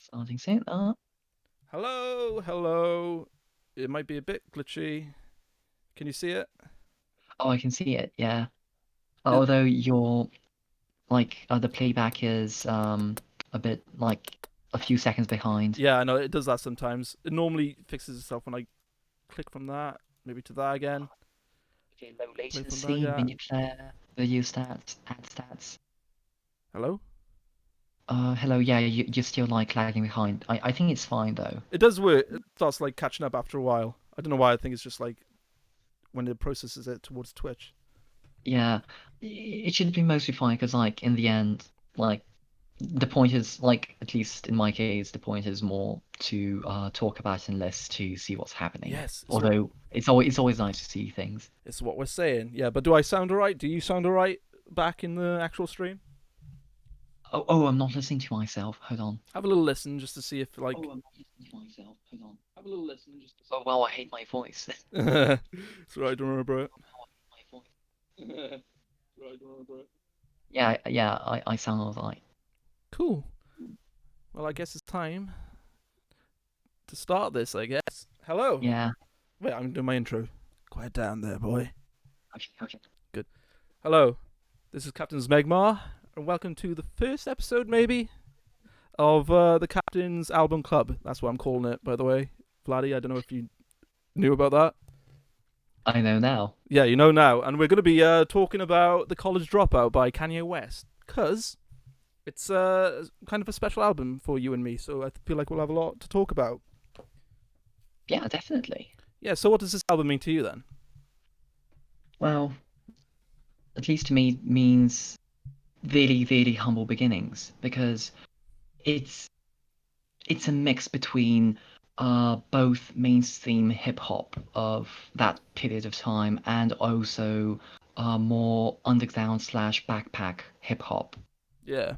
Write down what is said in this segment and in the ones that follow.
Starting soon. Hello, hello. It might be a bit glitchy. Can you see it? Oh, I can see it. Yeah. It- Although your the playback is a bit like a few seconds behind. yeah, I know it does that sometimes. It normally fixes itself when I click from that, maybe to that again, Okay, low play from that. latency, Yeah. menu player, video stats, ad stats. Hello. Hello. Yeah, you're still like lagging behind. I think it's fine though. It does work. It starts like catching up after a while. I don't know why. I think it's just like when it processes it towards Twitch. Yeah, it should be mostly fine because like in the end, like the point is like at least in my case, the point is more to talk about and less to see what's happening. Yes, Although it's always nice to see things. it's what we're saying. Yeah, but do I sound alright? Do you sound alright back in the actual stream? Oh, I'm not listening to myself. Hold on. Have a little listen just to see if Oh, like. I'm not listening to myself. Hold on. Have a little listen. Just. Oh well, I hate my voice. It's alright. Don't remember it. Oh, I hate my voice. Right, don't remember it. Yeah. I sound alright. Cool. Well, I guess it's time to start this, I guess. Hello. Yeah. Wait, I'm doing my intro. Quiet down there, boy. Okay. Okay. Good. Hello. This is Captain Zmeg-Marr, and welcome to the first episode, maybe, of the Captain's Album Club. That's what I'm calling it, by the way. Vladdy, I don't know if you knew about that. I know now. Yeah, you know now. And we're going to be talking about The College Dropout by Kanye West. Because it's kind of a special album for you and me, so I feel like we'll have a lot to talk about. Yeah, definitely. Yeah, so what does this album mean to you then? Well, at least to me, it means really, really humble beginnings because it's it's a mix between both mainstream hip hop of that period of time and also more underground slash backpack hip hop. Yeah.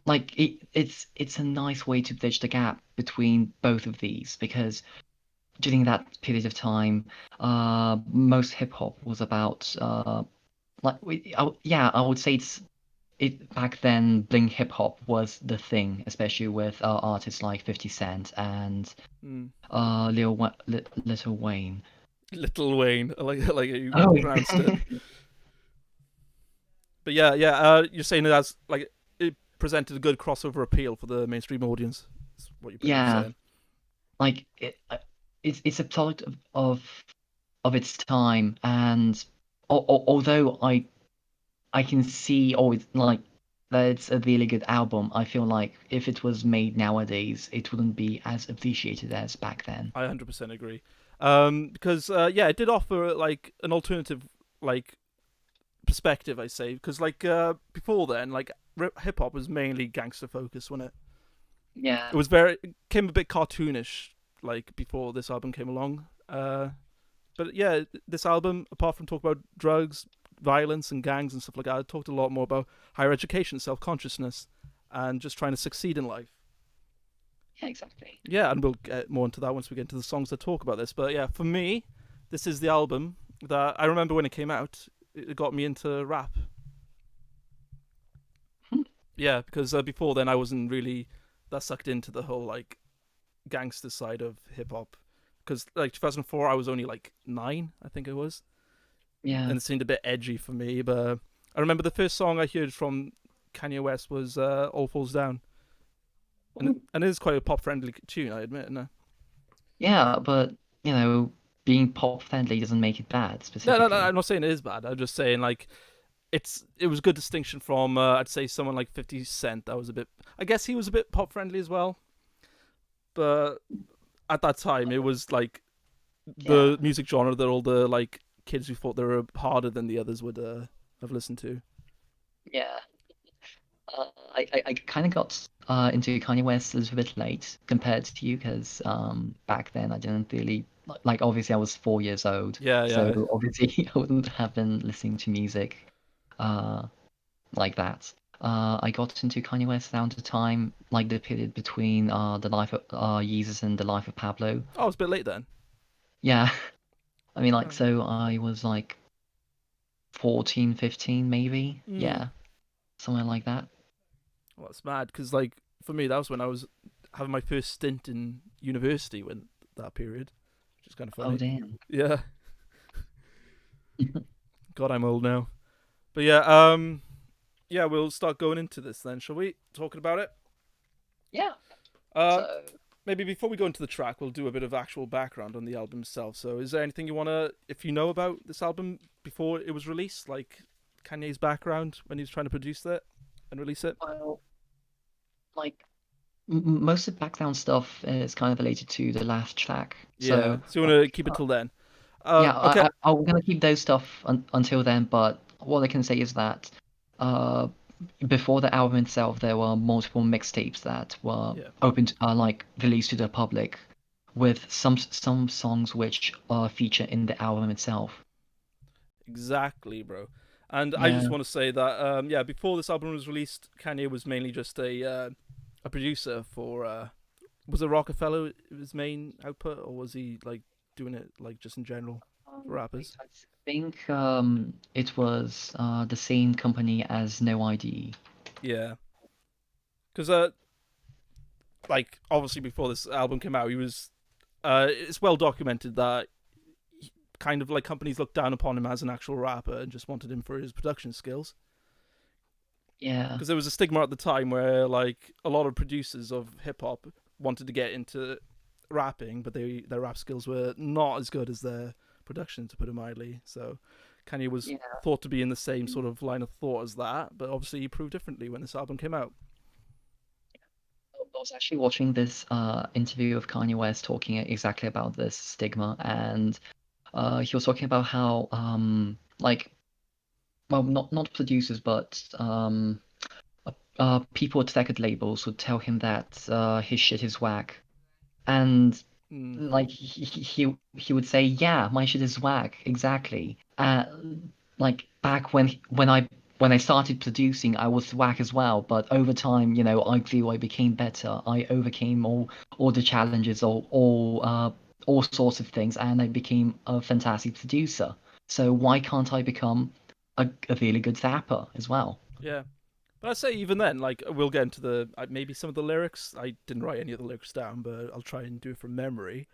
Like it's a nice way to bridge the gap between both of these because during that period of time, most hip hop was about yeah, I would say it back then. Bling hip hop was the thing, especially with artists like 50 Cent and Mm. Little Wayne. Little Wayne. I like how you Oh, pronounced it. But yeah. You're saying it as like it presented a good crossover appeal for the mainstream audience. That's what you're pretty much yeah, saying. like it's a product of its time, and although I can see always like that it's a really good album, I feel like if it was made nowadays, it wouldn't be as appreciated as back then. I 100% agree. Because yeah, it did offer like an alternative like perspective. I say because like before then, like hip hop was mainly gangster focused, wasn't it? It Yeah. was very it came a bit cartoonish like before this album came along. But yeah, this album, apart from talk about drugs, violence, and gangs and stuff like that, it talked a lot more about higher education, self consciousness, and just trying to succeed in life. Yeah, exactly. Yeah, and we'll get more into that once we get into the songs that talk about this. But yeah, for me, this is the album that I remember when it came out. It got me into rap. Yeah, because before then I wasn't really that sucked into the whole like gangster side of hip hop. Because like 2004, I was only like 9, I think it was, Yeah. and it seemed a bit edgy for me. But I remember the first song I heard from Kanye West was "All Falls Down," and it is quite a pop friendly tune, I admit. No, Yeah, but being pop friendly doesn't make it bad no, specifically. I'm not saying it is bad. I'm just saying like it was a good distinction from I'd say someone like 50 Cent. That was a bit. I guess he was a bit pop friendly as well, but at that time it was like Yeah. the music genre that all the like kids who thought they were harder than the others would have listened to. Yeah. I kind of got into Kanye West a little bit late compared to you because back then I didn't really like obviously I was 4 years old, Yeah. so obviously I wouldn't have been listening to music uh like that. I got into Kanye West around the time like the period between the life of Jesus and the life of Pablo. Oh, I was a bit late then. Yeah, I mean like Oh. so I was like 14, 15 maybe. Mm. Yeah, somewhere like that. Well, it's mad because like for me that was when I was having my first stint in university when that period, which is kind of Oh funny. damn. Yeah, God, I'm old now. But yeah, yeah, we'll start going into this then, shall we? Talking about it. Yeah. Um, So Maybe before we go into the track, we'll do a bit of actual background on the album itself. So, is there anything you wanna, if you know about this album before it was released, like Kanye's background when he was trying to produce it and release it? well, like most of the background stuff is kind of related to the last track. Yeah. So So you wanna keep it uh, till then? yeah, Okay. I'm gonna keep those stuff until then. But what I can say is that uh, before the album itself, there were multiple mixtapes that were Yeah. opened, like released to the public, with some songs which feature in the album itself. Exactly, bro. And I just Yeah, want to say that, yeah, before this album was released, Kanye was mainly just a producer for. Was it Rockefeller his main output, or was he like doing it like just in general for wait, rappers? I think it was the same company as No ID. Yeah, because like obviously before this album came out, he was. It's well documented that kind of like companies looked down upon him as an actual rapper and just wanted him for his production skills. Yeah. Because there was a stigma at the time where like a lot of producers of hip hop wanted to get into rapping, but their rap skills were not as good as their production, to put it mildly. So Kanye was Yeah. thought to be in the same sort of line of thought as that, but obviously he proved differently when this album came out. I was actually watching this interview of Kanye West talking exactly about this stigma, and he was talking about how like well not producers but people at record labels would tell him that his shit is whack, and Mm. like he would say, yeah, my shit is whack, exactly. Like back when I started producing, I was whack as well, but over time, I grew, I became better, I overcame all the challenges, all sorts of things, and I became a fantastic producer. So why can't I become a really good rapper as well? Yeah. But I'd say even then, like we'll get into the maybe some of the lyrics. I didn't write any of the lyrics down, but I'll try and do it from memory.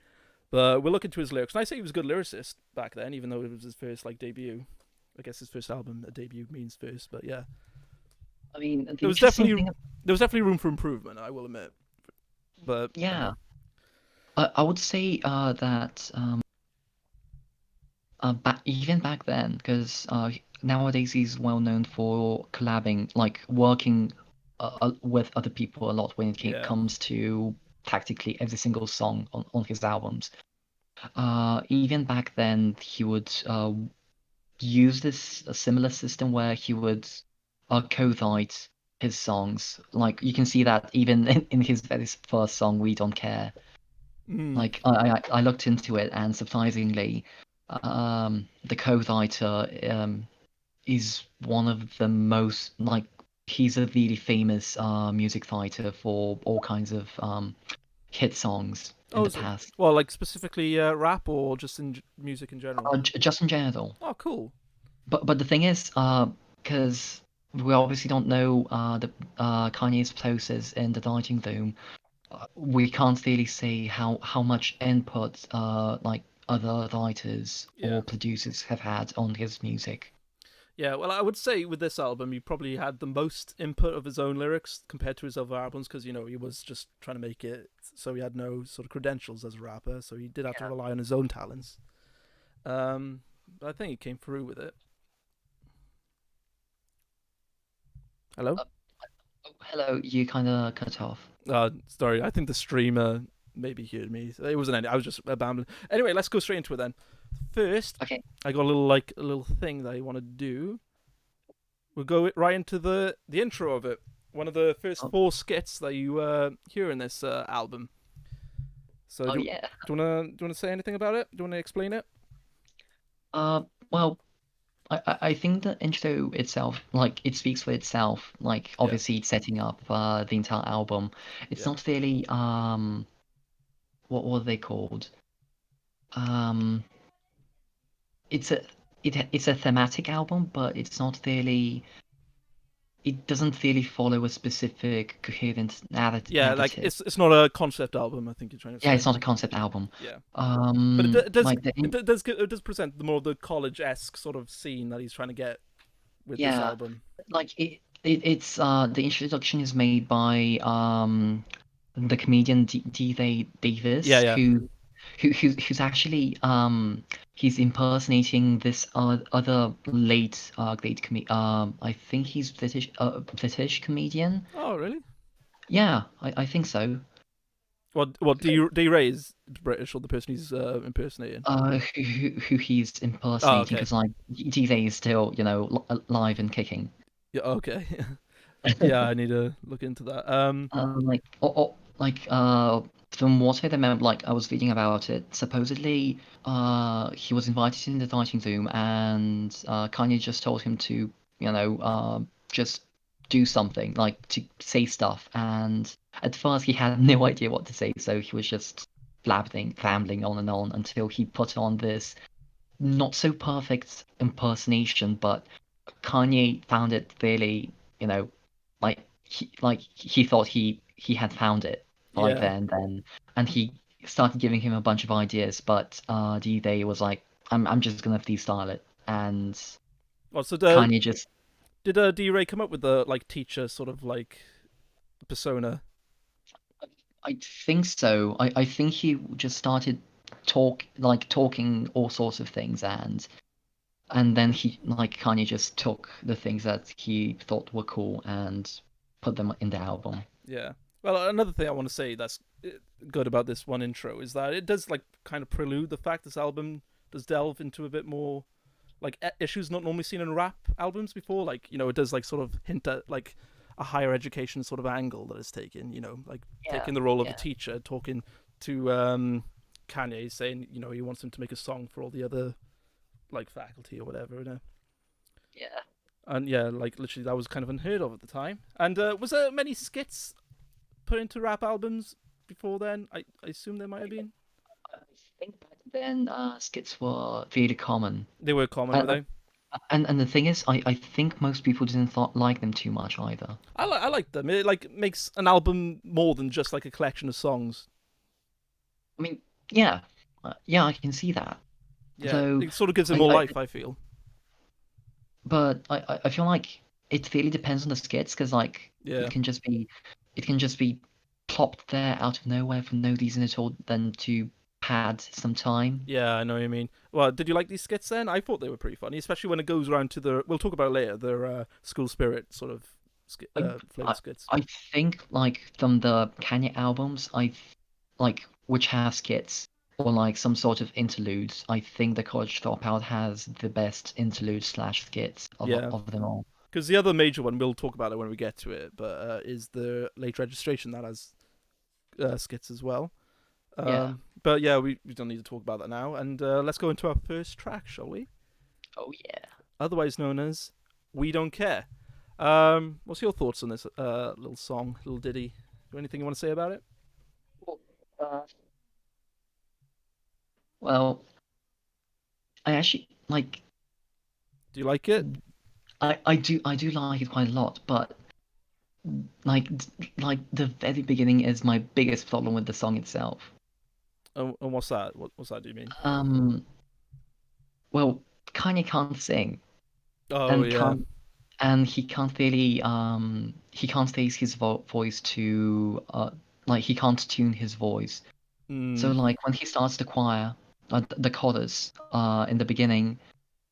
But we'll look into his lyrics. And I say he was a good lyricist back then, even though it was his first like debut. I guess his first album, a debut means first, but yeah, I mean, the there was interesting definitely thing, room for improvement. I will admit, but yeah, I would say that even back then, because nowadays he's well known for collabing, like working with other people a lot when it yeah, comes to practically every single song on his albums. Even back then, he would use this a similar system where he would co-write his songs. Like you can see that even in his very first song, "We Don't Care." mm. Like I looked into it, and surprisingly, the co-writer is one of the most like he's a really famous music writer for all kinds of hit songs in Oh, the is it? past. Well, like specifically rap or just in music in general. Just in general. Oh, cool. But the thing is, because we obviously don't know the Kanye's process in the writing room, we can't really say how much input like other writers Yeah. or producers have had on his music. Yeah, well, I would say with this album, he probably had the most input of his own lyrics compared to his other albums because, you know, he was just trying to make it so he had no sort of credentials as a rapper, so he did have to Yeah. rely on his own talents. But I think he came through with it. Hello? Uh, oh, hello, you kind of cut off. Sorry, I think the streamer maybe heard me. It wasn't any, I was just babbling. Anyway, let's go straight into it then. First, Okay. I got a little thing that I want to do. We'll go right into the intro of it. One of the first Oh, four skits that you hear in this album. So oh yeah. do you wanna say anything about it? Do you wanna explain it? Well, I think the intro itself, like it speaks for itself. Like Yeah, obviously it's setting up the entire album. It's yeah. not really what were they called? Um, it's a it's a thematic album, but it's not really it doesn't really follow a specific coherent Yeah, like narrative. it's not a concept album. I think you're trying to Yeah, say. it's not a concept album. Yeah, but Like the it does present the more the college esque sort of scene that he's trying to get with this yeah, album. like it's the introduction is made by the comedian Yeah, Davis yeah. who's actually he's impersonating this other late I think he's British comedian. Oh, really? Yeah, I think so. What D Ray is British or the person he's impersonating? Who he's Oh, impersonating okay. because like DV is still alive and kicking. Yeah, okay. Yeah, I need to look into that. Like like from what I remember, like I was reading about it. Supposedly, he was invited in the writing room, and Kanye just told him to just do something, like to say stuff. And at first, he had no idea what to say, so he was just rambling on and on until he put on this not so perfect impersonation, but Kanye found it really, you know, he thought he had found it right Yeah. there and then, and he started giving him a bunch of ideas, but D-Day was like, I'm just gonna freestyle it, and Well, so Kanye just, did D Ray come up with the like teacher sort of like persona? I think so. I think he just started talking all sorts of things, and then he like Kanye just took the things that he thought were cool and put them in the album. Yeah. Well, another thing I want to say that's good about this one intro is that it does like kind of prelude the fact this album does delve into a bit more like issues not normally seen in rap albums before. Like it does like sort of hint at like a higher education sort of angle that it's taken. Like Yeah, taking the role of a yeah, teacher, talking to Kanye, saying he wants him to make a song for all the other like faculty or whatever. yeah. And yeah, like literally that was kind of unheard of at the time. And was there many skits put into rap albums before then? I assume there might have been. I think back then, skits were really common. They were common, were And they? and the thing is, I think most people didn't like them too much either. I like them. It like makes an album more than just like a collection of songs. I mean, yeah, yeah, I can see that. Yeah, Though, it sort of gives it I, more I life. I feel. but I feel like it really depends on the skits because like Yeah, it can just be it can just be plopped there out of nowhere for no reason at all than to pad some time. yeah, I know what you mean. Well, did you like these skits then? I thought they were pretty funny, especially when it goes around to the. We'll talk about it later. Their school spirit sort of I flavored I, skits. I think like from the Kanye albums, like which have skits or like some sort of interludes. I think the College Dropout has the best interlude slash skits Yeah, of them all. because the other major one we'll talk about it when we get to it, but is the late registration that has skits as well. Yeah. But yeah, we don't need to talk about that now. And let's go into our first track, shall we? Oh yeah. Otherwise known as "We Don't Care." What's your thoughts on this little song, little ditty? Do you have anything you want to say about it? Well, uh, well, I actually like Do you like it? I do like it quite a lot, but like like the very beginning is my biggest problem with the song itself. And what's that? What's that? Do you mean? Um, well, Kanye can't sing Oh and yeah. he can't raise his voice to like he can't tune his voice. So Mm, like when he starts the choir, the chorus in the beginning,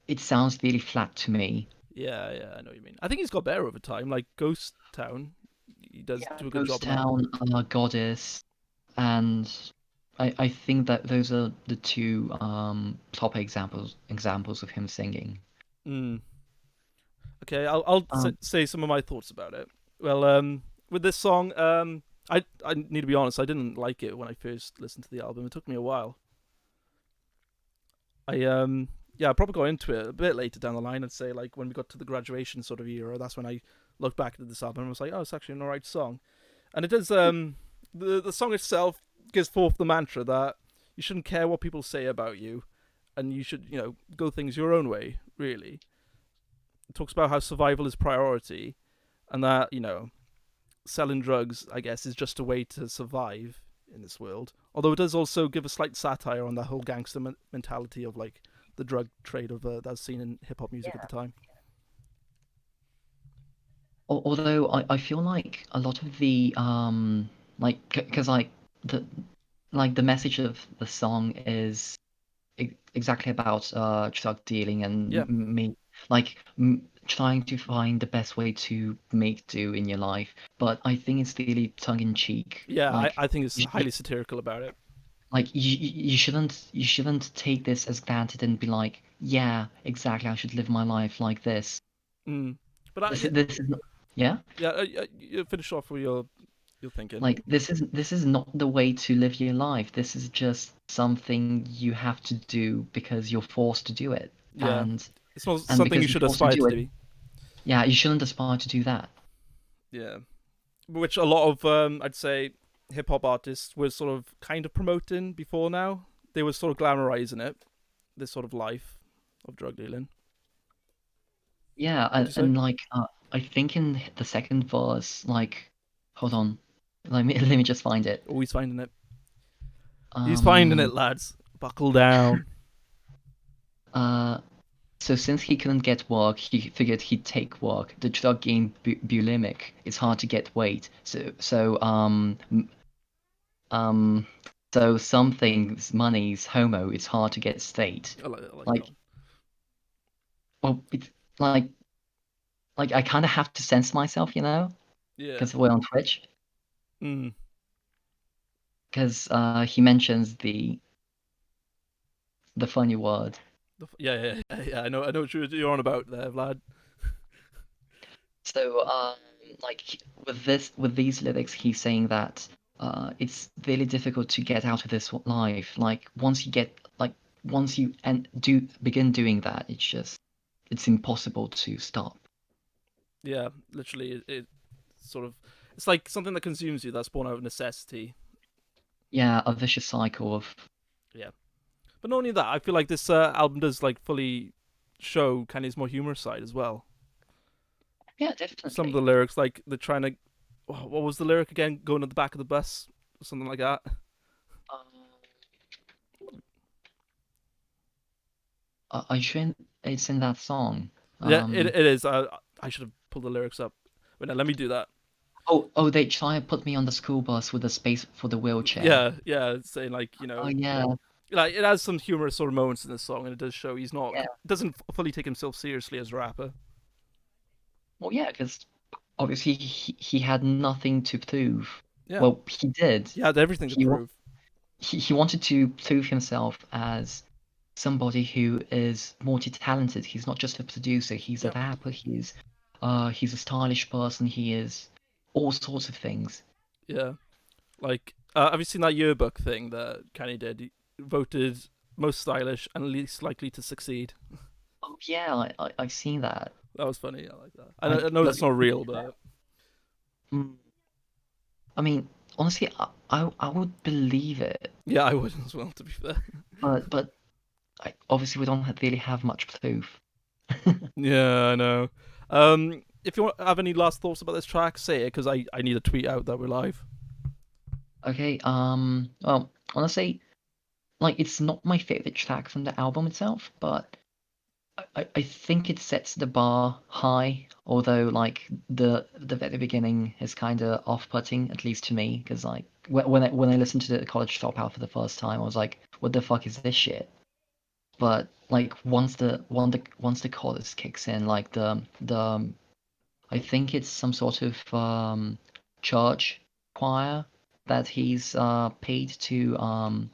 it sounds really flat to me. yeah, yeah. I know what you mean. I think he's got better over time. Like Ghost Town, he does Yeah, do a good Ghost job on that. Town, Goddess, and I think that those are the two top examples of him singing. Mm. Okay, I'll Um, say some of my thoughts about it. Well, with this song, I need to be honest. I didn't like it when I first listened to the album. It took me a while. I probably got into it a bit later down the line. I'd say like when we got to the graduation sort of era. That's when I looked back at this album and was like, oh, it's actually an alright song. And it does. The song itself gives forth the mantra that you shouldn't care what people say about you, and you should go things your own way. Really, it talks about how survival is priority, and that selling drugs, I guess, is just a way to survive in this world. Although it does also give a slight satire on the whole gangster mentality of like the drug trade of that's seen in hip hop music at the time. Although I feel like a lot of the like because the the message of the song is exactly about drug dealing Yeah, and me like trying to find the best way to make do in your life. But I think it's really tongue in cheek. yeah, I, Like I think it's you, you- highly satirical about it. you shouldn't take this as granted and be like, yeah, exactly, I should live my life like this. Mm. But I, yeah, This is not, yeah. yeah, you finish off with your thinking. Like this is not the way to live your life. This is just something you have to do because you're forced to do it. Yeah, And it's not and something you because you're should forced to aspire do to it, do. yeah, you shouldn't aspire to do that. Yeah, which a lot of I'd say hip hop artists were sort of kind of promoting before now. They were sort of glamorizing it, this sort of life of drug dealing. Yeah, What do you say? and I think in the second verse, like, hold on, let me just find it. Always finding it. He's finding Um, it, lads. Buckle down. uh, so since he couldn't get work, he figured he'd take work. The drug game bulimic. It's hard to get weight. Um, so some things, money's homo. It's hard to get state. I like that Like, one. well, it's like I kind of have to censor myself, Yeah. because we're on Twitch. Mm. Because he mentions the funny word. Yeah. I know what you're on about there, Vlad. So with these lyrics, he's saying that it's really difficult to get out of this life. Like once you and do begin doing that, it's impossible to stop. Yeah, literally, it sort of it's like something that consumes you that's born out of necessity. Yeah, a vicious cycle of Yeah, but not only that, I feel like this album does like fully show Kanye's more humorous side as well. yeah, Some of the definitely. lyrics, like they're trying to, what was the lyric again? Going to the back of the bus, or something like that. I shouldn't. It's in that song. Yeah, it Um, it is. I should have pulled the lyrics up. But now let me do that. oh, they try to put me on the school bus with a space for the wheelchair. Yeah, saying like Oh yeah, like it has some humorous sort of moments in this song, and it does show he's not yeah. doesn't fully take himself seriously as a rapper. Well, yeah, because obviously he had nothing to prove. Yeah, Well, he did. he had everything to He wa- prove. he wanted to prove himself as somebody who is multi-talented. He's not just a producer. He's a Yeah, rapper. He's a stylish person. He is all sorts of things. yeah. Like, have you seen that yearbook thing that Kanye did? He voted most stylish and least likely to succeed. Oh yeah, I've seen that. That was funny. I like that. I Like, know look, that's not real, but mm, I mean, honestly, I would believe it, yeah, I would as well. To be fair. but obviously we don't really have much proof. Yeah, I know. If you have any last thoughts about this track, say it because I need a tweet out that we're live. Okay, well, honestly, like it's not my favorite track from the album itself, but I think it sets the bar high. Although like the very beginning is kind of off-putting, at least to me, because like when I listened to the College Dropout for the first time, I was like, what the fuck is this shit? But like once the chorus kicks in, like the I think it's some sort of church choir that he's paid to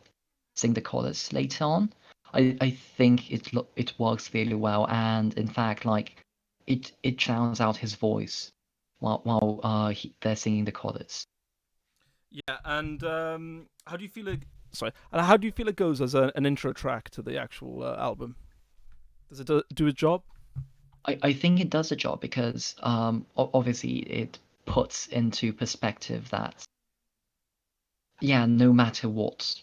sing the chorus later on. I think it works really well, and in fact, like it drowns out his voice while they're singing the chorus. Yeah, and how do you feel it? Sorry, and how do you feel it goes as an intro track to the actual album? Does it do its job? I think it does a job because obviously it puts into perspective that yeah, no matter what,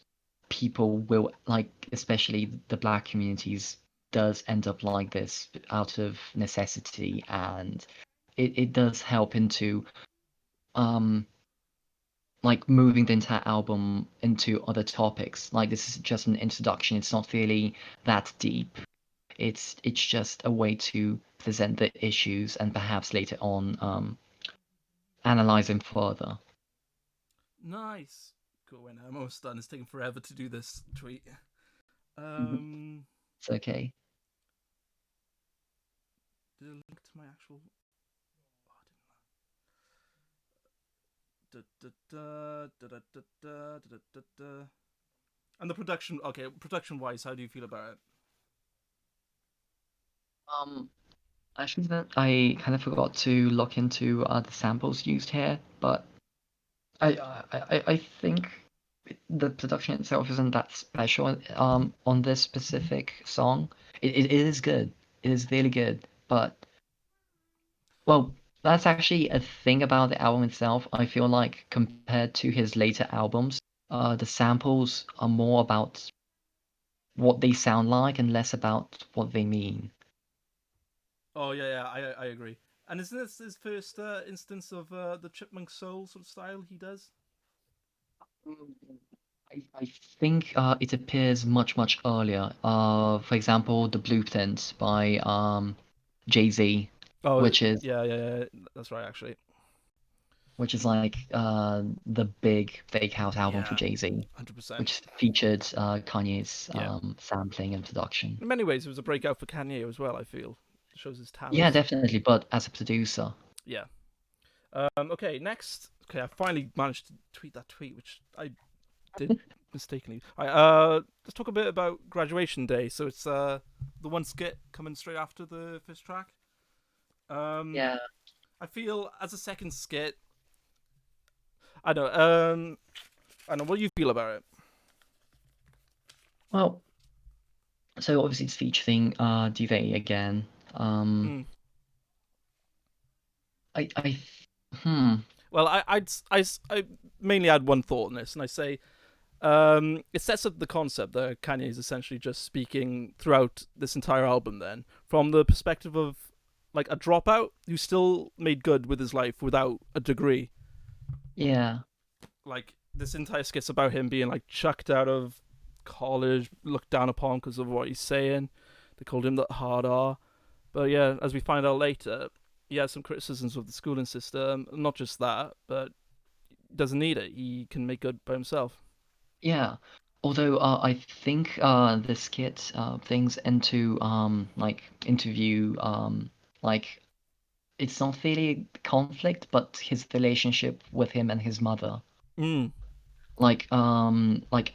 people will like, especially the black communities, does end up like this out of necessity, and it does help into um like moving the entire album into other topics. Like this is just an introduction. It's not really that deep. It's just a way to present the issues and perhaps later on analyze them further. Nice. Cool. When I'm almost done. It's taking forever to do this tweet. Mhm. Um, It's okay. did it link to my actual? Oh, I didn't. And the production. Okay, production wise, how do you feel about it? Um, Actually, that I kind of forgot to look into the samples used here, but I think the production itself isn't that special on this specific song. It is good. It is really good, but well, that's actually a thing about the album itself. I feel like compared to his later albums, the samples are more about what they sound like and less about what they mean. Oh yeah, yeah, I agree. And isn't this his first instance of the chipmunk soul sort of style he does? I think it appears much earlier. For example, the Blueprint by Jay-Z, Oh which is yeah, yeah, yeah. That's right, actually. like the big fake house album for Yeah, Jay-Z, 100%. which featured Kanye's Yeah. sampling and production. In many ways, it was a breakout for Kanye as well. I feel it shows his Yeah, talents. definitely, but as a producer. Yeah. Okay. Next. Okay, I finally managed to tweet that tweet, which I did mistakenly. All right. Let's talk a bit about graduation day. So it's the one skit coming straight after the first track. Um, Yeah. I feel as a second skit. I know. I know. What do you feel about it? Well, so obviously it's featuring Duvet again. Um, Mm. I hmm. Well, I mainly had one thought on this, and I say it sets up the concept that Kanye is essentially just speaking throughout this entire album, then from the perspective of like a dropout who still made good with his life without a degree. Yeah. Like this entire skit's about him being like chucked out of college, looked down upon because of what he's saying. They called him the hard R. But yeah, as we find out later, he has some criticisms of the schooling system. Not just that, but doesn't need it. He can make good by himself. Yeah. Although I think the skit things into like interview like it's not really conflict, but his relationship with him and his mother. Mm, Like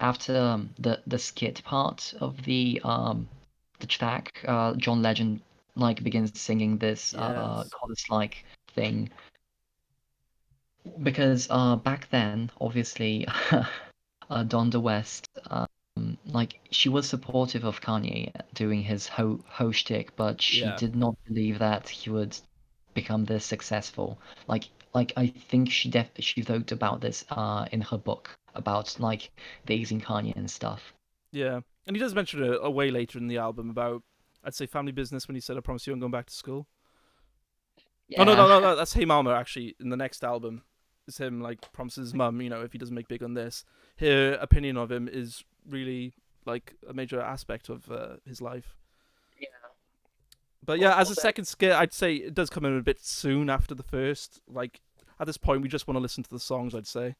after the skit part of the track, John Legend like begins singing this yes. chorus like thing because back then obviously Donda West like she was supportive of Kanye doing his ho shtick, but she Yeah. did not believe that he would become this successful. Like I think she wrote about this in her book about like dating Kanye and stuff. Yeah. And he does mention it a way later in the album about, I'd say, family business when he said, I promise you I'm going back to school. Oh, no, Yeah, no, no, no. That's Hey Mama, actually, in the next album. It's him, like, promises his mum, if he doesn't make big on this, her opinion of him is really, like, a major aspect of his life. yeah. But yeah, as a Although second skit, I'd say it does come in a bit soon after the first. Like, at this point, we just want to listen to the songs, I'd say.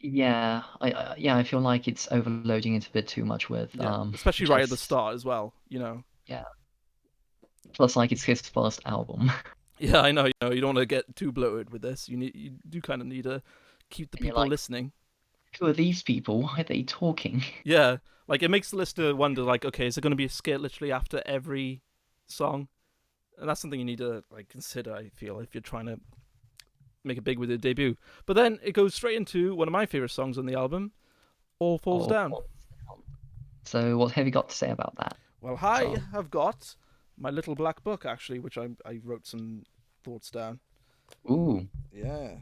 yeah, yeah, I feel like it's overloading it a bit too much with Yeah. Especially right at the just start as well. yeah. Plus, like it's his first album, Yeah, I know. You don't want to get too bloated with this. You do kind of need to keep the and you're people like, listening. who are these people? Why are they talking? Yeah, like it makes the listener wonder, like, okay, is there going to be a skit literally after every song? And that's something you need to like consider. I feel if you're trying to make it big with your debut. But then it goes straight into one of my favorite songs on the album, "All Falls Or Down." so, what have you got to say about that Well, I song? have got my little black book actually, which I wrote some thoughts down. Ooh, Yeah,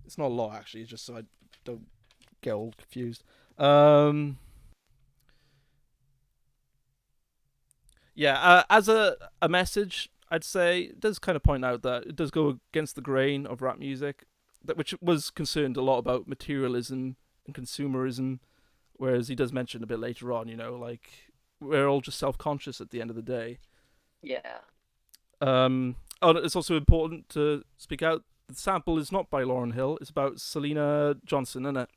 it's not a lot actually. It's just so I don't get all confused. Um, yeah, as a message, I'd say it does kind of point out that it does go against the grain of rap music, that which was concerned a lot about materialism and consumerism. Whereas he does mention a bit later on, like we're all just self-conscious at the end of the day. Yeah. Oh, it's also important to speak out. The sample is not by Lauryn Hill. It's about Selena Johnson, isn't it?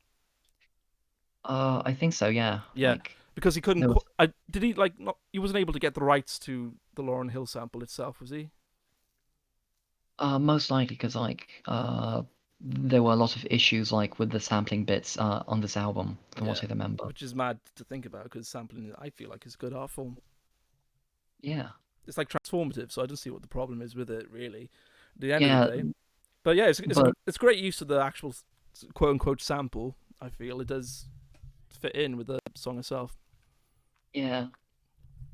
I think so, yeah. Yeah, Like because he couldn't. there was Did he like not? He wasn't able to get the rights to the Lauryn Hill sample itself, was he? most likely because there were a lot of issues like with the sampling bits on this album, from Yeah, what I remember. which is mad to think about because sampling, I feel like, is a good art form. Yeah. It's like transformative, so I don't see what the problem is with it really. At the end of the Yeah, day, but yeah, but it's great use of the actual quote unquote sample. I feel it does fit in with the song itself. yeah,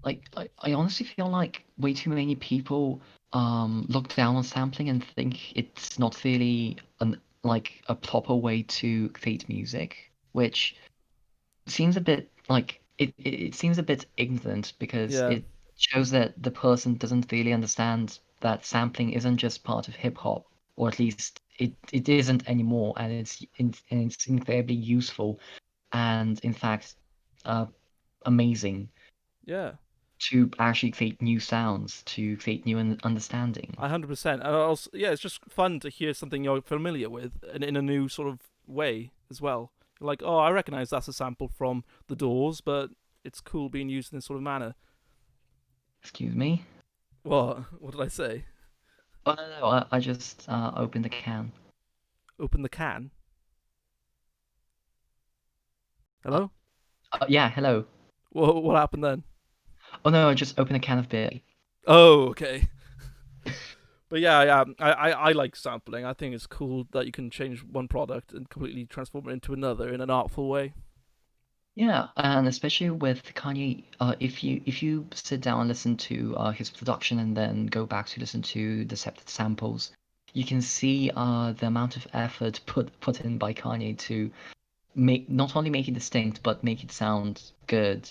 like I honestly feel like way too many people look down on sampling and think it's not really an like a proper way to create music, which seems a bit like it seems a bit ignorant because Yeah, it shows that the person doesn't really understand that sampling isn't just part of hip hop, or at least it isn't anymore, and it's incredibly useful and in fact uh, amazing yeah, to actually create new sounds, to create new understanding. 100%. And also, yeah, it's just fun to hear something you're familiar with and in a new sort of way as well. Like, oh, I recognize that's a sample from The Doors, but it's cool being used in this sort of manner. Excuse me? What? What did I say? Oh no, I just opened the can. Open the can. Uh, Hello? yeah, hello. What happened then? Oh no, I just opened a can of beer. Oh, okay. But yeah, yeah, I like sampling. I think it's cool that you can change one product and completely transform it into another in an artful way. Yeah, and especially with Kanye, if you sit down and listen to his production and then go back to listen to the separate samples, you can see the amount of effort put in by Kanye to make not only make it distinct but make it sound good.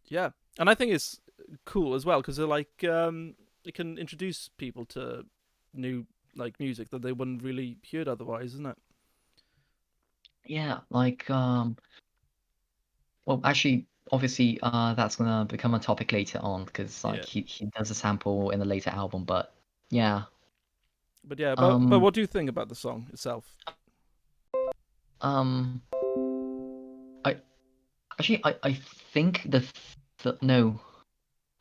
Yeah, and I think it's cool as well because they're like it can introduce people to new like music that they wouldn't really hear otherwise, isn't it? Yeah, like well, actually, obviously, that's gonna become a topic later on because like Yeah, he does a sample in a later album, but yeah, but yeah, but um, what do you think about the song itself? um, I I think no,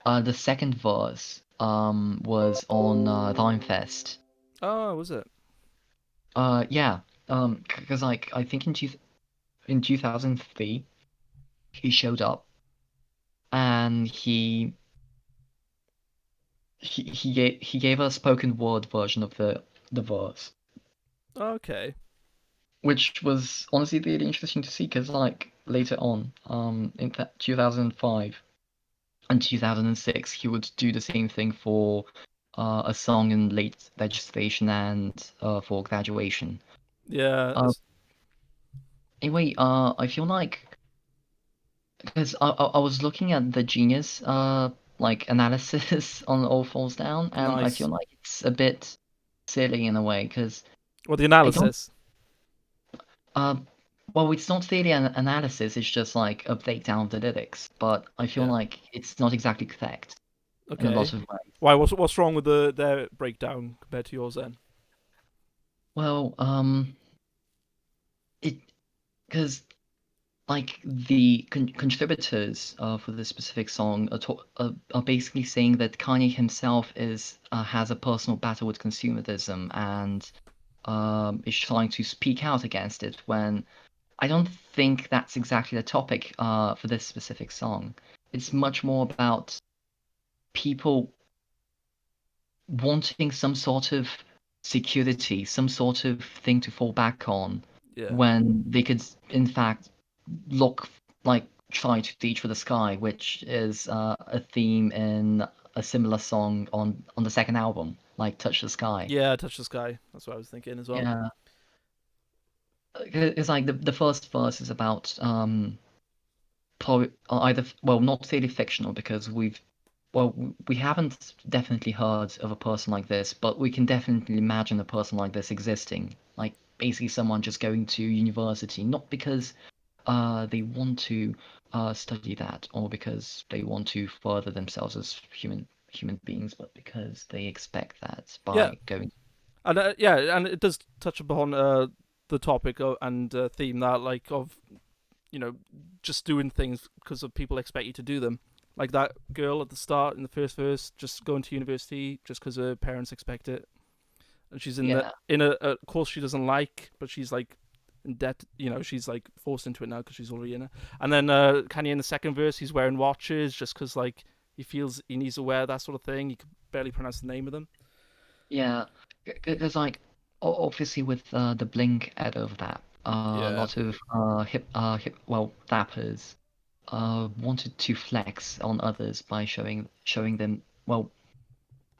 the second verse was on Fest. Oh, was it? Yeah, because like I think in 2003 he showed up and he gave a spoken word version of the verse, Okay. which was honestly really interesting to see because like later on, in 2005 and 2006, he would do the same thing for a song in late legislation and for graduation. Yeah, Uh, it's anyway, I feel like because I was looking at the Genius like analysis on All Falls Down, and I feel nice. like it's a bit silly in a way because Well, the I don't analysis. uh well it's not really an analysis, it's just like a breakdown of the lyrics, but I feel Yeah. like it's not exactly correct in a lot Okay. of ways. Why? What's wrong with their breakdown compared to yours then? Well, it because like the contributors for this specific song are basically saying that Kanye himself is has a personal battle with consumerism and is trying to speak out against it when I don't think that's exactly the topic for this specific song. It's much more about people wanting some sort of security, some sort of thing to fall back on Yeah. when they could, in fact, look like try to reach for the sky, which is a theme in a similar song on the second album, like Touch the Sky. Yeah, touch the sky. That's what I was thinking as well. Yeah, it's like the first verse is about either well not really fictional because well, we haven't definitely heard of a person like this, but we can definitely imagine a person like this existing. Like basically someone just going to university, not because they want to study that or because they want to further themselves as human beings, but because they expect that Yeah, by going. and yeah, and it does touch upon the topic and theme that like of just doing things because of people expect you to do them. Like that girl at the start in the first verse, just going to university just because her parents expect it, and she's Yeah, in a course she doesn't like, but she's like in debt. She's like forced into it now because she's already in it. And then Kanye in the second verse, he's wearing watches just because like he feels he needs to wear that sort of thing. He can barely pronounce the name of them. yeah, because like obviously with the Blink ad of that, a Yeah, lot of well rappers wanted to flex on others by showing them. Well,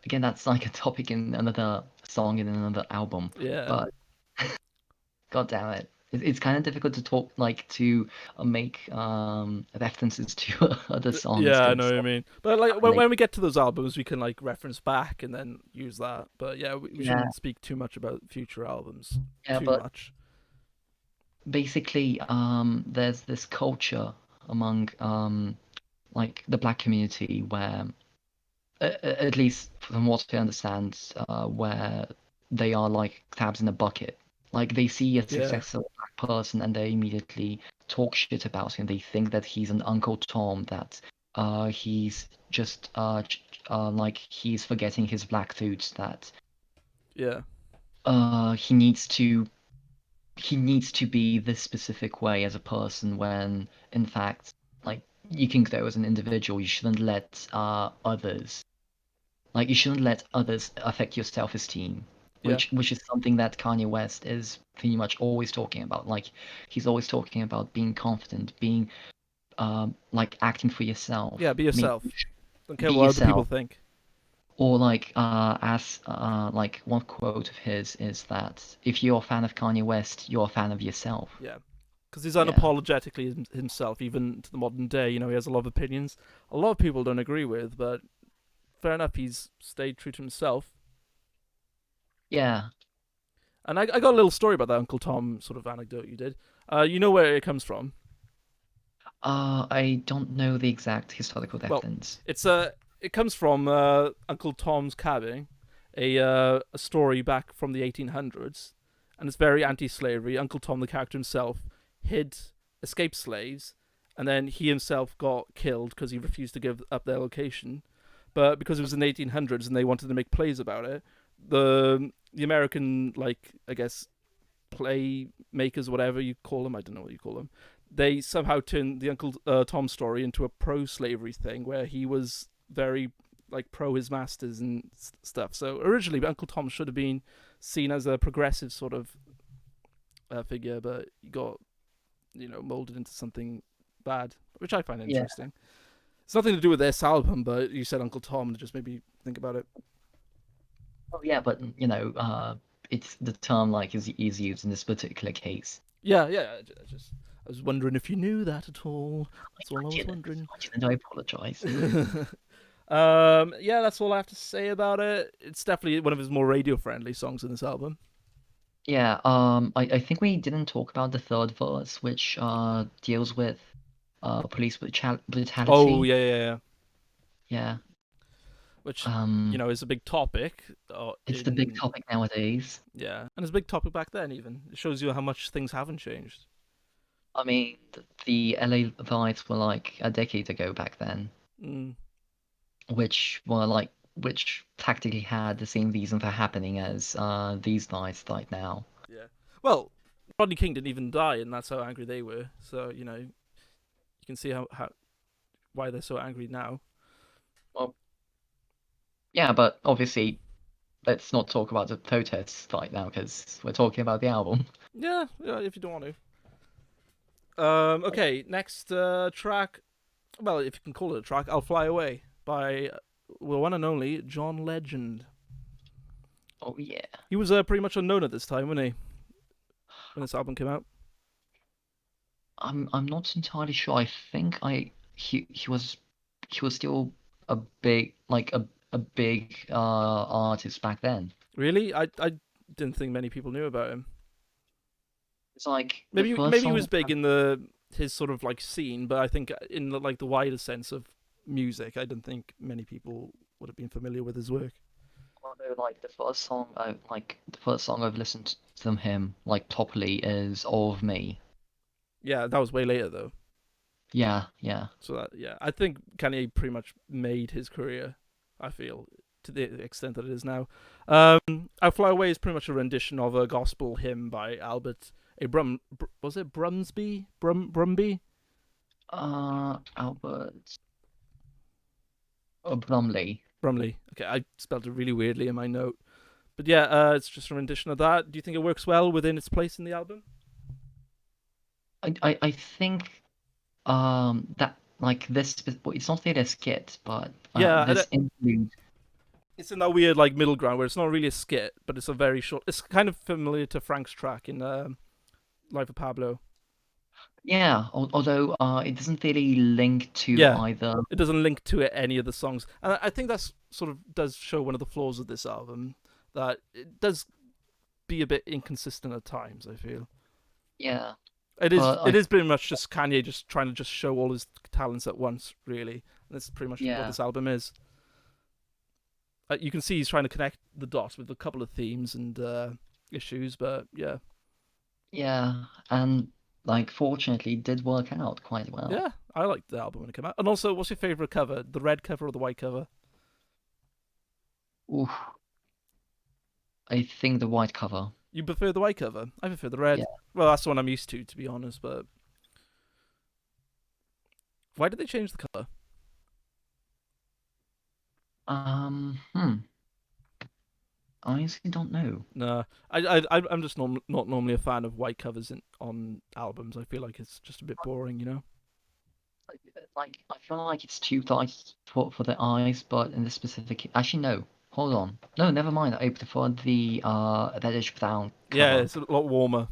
again, that's like a topic in another song in another album, yeah. but God damn it. It's kind of difficult to talk like to make references to other songs Yeah, I know because what you mean. But like relate. when we get to those albums, we can like reference back and then use that. But yeah, we Yeah, shouldn't speak too much about future albums. yeah, Too but much. basically, there's this culture among like the black community where, at least from what I understand, where they are like crabs in a bucket. Like they see a Yeah, successful black person and they immediately talk shit about him. They think that he's an Uncle Tom, that he's just like he's forgetting his black roots, that yeah, uh he needs to he needs to be this specific way as a person when in fact like you can grow as an individual. You shouldn't let others like you shouldn't let others affect your self-esteem, yeah, which is something that Kanye West is pretty much always talking about. Like he's always talking about being confident, being like acting for yeah. yourself, Be yourself. Don't care be what other people yourself. think. Or like as like one quote of his is that if you're a fan of Kanye West, you're a fan of yourself. Yeah, because he's Yeah. unapologetically himself, even to the modern day. He has a lot of opinions. A lot of people don't agree with, but fair enough. He's stayed true to himself. Yeah. And I got a little story about that Uncle Tom sort of anecdote you did. You know where it comes from? I don't know the exact historical Well, reference. it comes from Uncle Tom's Cabin, a story back from the 1800s, and it's very anti-slavery. Uncle Tom, the character himself, hid escaped slaves, and then he himself got killed because he refused to give up their location. But because it was in the 1800s and they wanted to make plays about it, the American, like, I guess, play makers, whatever you call them, I don't know what you call them, they somehow turned the Uncle Tom story into a pro-slavery thing where he was very like pro his masters and stuff. So originally, Uncle Tom should have been seen as a progressive sort of figure, but he got molded into something bad, which I find Yeah. interesting. It's nothing to do with this album, but you said Uncle Tom, and it just made me think about it. Oh yeah, but it's the term like is used in this particular case. Yeah, yeah. I was wondering if you knew that at all. That's all I I was didn't. wondering. I didn't. I apologize. Yeah, that's all I have to say about it. It's definitely one of his more radio friendly songs in this album. Yeah. I think we didn't talk about the third verse, which deals with police Oh brutality. yeah, yeah, yeah. Yeah. Which Um, is a big topic. it's the big In topic nowadays. Yeah, and it's a big topic back then. Even it shows you how much things haven't changed. I mean, the LA riots were like a decade ago back then, Mm, which practically had the same reason for happening as these riots right now. yeah. Well, Rodney King didn't even die, and that's how angry they were. So you can see how why they're so angry now. Well, yeah, but obviously let's not talk about the protests right now because we're talking about the album. Yeah, yeah. If you don't want to. Okay. Next track. Well, if you can call it a track, "I'll Fly Away" by the one and only John Legend. Oh yeah. He was pretty much unknown at this time, wasn't he? When this album came out. I'm not entirely sure. I think I he was still a big a big artist back then. Really, I didn't think many people knew about him. It's like the first Maybe he was song. big in the his sort of like scene, but I think in the, like the wider sense of music, I don't think many people would have been familiar with his work. Although like the first song I've listened to from him like properly is All of Me. Yeah, that was way later though. Yeah, yeah, So that yeah, I think Kanye pretty much made his career. I feel to the extent that it is now. "I Fly Away" is pretty much a rendition of a gospel hymn by Albert A. Was it Brumsby? Brumby? Albert Brumley. Brumley. Okay, I spelled it really weirdly in my note. But yeah, it's just a rendition of that. Do you think it works well within its place in the album? I think that like well, it's not really a skit, but Yeah, this interlude. it's in that weird like middle ground where it's not really a skit, but it's a very short. It's kind of familiar to Frank's track in Life of Pablo. Yeah, although it doesn't really link to Yeah, either. it doesn't link to it, any of the songs, and I think that's sort of does show one of the flaws of this album, that it does be a bit inconsistent at times. I feel Yeah, it but is pretty much just Kanye just trying to just show all his talents at once, really. And that's pretty much what yeah, this album is. You can see he's trying to connect the dots with a couple of themes and issues, but yeah, yeah, and like fortunately it did work out quite well. yeah, I liked the album when it came out. And also, what's your favorite cover? The red cover or the white cover? Oof, I think the white cover. You prefer the white cover? I prefer the Yeah. red. Well, that's the one I'm used to be honest. But why did they change the color? Hmm. I honestly don't know. No, I'm just not normally a fan of white covers on albums. I feel like it's just a bit boring, you know. Like I feel like it's too light for the eyes, but in this specific, actually no. Hold on. No, never mind. I prefer the reddish brown Yeah, cover. it's a lot warmer.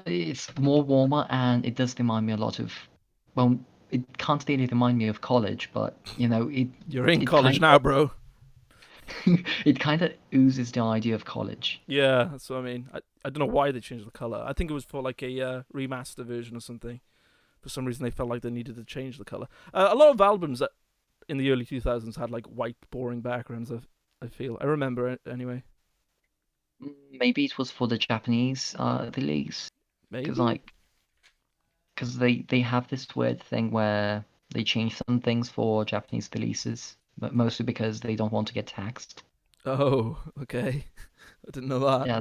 It's more warmer and it does remind me a lot of, well, it can't really remind me of college, but you know, You're in it college kind now, bro. it kind of oozes the idea of college. Yeah, that's what I mean. I don't know why they changed the color. I think it was for like a remaster version or something. For some reason, they felt like they needed to change the color. A lot of albums that in the early 2000s had like white, boring backgrounds. I feel I remember it anyway. Maybe it was for the Japanese release, because Maybe. like because they have this weird thing where they change some things for Japanese releases, but mostly because they don't want to get taxed. Oh, okay. I didn't know that. Yeah,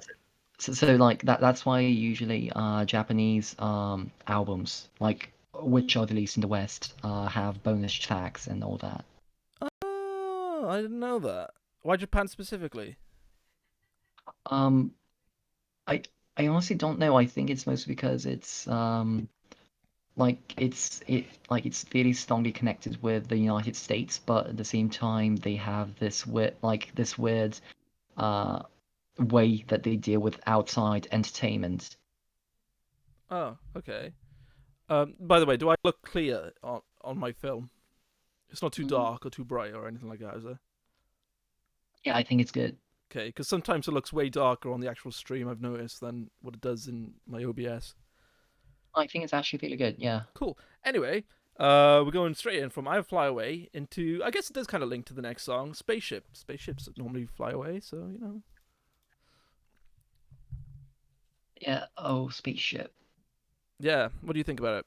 so like that's why usually Japanese albums like which are released in the West have bonus tracks and all that. Oh, I didn't know that. Why Japan specifically? Um, I I honestly don't know. I think it's mostly because it's it's really strongly connected with the United States, but at the same time they have this weird uh way that they deal with outside entertainment. Oh, okay. By the way, do I look clear on my film? It's not too Mm, dark or too bright or anything like that, is it? yeah, I think it's good. Okay, because sometimes it looks way darker on the actual stream, I've noticed, than what it does in my OBS. I think it's actually really good. Yeah. Cool. Anyway, we're going straight in from "I Fly Away" into. I guess it does kind of link to the next song, "Spaceship." Spaceships normally fly away, so you know. Yeah. Oh, spaceship. Yeah. What do you think about it?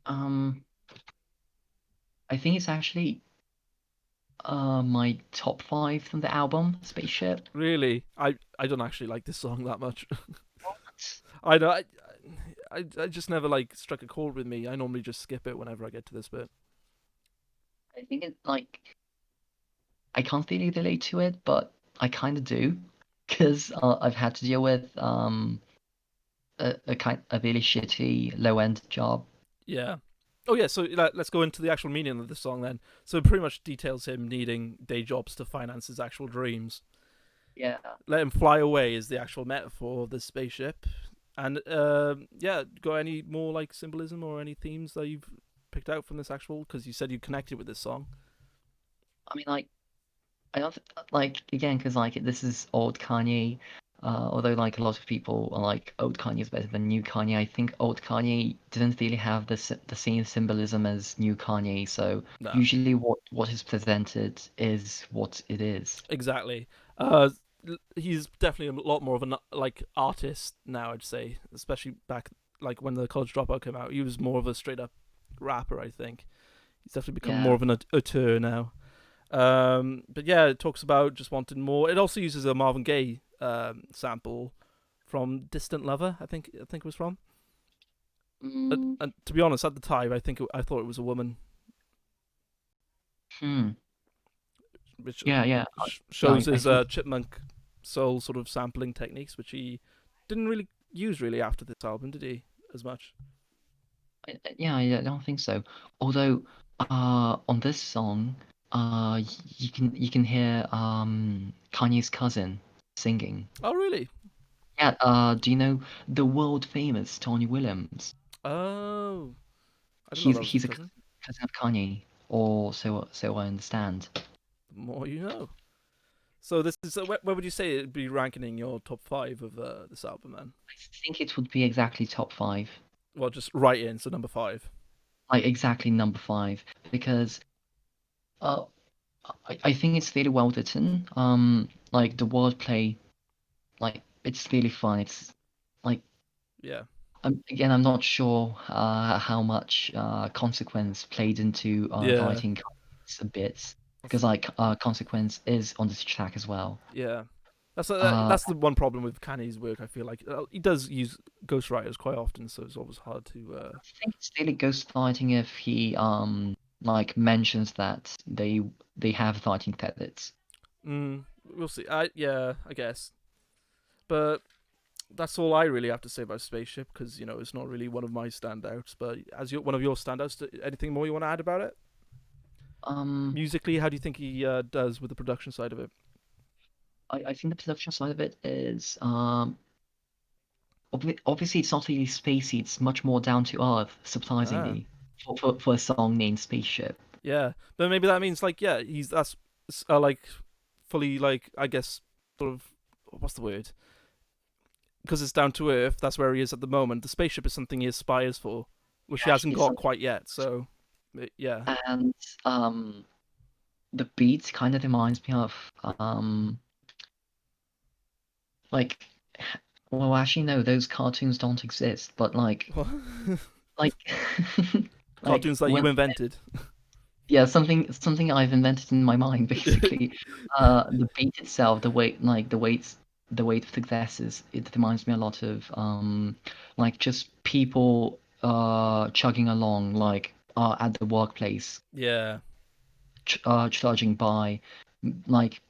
Um, I think it's actually my top five from the album, Spaceship. Really, I don't actually like this song that much. What? I know. I just never like struck a chord with me. I normally just skip it whenever I get to this bit. I think it like I can't really relate to it, but I kind of do, because I've had to deal with a really shitty low end job. Yeah. Oh yeah. So let's go into the actual meaning of the song then. So it pretty much details him needing day jobs to finance his actual dreams. Yeah. Let him fly away is the actual metaphor of this spaceship. And yeah, got any more like symbolism or any themes that you've picked out from this actual? Because you said you connected with this song. I mean, like I don't like again because like this is old Kanye. Although like a lot of people are like old Kanye is better than new Kanye. I think old Kanye didn't really have the same symbolism as new Kanye. So No, usually what is presented is what it is. exactly. He's definitely a lot more of an like artist now. I'd say, especially back like when the College Dropout came out, he was more of a straight up rapper. I think he's definitely become more Yeah. of an auteur now. But yeah, it talks about just wanting more. It also uses a Marvin Gaye sample from "Distant Lover." I think it was from. Mm, And to be honest, at the time, I thought it was a woman, hmm. which Yeah, yeah, yeah. shows I his thought. chipmunk soul sort of sampling techniques, which he didn't really use really after this album, did he? As much. Yeah, I don't think so. Although, on this song, you can hear Kanye's cousin singing. Oh, really? Yeah. Do you know the world famous Tony Williams? Oh, I didn't know He's that was his he's a cousin. cousin of Kanye, or so I understand. The more you know. So this is where would you say it'd be ranking in your top five of this album, man? I think it would be exactly top five, Well, just right in, so number five. like exactly number five, because uh, I think it's really well written. Like the wordplay, like it's really fun. It's like Yeah, I'm not sure how much Consequence played into yeah, writing a bit that's because like Consequence is on this track as well. yeah. Uh, That's the one problem with Kanye's work. I feel like he does use ghostwriters quite often, so it's always hard to. I think it's really ghostwriting if he like mentions that they have writing credits. We'll see. I guess, but that's all I really have to say about Spaceship because it's not really one of my standouts. But as one of your standouts, anything more you want to add about it? Um, Musically, how do you think he does with the production side of it? I think the production side of it is obviously it's not really spacey. It's much more down to earth, Ah, surprisingly, for a song named Spaceship. yeah, but maybe that means like he's that's like fully like I guess sort of what's the word? Because it's down to earth. That's where he is at the moment. The spaceship is something he aspires for, which he Yeah, hasn't it's got something, quite yet. So, yeah. and the beat kind of reminds me of like well actually no, those cartoons don't exist, but like like Cartoons that when you invented. yeah, something I've invented in my mind basically. The beat itself, the weight of successes, it reminds me a lot of like just people chugging along like at the workplace, Yeah. trudging by, like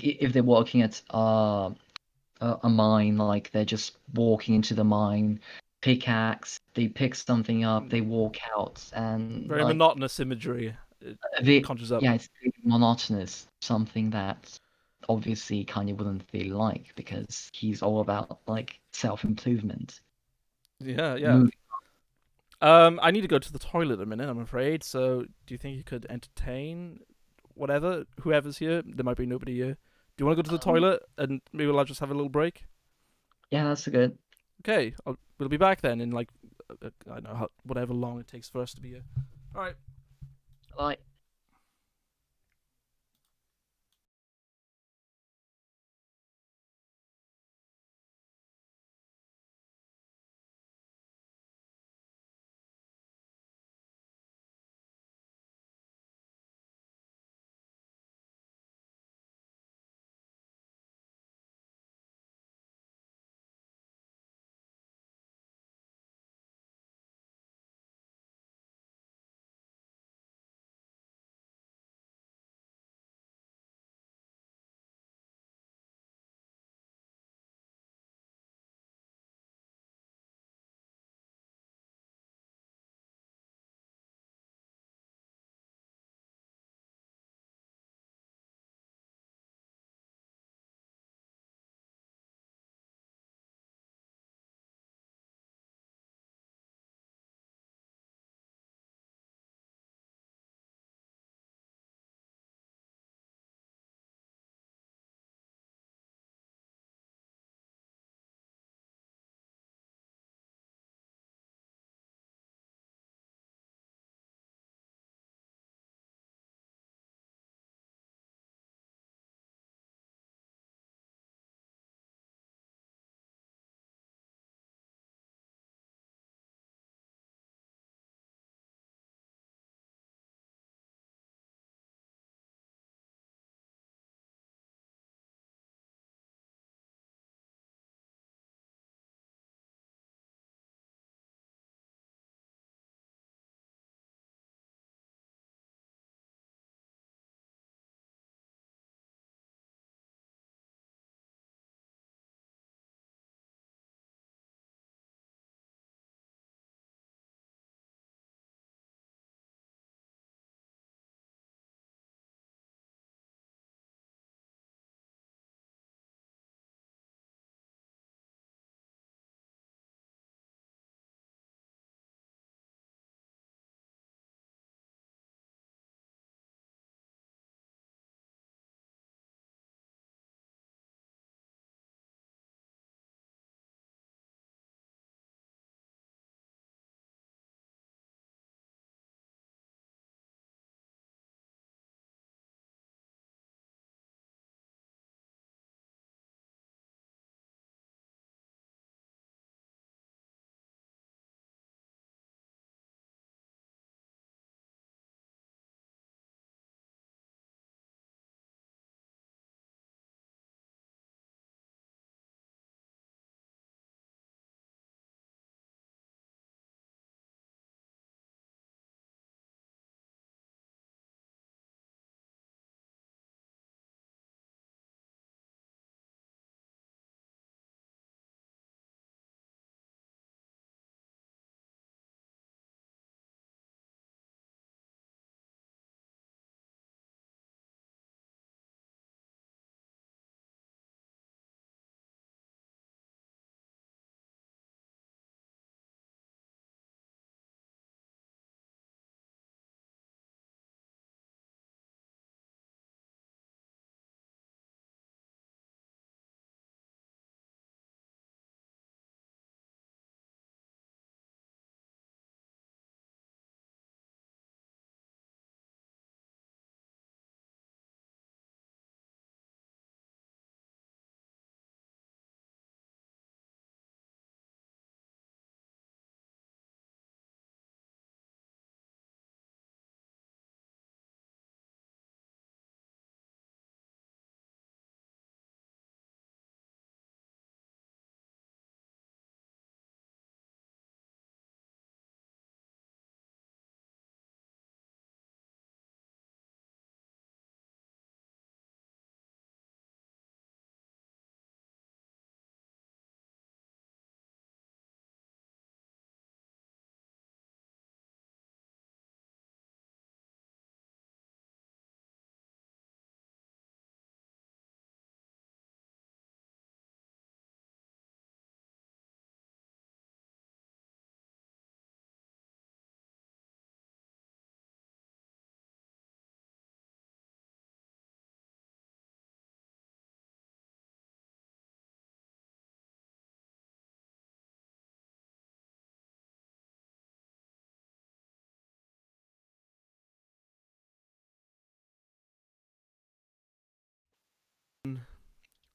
if they're working at a mine, like they're just walking into the mine, pickaxe, they pick something up, they walk out, and Very like monotonous imagery. It conjures up. yeah, it's really monotonous, something that obviously Kanye wouldn't really like because he's all about like self-improvement. Yeah, yeah. Movie. I need to go to the toilet a minute, I'm afraid. So, do you think you could entertain whoever's here? There might be nobody here. Do you want to go to the Um, toilet and maybe I'll just have a little break? yeah, that's a good. Okay, we'll be back then in like I don't know whatever long it takes for us to be here. All right. Like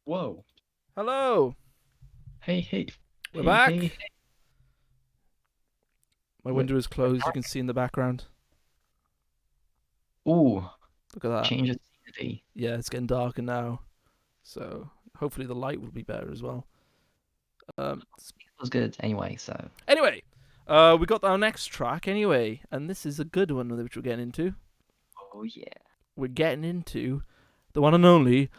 Whoa. Hello, Hey, hey, we're hey, hey, back. hey. My window is We're closed. You can back. see in the background. Ooh, Look at that. change of scenery. Yeah, it's getting darker now, so hopefully the light will be better as well. Um, It was good anyway, so. anyway, we got our next track anyway, and this is a good one which we're getting into. Oh, yeah. We're getting into the one and only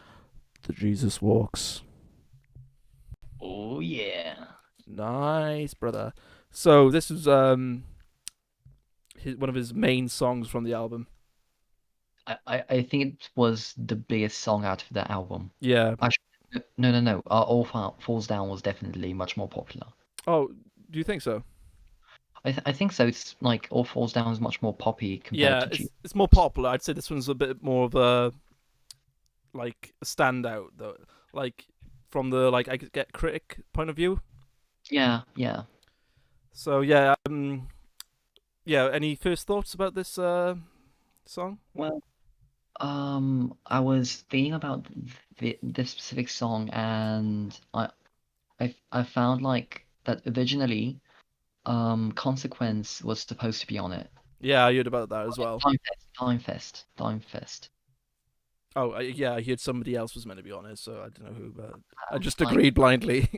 the Jesus Walks. Oh, yeah. Nice, brother. So this is one of his main songs from the album. I think it was the biggest song out of the album. Yeah. Actually, no, no, no. Falls Down was definitely much more popular. Oh, do you think so? I think so. It's like All Falls Down is much more poppy compared Yeah, to it's G. it's more popular. I'd say this one's a bit more of a like a standout though. Like from the like I could get critic point of view. Yeah, yeah. So yeah, yeah. Any first thoughts about this song? Well, I was thinking about this specific song, and I found like that originally, Consequence was supposed to be on it. Yeah, I heard about that as well. Time Fest. Oh, yeah, I heard somebody else was meant to be on it, so I don't know who, but I just Like, agreed blindly.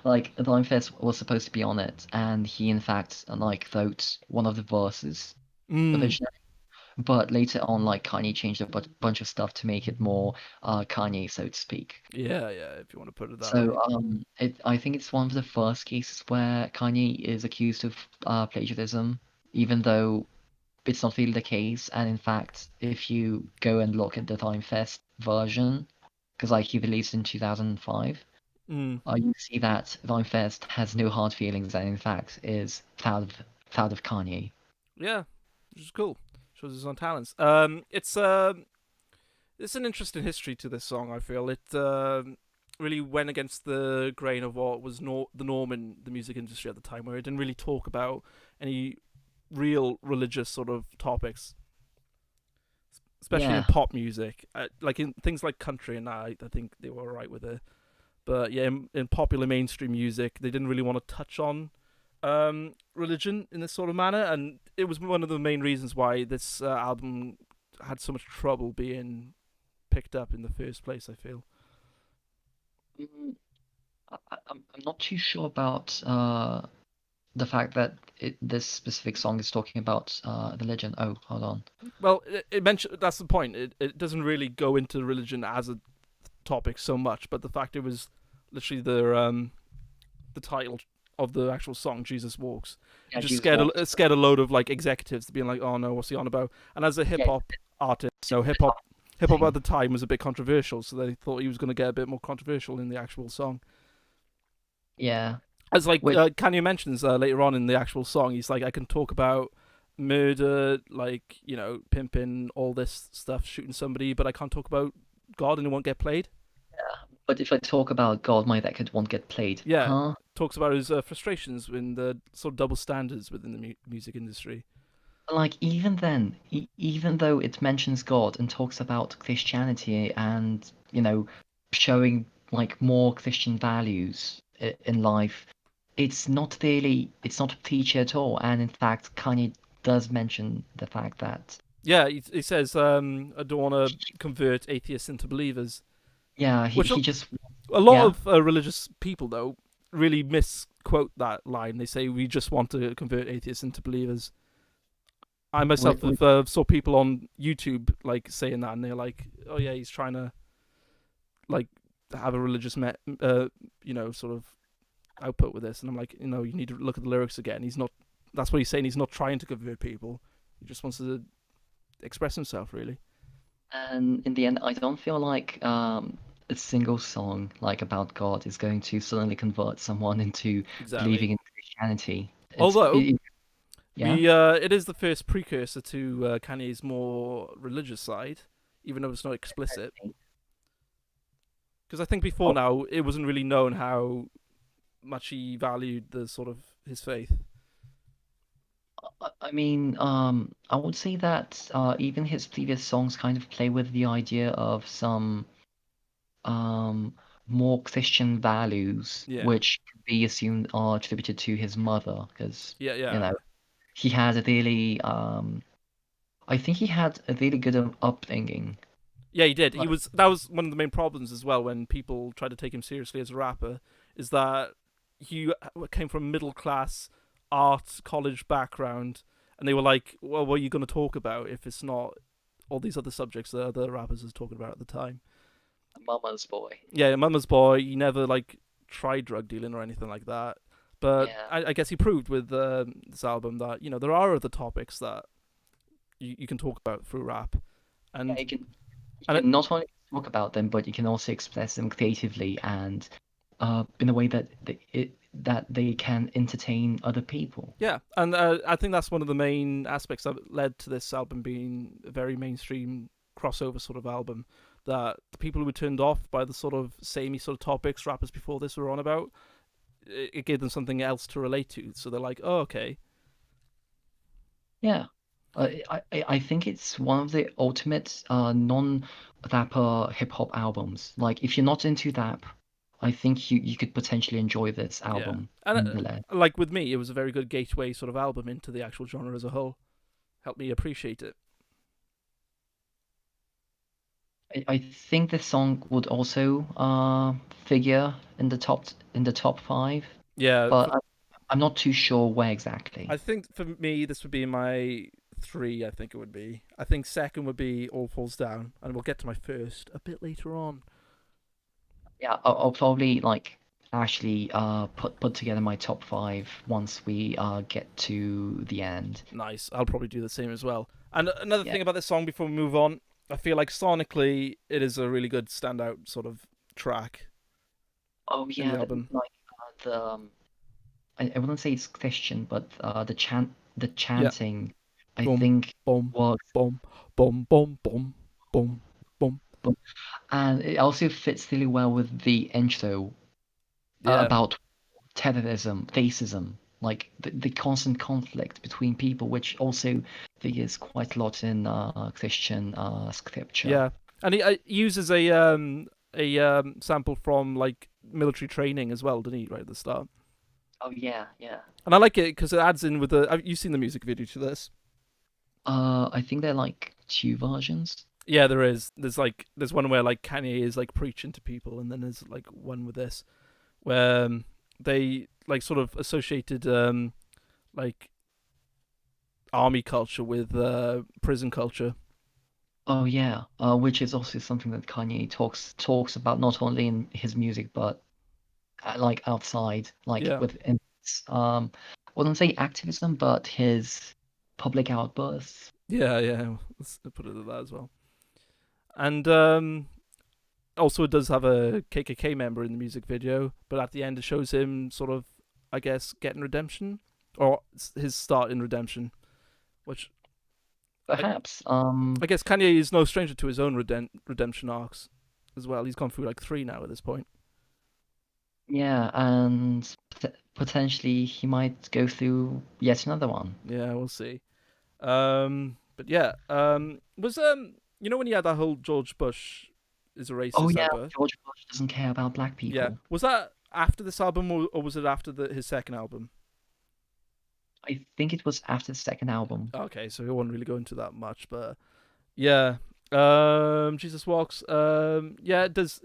Time Fest was supposed to be on it, and he in fact like wrote one of the verses mm, originally, but later on, like Kanye changed a bunch of stuff to make it more Kanye, so to speak. yeah, yeah. If you want to put it that So way. I think it's one of the first cases where Kanye is accused of plagiarism, even though it's not really the case. And in fact, if you go and look at the Time Fest version, because like he released in 2005, Mm, you see that Time Fest has no hard feelings and in fact is proud of Kanye. yeah, which is cool. Shows his own talents. It's an interesting history to this song. I feel it really went against the grain of what was the norm in the music industry at the time, where it didn't really talk about any real religious sort of topics, especially in Yeah, pop music. Like in things like country and that, I think they were alright with it. But yeah, in popular mainstream music, they didn't really want to touch on religion in this sort of manner, and it was one of the main reasons why this album had so much trouble being picked up in the first place. I feel. mm, I'm not too sure about the fact that this specific song is talking about religion. Oh, hold on. Well, it mentioned that's the point. It doesn't really go into religion as a topic so much, but the fact it was literally the title of the actual song, "Jesus Walks," it Yeah, just Jesus walks. it scared a load of like executives being like, "Oh no, what's he on about?" And as a hip Yeah, hop artist, it's you know, a tough hip hop at thing. the time was a bit controversial, so they thought he was going to get a bit more controversial in the actual song. Yeah, As like which Kanye mentions later on in the actual song, he's like, I can talk about murder, like pimping, all this stuff, shooting somebody, but I can't talk about God and it won't get played. but if I talk about God, my record won't get played. Yeah, Huh? talks about his frustrations in the sort of double standards within the music industry. Like even then, even though it mentions God and talks about Christianity and, showing like more Christian values in life, it's not a feature at all. And in fact, Kanye does mention the fact that, Yeah, he says, I don't want to convert atheists into believers, yeah, which he just, a lot yeah, of religious people though really misquote that line. They say we just want to convert atheists into believers. I myself wi- have saw people on YouTube like saying that, and they're like, "Oh yeah, he's trying to like have a religious, sort of output with this." And I'm like, you need to look at the lyrics again. He's not. That's what he's saying. He's not trying to convert people. He just wants to express himself, really. and in the end, I don't feel like a single song like about God is going to suddenly convert someone into Exactly. believing in Christianity. Although Yeah. it is the first precursor to Kanye's more religious side, even though it's not explicit. Because I think before Oh, now it wasn't really known how much he valued the sort of his faith. I mean, I would say that even his previous songs kind of play with the idea of some um more Christian values, Yeah, which could be assumed are attributed to his mother, because yeah, you yeah. know he had a really I think he had a really good upbringing. Yeah, he did. He Like, was that was one of the main problems as well when people tried to take him seriously as a rapper, is that he came from middle class art college background, and they were like, "Well, what are you going to talk about if it's not all these other subjects that other rappers was talking about at the time?" a mama's boy. Yeah, Mama's Boy. He never like tried drug dealing or anything like that. But Yeah. I guess he proved with this album that there are other topics that you can talk about through rap, Yeah, and you and it, can not only talk about them, but you can also express them creatively and in a way that they can entertain other people. yeah, and I think that's one of the main aspects that led to this album being a very mainstream crossover sort of album. That the people who were turned off by the sort of samey sort of topics rappers before this were on about, it gave them something else to relate to. So they're like, oh, okay, Yeah. I think it's one of the ultimate non-rapper hip hop albums. Like if you're not into rap, I think you could potentially enjoy this yeah. album And nonetheless. like with me, it was a very good gateway sort of album into the actual genre as a whole. Helped me appreciate it. I think this song would also figure in the top five, Yeah, but I'm not too sure where exactly. I think for me this would be my three. I think it would be. I think second would be All Falls Down, and we'll get to my first a bit later on. Yeah, I'll probably like actually put together my top five once we get to the end. Nice. I'll probably do the same as well. And another Yeah. thing about this song before we move on, I feel like sonically it is a really good standout sort of track Oh in the yeah, album. like the I wouldn't say it's Christian, but the Yeah. chanting I Boom, think boom, works, boom, boom, boom, boom, boom, boom. but and it also fits really well with the intro Yeah. about terrorism, racism, like the constant conflict between people, which also figures quite a lot in Christian scripture. Yeah. And he uses a sample from like military training as well, didn't he? Right at the start. Oh yeah, yeah. And I like it because it adds in with the. Have you seen the music video to this? I think they're like two versions. Yeah, there is. There's one where like Kanye is like preaching to people, and then there's like one with this where they like sort of associated like army culture with prison culture. Oh yeah, which is also something that Kanye talks about not only in his music but like outside, like Yeah, within his, I wouldn't say activism, but his public outbursts. yeah, yeah. Let's put it at that as well. And also, it does have a KKK member in the music video, but at the end, it shows him sort of, I guess, getting redemption or his start in redemption, which I, Perhaps. I guess Kanye is no stranger to his own redemption arcs as well. He's gone through like three now at this point. Yeah, and potentially he might go through yet another one. Yeah, we'll see. But yeah, was when you had that whole George Bush is a Oh racist yeah, advert? George Bush doesn't care about black Yeah, people. was that after this album or was it after his second album? I think it was after the second album. Okay, so we won't really go into that much, but yeah, Jesus Walks. Yeah, it does.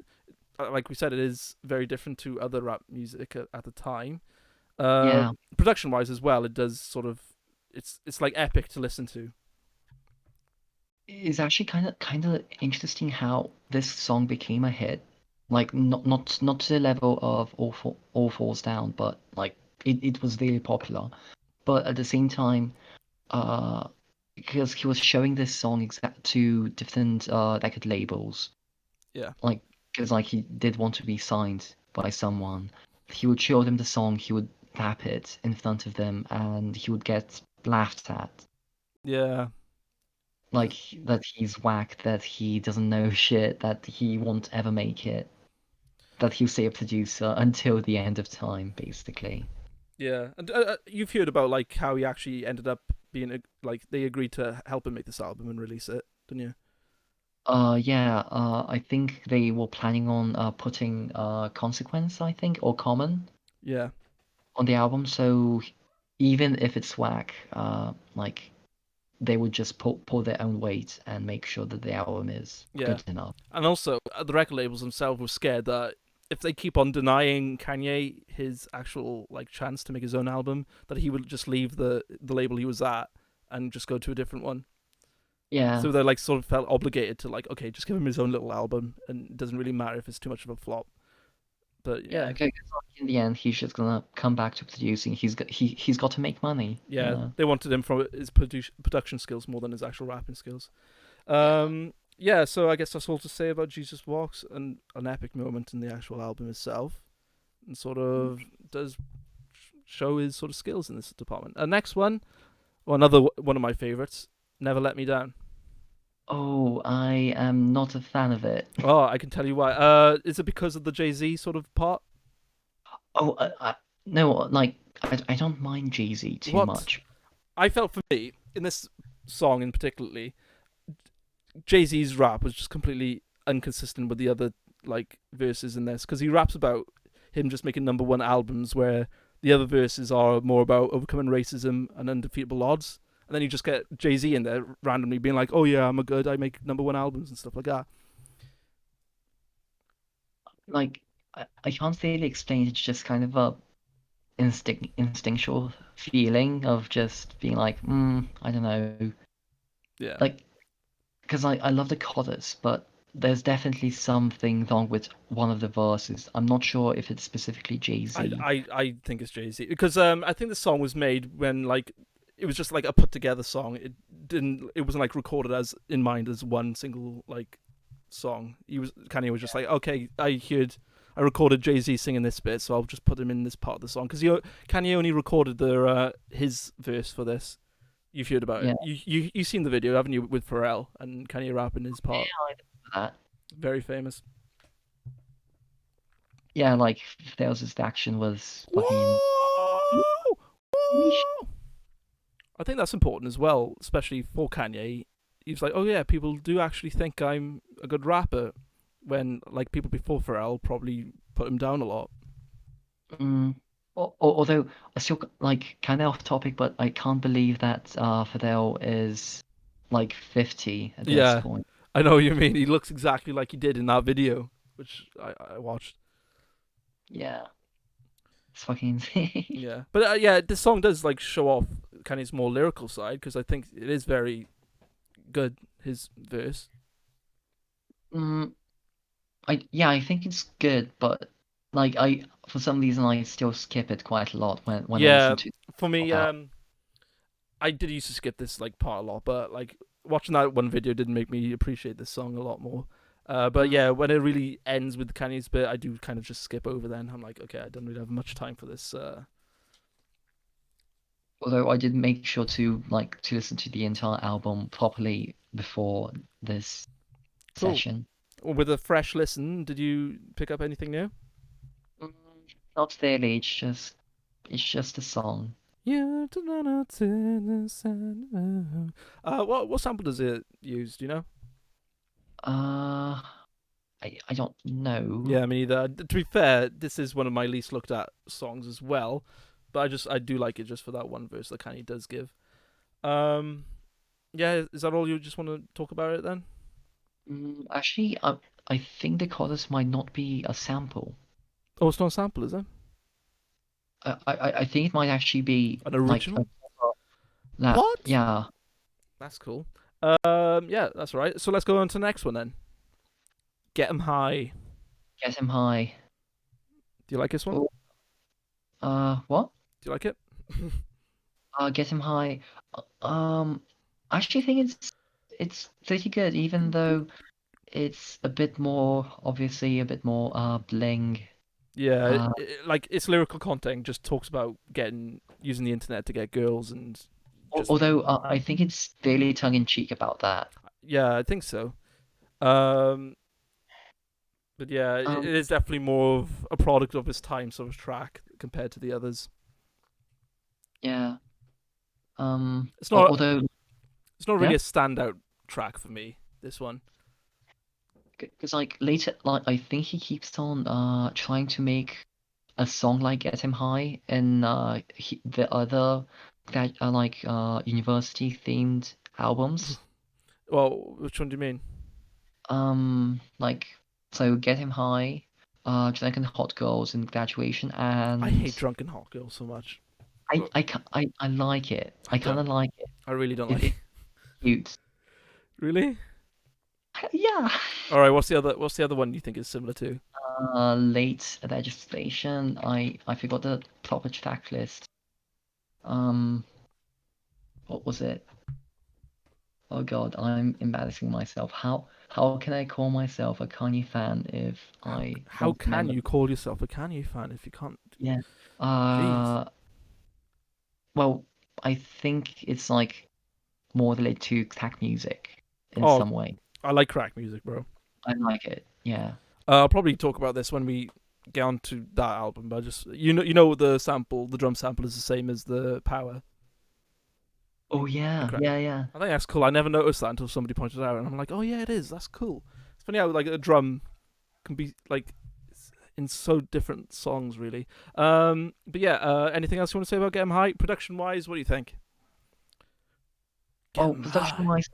Like we said, it is very different to other rap music at the time. Yeah, Production wise as well, it does sort of. It's like epic to listen to. it's actually kind of interesting how this song became a hit. Like not to the level of All Falls Down, but like it was really popular. But at the same time, uh, because he was showing this song exact to different record labels, Yeah, like because like he did want to be signed by someone, he would show them the song, he would rap it in front of them, and he would get laughed at. yeah, Like that he's whack, that he doesn't know shit, that he won't ever make it, that he'll stay a producer until the end of time, basically. yeah. And you've heard about like how he actually ended up being like they agreed to help him make this album and release it, didn't you? Yeah, I think they were planning on putting Consequence, I think, or Common Yeah, on the album. So even if it's whack, like they would just pull their own weight and make sure that the album is yeah. good enough. And also, the record labels themselves were scared that if they keep on denying Kanye his actual like chance to make his own album, that he would just leave the label he was at and just go to a different one. Yeah, So they like sort of felt obligated to like, okay, just give him his own little album, and it doesn't really matter if it's too much of a flop. But yeah. yeah, Because in the end, he's just gonna come back to producing. He's got to make money, you yeah, know. they wanted him from his production skills more than his actual rapping skills. Yeah. Yeah, so I guess that's all to say about Jesus Walks, and an epic moment in the actual album itself, and sort of does show his sort of skills in this department. Next one, well, another one of my favorites, Never Let Me Down. Oh, I am not a fan of it. Oh, I can tell you why. Is it because of the Jay-Z sort of part? Oh, no, like I don't mind Jay-Z too What much. I felt for me in this song in particularly, Jay-Z's rap was just completely inconsistent with the other like verses in this, because he raps about him just making number one albums, where the other verses are more about overcoming racism and undefeatable odds. And then you just get Jay-Z in there randomly being like, "Oh yeah, I make number one albums and stuff like that." Like I can't really explain. It's just kind of a instinctual feeling of just being like, I don't know, Yeah, like because I love the chorus, but there's definitely something wrong with one of the verses. I'm not sure if it's specifically Jay-Z. I think it's Jay Z, because I think the song was made when like it was just like a put together song. It wasn't like recorded as in mind as one single like song. Kanye was just like, okay, I recorded Jay Z singing this bit, so I'll just put him in this part of the song, because Kanye only recorded his verse for this. You've heard about it. Yeah, You've seen the video, haven't you, with Pharrell and Kanye rapping his part? I know that. Very famous. Yeah, like Thales' action was fucking. Whoa! Whoa! I think that's important as well, especially for Kanye. He's like, oh yeah, people do actually think I'm a good rapper, when like people before Pharrell probably put him down a lot. Mm, although I still like kind of off topic, but I can't believe that Fidel is like 50 at this Yeah, point. I know what you mean. He looks exactly like he did in that video, which I watched. Yeah, it's fucking insane. Yeah, but yeah, this song does like show off Kanye's more lyrical side, because I think it is very good, his verse. mm, I think it's good, but like I for some reason I still skip it quite a lot when I Yeah, listen to for me, Dropout. I did used to skip this like part a lot, but like watching that one video didn't make me appreciate this song a lot more. But Mm, yeah, when it really ends with Kanye's bit, I do kind of just skip over. Then I'm like, okay, I don't really have much time for this. although I did make sure to like to listen to the entire album properly before this Cool. session. With a fresh listen, did you pick up anything new? Mm, not really, it's just a song. You do not know what sample does it use? Do you know? Uh, I don't know. Yeah, me neither. To be fair, this is one of my least looked at songs as well, but I do like it just for that one verse that Kanye does give. Um, yeah, is that all you just want to talk about it then? Actually, I think the chorus might not be a sample. Oh, it's not a sample, is it? I think it might actually be An like original? that. What? Yeah, That's cool. Yeah, that's all right. So let's go on to the next one then. Get 'em high. get him high. Do you like this one? Oh, what? Do you like it? Get him high. Um, I actually think it's pretty good, even though it's a bit more obviously a bit more bling. Yeah, Uh, like its lyrical content just talks about getting using the internet to get girls, and just although I think it's really tongue in cheek about that. yeah, I think so. Um, but yeah, it Um, is definitely more of a product of its time sort of track compared to the others. yeah. It's not Although it's not really yeah, a standout track for me. This one. because like later, like I think he keeps on trying to make a song like Get Him High in the other that like university themed albums. Well, which one do you mean? Like so Get Him High, Drunk and Hot Girls in Graduation, I hate and Drunken Hot Girl so much. I like it. I I kind don't. of like it. I really don't like It's it. cute. Really? Yeah. All right. What's the other one you think is similar to? Late legislation. I forgot the proper track list. Um, what was it? Oh God, I'm embarrassing myself. How can I call myself a Kanye fan if I How don't can remember? you call yourself a Kanye fan if you can't? Yeah. Jeez. Uh, well, I think it's like more related to tech music in Oh, some way. I like crack music, bro. I like it. Yeah. I'll probably talk about this when we get on to that album. But just the sample, the drum sample is the same as the power Oh in yeah, crack. yeah, yeah. I think that's cool. I never noticed that until somebody pointed it out, and I'm like, oh yeah, it is. That's cool. It's funny how like a drum can be like in so different songs, really. But yeah, anything else you want to say about Get 'Em High? Production wise, what do you think? Get Oh, 'Em High. production-wise,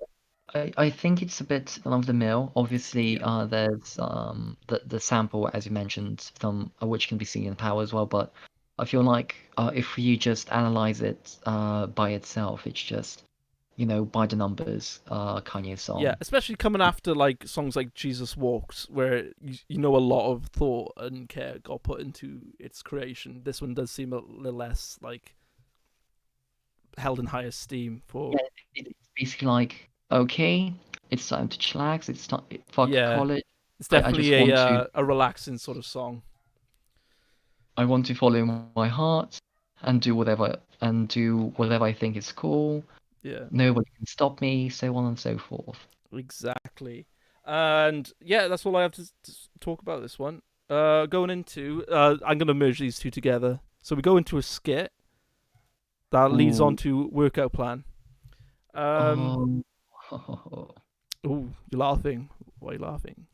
I think it's a bit of the mill. Obviously, Yeah. there's the sample as you mentioned from which can be seen in Power as well. But I feel like if you just analyze it by itself, it's just by the numbers Kanye Yeah, song. especially coming after like songs like Jesus Walks, where you know a lot of thought and care got put into its creation. This one does seem a little less like held in high esteem for. Yeah, it's basically like okay, it's time to chillax. It's time fuck Yeah, college. it's I just definitely want to a relaxing sort of song. I want to follow my heart and do whatever I think is cool. Yeah, Nobody can stop me, so on and so forth. exactly. And yeah, that's all I have to talk about this one. Going into, I'm gonna merge these two together. So we go into a skit that leads on Ooh, to workout plan. Um, oh, ooh, you're laughing. Why are you laughing?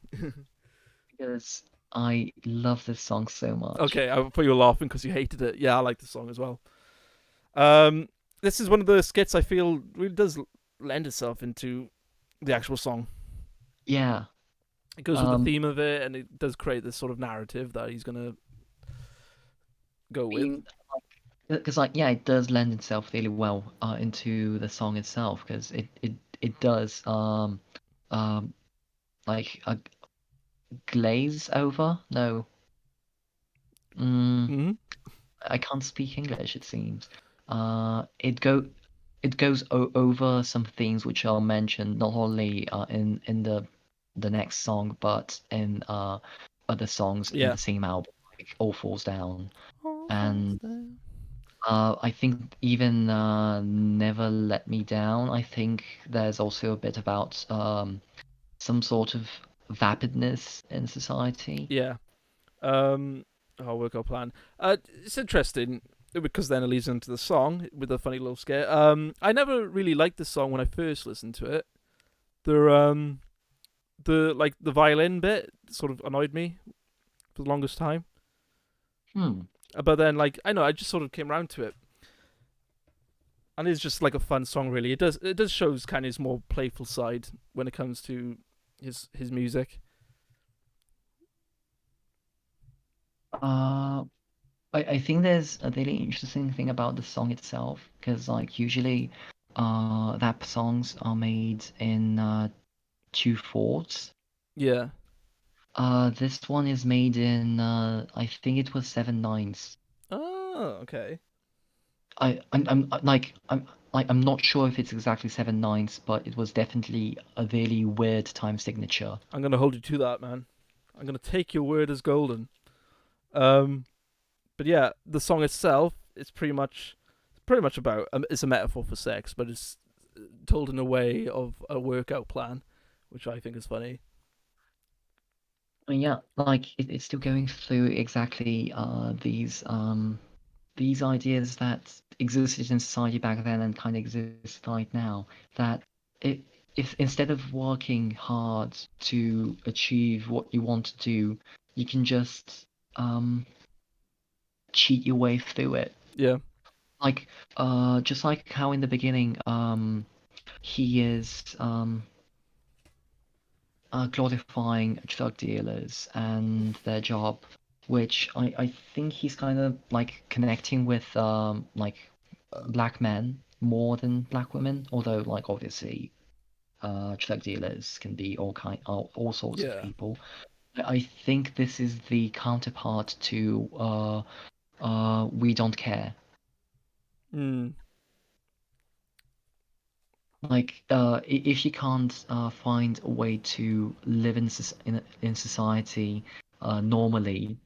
because I love this song so much. Okay, I thought you were laughing because you hated it. Yeah, I like the song as well. Um, this is one of the skits I feel really does lend itself into the actual song. Yeah, It goes with the um, theme of it, and it does create this sort of narrative that he's gonna go I with. mean, because like yeah, it does lend itself really well into the song itself because it does um like a glaze over. No, mm, Hmm. I can't speak English, it seems. It goes over some themes which are mentioned not only in the next song but in other songs in Yeah. the same album, like All Falls Down. All falls And down. I think even Never Let Me Down, I think there's also a bit about some sort of vapidness in society. Yeah. Our workout plan. It's interesting because then it leads into the song with a funny little scare. I never really liked the song when I first listened to it. The violin bit sort of annoyed me for the longest time. Hmm. But then like I know I just sort of came around to it, and it's just like a fun song. Really, it does shows Kanye's more playful side when it comes to his music. Uh, I think there's a really interesting thing about the song itself, because like usually rap songs are made in 2/4. Yeah. This one is made in I think it was 7/9. Oh, okay. I'm not sure if it's exactly 7/9, but it was definitely a really weird time signature. I'm gonna hold you to that, man. I'm gonna take your word as golden. Um, but yeah, the song itself is pretty much about it's a metaphor for sex, but it's told in a way of a workout plan, which I think is funny. I mean, yeah, like it's still going through exactly these ideas that existed in society back then and kind of exist right now. That it if instead of working hard to achieve what you want to do, you can just cheat your way through it. Yeah, Like just like how in the beginning he is glorifying drug dealers and their job, which I think he's kind of like connecting with like black men more than black women, although like obviously drug dealers can be all sorts of yeah. people. I think this is the counterpart to We Don't Care. Mm, Like, if you can't find a way to live in society normally,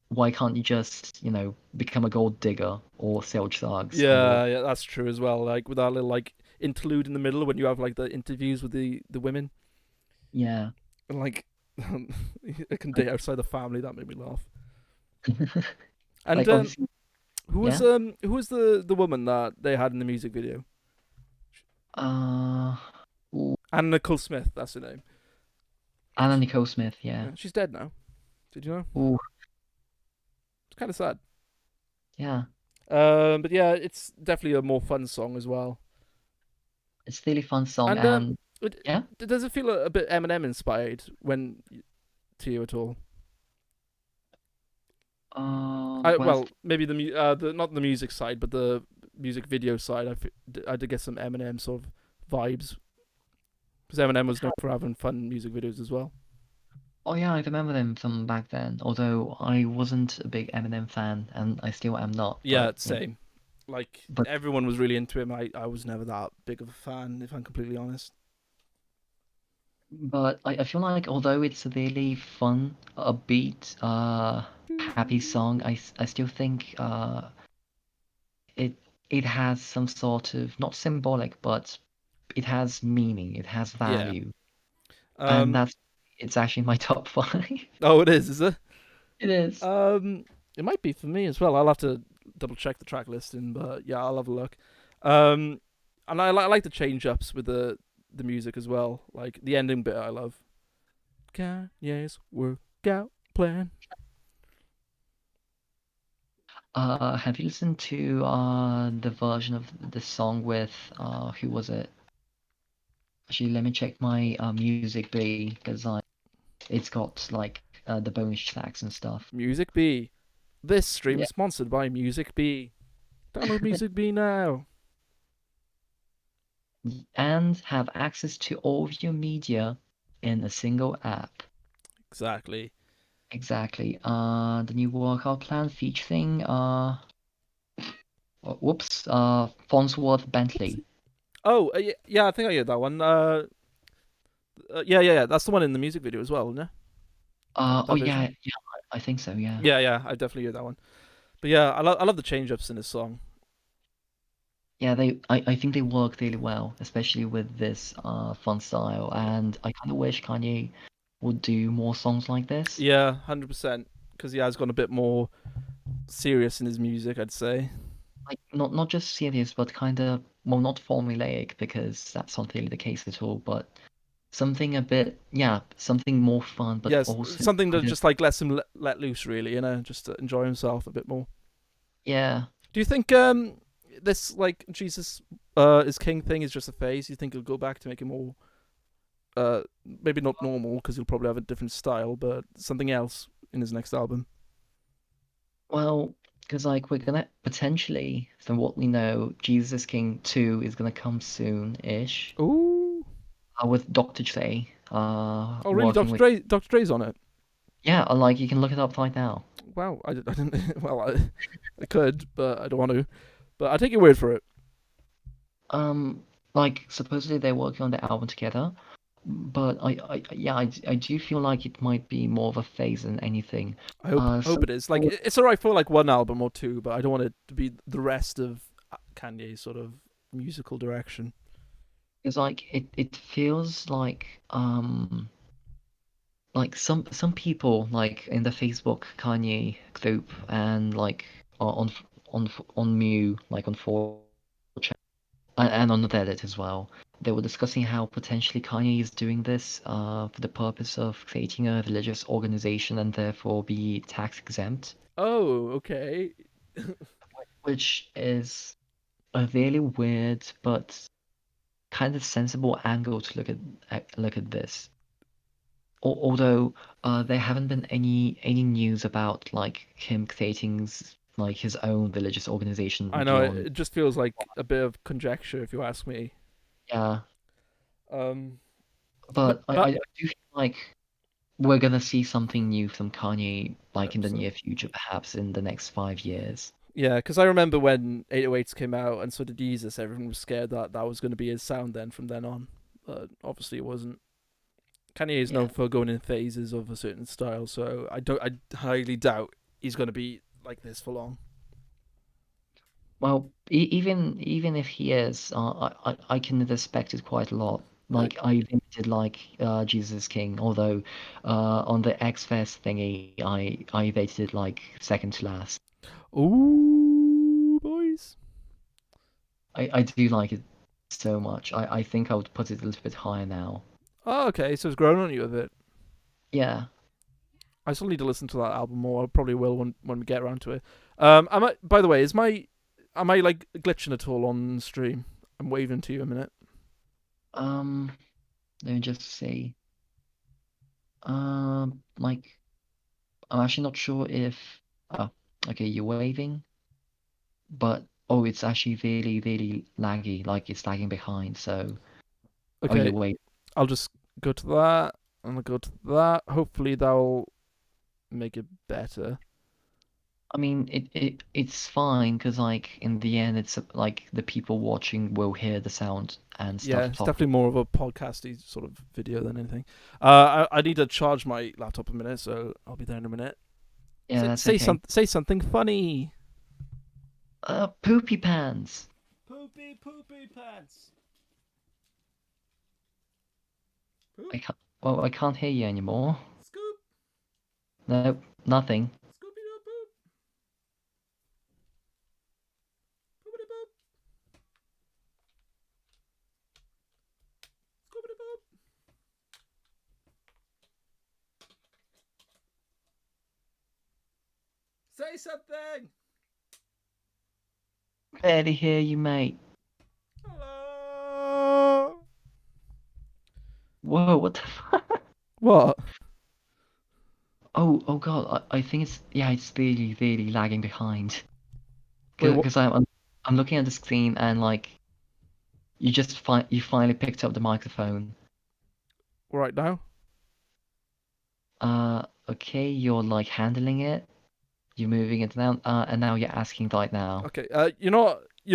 why can't you just, become a gold digger or sell drugs or yeah, that's true as well. Like with that little like interlude in the middle when you have like the interviews with the women, yeah, and like a can like date outside the family. That made me laugh. And like obviously, yeah. who was the woman that they had in the music video? Uh, ooh, Anna Nicole Smith. That's her name. Anna Nicole Smith, yeah. Yeah, she's dead now. Did you know? Ooh, It's kind of sad. yeah. But yeah, it's definitely a more fun song as well. It's a really fun song, And and yeah. does it feel a bit Eminem inspired when to you at all? Where's Well, maybe the not the music side, but the music video side. I did get some Eminem sort of vibes because Eminem was known for having fun music videos as well. Oh yeah, I remember them from back then. Although I wasn't a big Eminem fan, and I still am not. Yeah, same. Like But everyone was really into him. I was never that big of a fan, if I'm completely honest. I feel like although it's a really fun, upbeat, happy song, I still think it it has some sort of not symbolic, but it has meaning, it has Yeah. value, and Um. that's it's actually my top five. Oh, it is it? It is. Um. It might be for me as well. I'll have to double check the track listing, but yeah, I'll have a look. Um. And I like the change ups with the music as well. Like the ending bit, I love. Kanye's workout plan. Have you listened to the version of the song with who was it? Actually, let me check my music B because it's got like the bonus tracks and stuff. Music B. This stream Yeah. is sponsored by Music B. Download Music B now. And have access to all of your media in a single app. Exactly. Exactly. The new workout plan featuring whoops, Farnsworth Bentley. Whoopsie. Oh, yeah, I think I heard that one. Yeah. That's the one in the music video as well, isn't it? Oh That yeah, version. yeah, I think so. Yeah, Yeah, I definitely heard that one. But yeah, I love the change ups in this song. yeah. I think they work really well, especially with this fun style. And I kind of wish Kanye would do more songs like this. Yeah, 100%. Because he has gone a bit more serious in his music, I'd say. Like not just serious, but kind of well, not formulaic because that's not really the case at all. But something a bit, yeah, something more fun, but Yes, also something that kind of just like lets him let loose, really, just to enjoy himself a bit more. yeah. Do you think this like Jesus is king thing is just a phase? You think he'll go back to make it more maybe not normal because he'll probably have a different style, but something else in his next album? Well, because like we're gonna potentially, from what we know, Jesus is King 2 is gonna come soon-ish. Ooh. With Dr. Dre, Oh, really? working with Dr. Dre's on it. yeah, like you can look it up right now. Wow, I didn't. Well, I could, but I don't want to. But I take your word for it. Um, like supposedly they're working on the album together, but yeah, I do feel like it might be more of a phase than anything. Hope So it is. Like it's alright for like one album or two, but I don't want it to be the rest of Kanye's sort of musical direction. it's like it feels like some people like in the Facebook Kanye group and like on Mew like on 4chan and on Reddit as well they were discussing how potentially Kanye is doing this for the purpose of creating a religious organization and therefore be tax exempt, Oh, okay. which is a really weird but kind of sensible angle to look at this. Although there haven't been any news about like him creating like his own religious I organization know it, beyond. it just feels like a bit of conjecture, if you ask me. Yeah, Um, but but I do feel like we're gonna see something new from Kanye I like hope in the so. near future, perhaps in the next 5 years. Yeah, because I remember when 808s came out, and so did Jesus. Everyone was scared that that was going to be his sound then from then on. But obviously, it wasn't. Kanye is known Yeah. for going in phases of a certain style, so I don't. I highly doubt he's going to be like this for long. Well, even if he is, I can respect it quite a lot. Uh, Like I limited like Jesus King, although on the X Fest thingy, I rated it like second to last. Ooh, boys. I do like it so much. I think I would put it a little bit higher now. Oh, okay, so it's grown on you a bit. Yeah. I still need to listen to that album more. I probably will when we get around to it. Am I? By the way, am I like glitching at all on stream? I'm waving to you a minute. Um, Let me just see. Like I'm actually not sure if. Oh, okay, you're waving, but oh, it's actually really laggy. Like it's lagging behind. So, oh, Okay, you wait. I'll just go to that and I'll go to that. Hopefully that'll make it better. I mean, it's fine because like in the end, it's like the people watching will hear the sound and Yeah, start it's plotting. definitely more of a podcasty sort of video than anything. I need to charge my laptop a minute, so I'll be there in a minute. Yeah, that's okay. Say something funny. Poopy pants. Poopy pants. Poop. I can't. Well, I can't hear you anymore. Scoop. No, nothing. Scoopy doo poop. Poopity poop. Scoopity poop. Say something. Barely hear you, mate. Hello. Whoa, what the fuck? What? Oh God, I think it's yeah, it's really lagging behind. Wait, what? Because I'm looking at the screen and like you finally picked up the microphone. Right now? Okay, you're like handling it. You're moving it down. And now you're asking right now. Okay. You're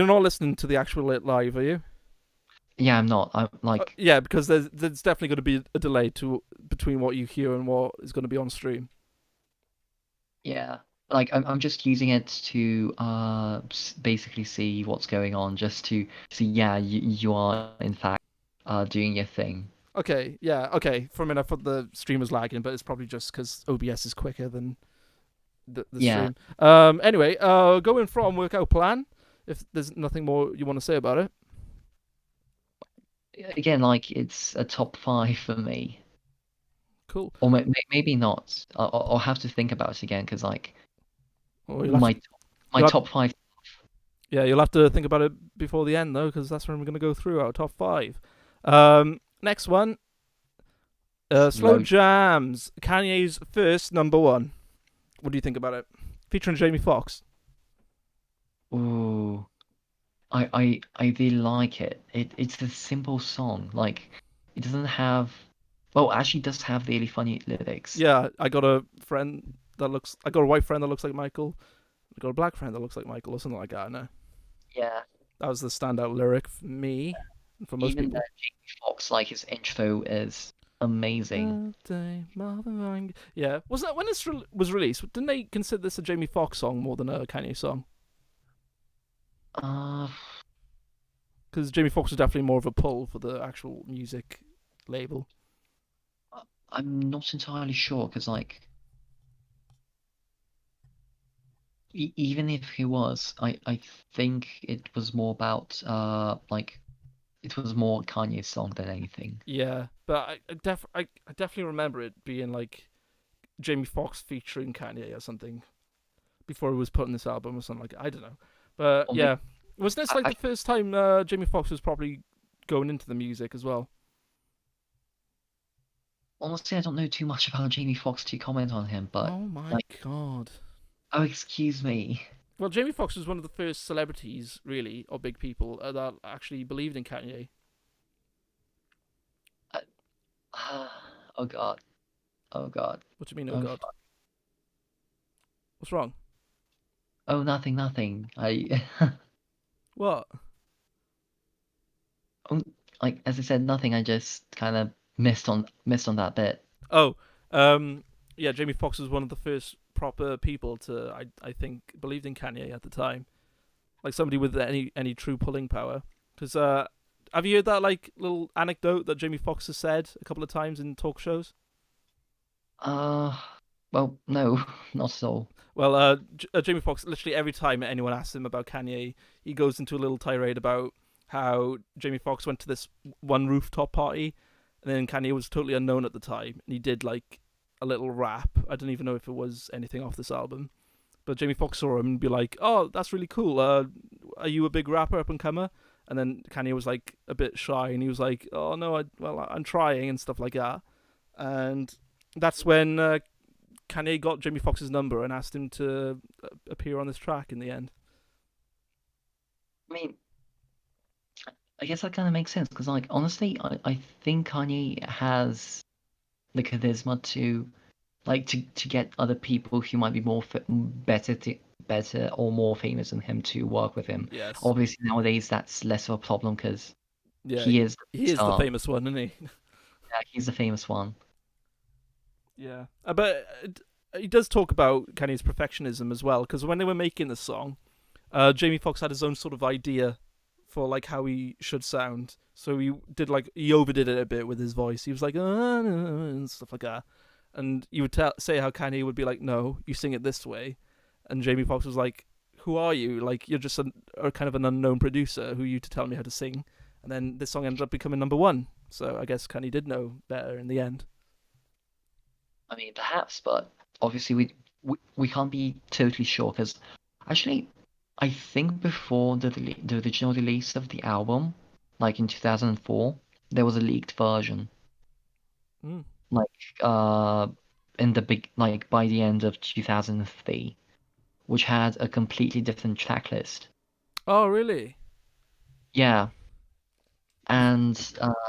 not listening to the actual lit live, are you? Yeah, I'm not. I'm like Yeah, because there's definitely going to be a delay to between what you hear and what is going to be on stream. yeah, like I'm just using it to basically see what's going on, just to see. Yeah, you are in fact doing your thing. Okay, yeah, okay. For a minute, I thought the stream was lagging, but it's probably just because OBS is quicker than the Yeah. stream. Anyway, going from workout plan. If there's nothing more you want to say about it, Again, like it's a top five for me, cool. or maybe not. I'll have to think about it again because like Or my my you'll have, top five. yeah, you'll have to think about it before the end though, because that's when we're going to go through our top five. Next one, slow Slow. jams. Kanye's first number one. What do you think about it? Featuring Jamie Foxx. Ooh, I really like it. It's a simple song. Like it doesn't have. Well, actually, it does have really funny lyrics. Yeah, I got a friend that looks. I got a white friend that looks like Michael. I got a black friend that looks like Michael, or something like that. No, Yeah. that was the standout lyric for me and for most Even people. Jamie Foxx, like his intro is amazing. Yeah, was that when this was released? Didn't they consider this a Jamie Foxx song more than a Kanye song? Uh, Because Jamie Foxx was definitely more of a pull for the actual music label. I'm not entirely sure because like even if he was, I think it was more about like it was more Kanye's song than anything. Yeah, but I definitely remember it being like Jamie Foxx featuring Kanye or something before he was put on this album or something like that. I don't know, but Or maybe, yeah, wasn't this like I the first time Jamie Foxx was probably going into the music as well? honestly, I don't know too much about Jamie Foxx to comment on him, but Oh my like, god. oh, excuse me. Well, Jamie Foxx was one of the first celebrities, really, or big people that actually believed in Kanye. Uh, oh God, oh God, What do you mean, oh oh god? fuck, What's wrong? oh nothing, nothing. What? Oh, like as I said, nothing. I just kind of missed on that bit. Oh, um, yeah, Jamie Foxx was one of the first proper people to, I think, believed in Kanye at the time, like somebody with any true pulling power. Because have you heard that like little anecdote that Jamie Foxx has said a couple of times in talk shows? Uh, well, no, not at all. Well, Jamie Foxx, literally every time anyone asks him about Kanye, he goes into a little tirade about how Jamie Foxx went to this one rooftop party, and then Kanye was totally unknown at the time, and he did like a little rap. I don't even know if it was anything off this album, but Jamie Foxx saw him and be like, "Oh, that's really cool. Are you a big rapper, up and comer?" And then Kanye was like a bit shy, and he was like, "Oh no, I'm trying," and stuff like that. And that's when Kanye got Jamie Foxx's number and asked him to appear on this track in the end. I mean, I guess that kind of makes sense because, like, honestly, I think Kanye has the charisma to, like, to get other people who might be better or more famous than him to work with him. Yes. Obviously, nowadays that's less of a problem because Yeah, he is the he is the star. famous one, isn't he? Yeah, he's the famous one. Yeah. But he does talk about Kanye's perfectionism as well, because when they were making the song, Jamie Foxx had his own sort of idea for like how he should sound. So he overdid it a bit with his voice. He was like and stuff like that. And you would say how Kanye would be like, "No, you sing it this way," and Jamie Foxx was like, "Who are you? Like you're just a kind of an unknown producer. Who are you to tell me how to sing?" And then this song ended up becoming number one. So I guess Kanye did know better in the end. I mean, perhaps, but obviously we can't be totally sure because actually, I think before the original release of the album, like in 2004, there was a leaked version, Mm. like uh in the big like by the end of 2003, which had a completely different track list. Oh, really? Yeah, and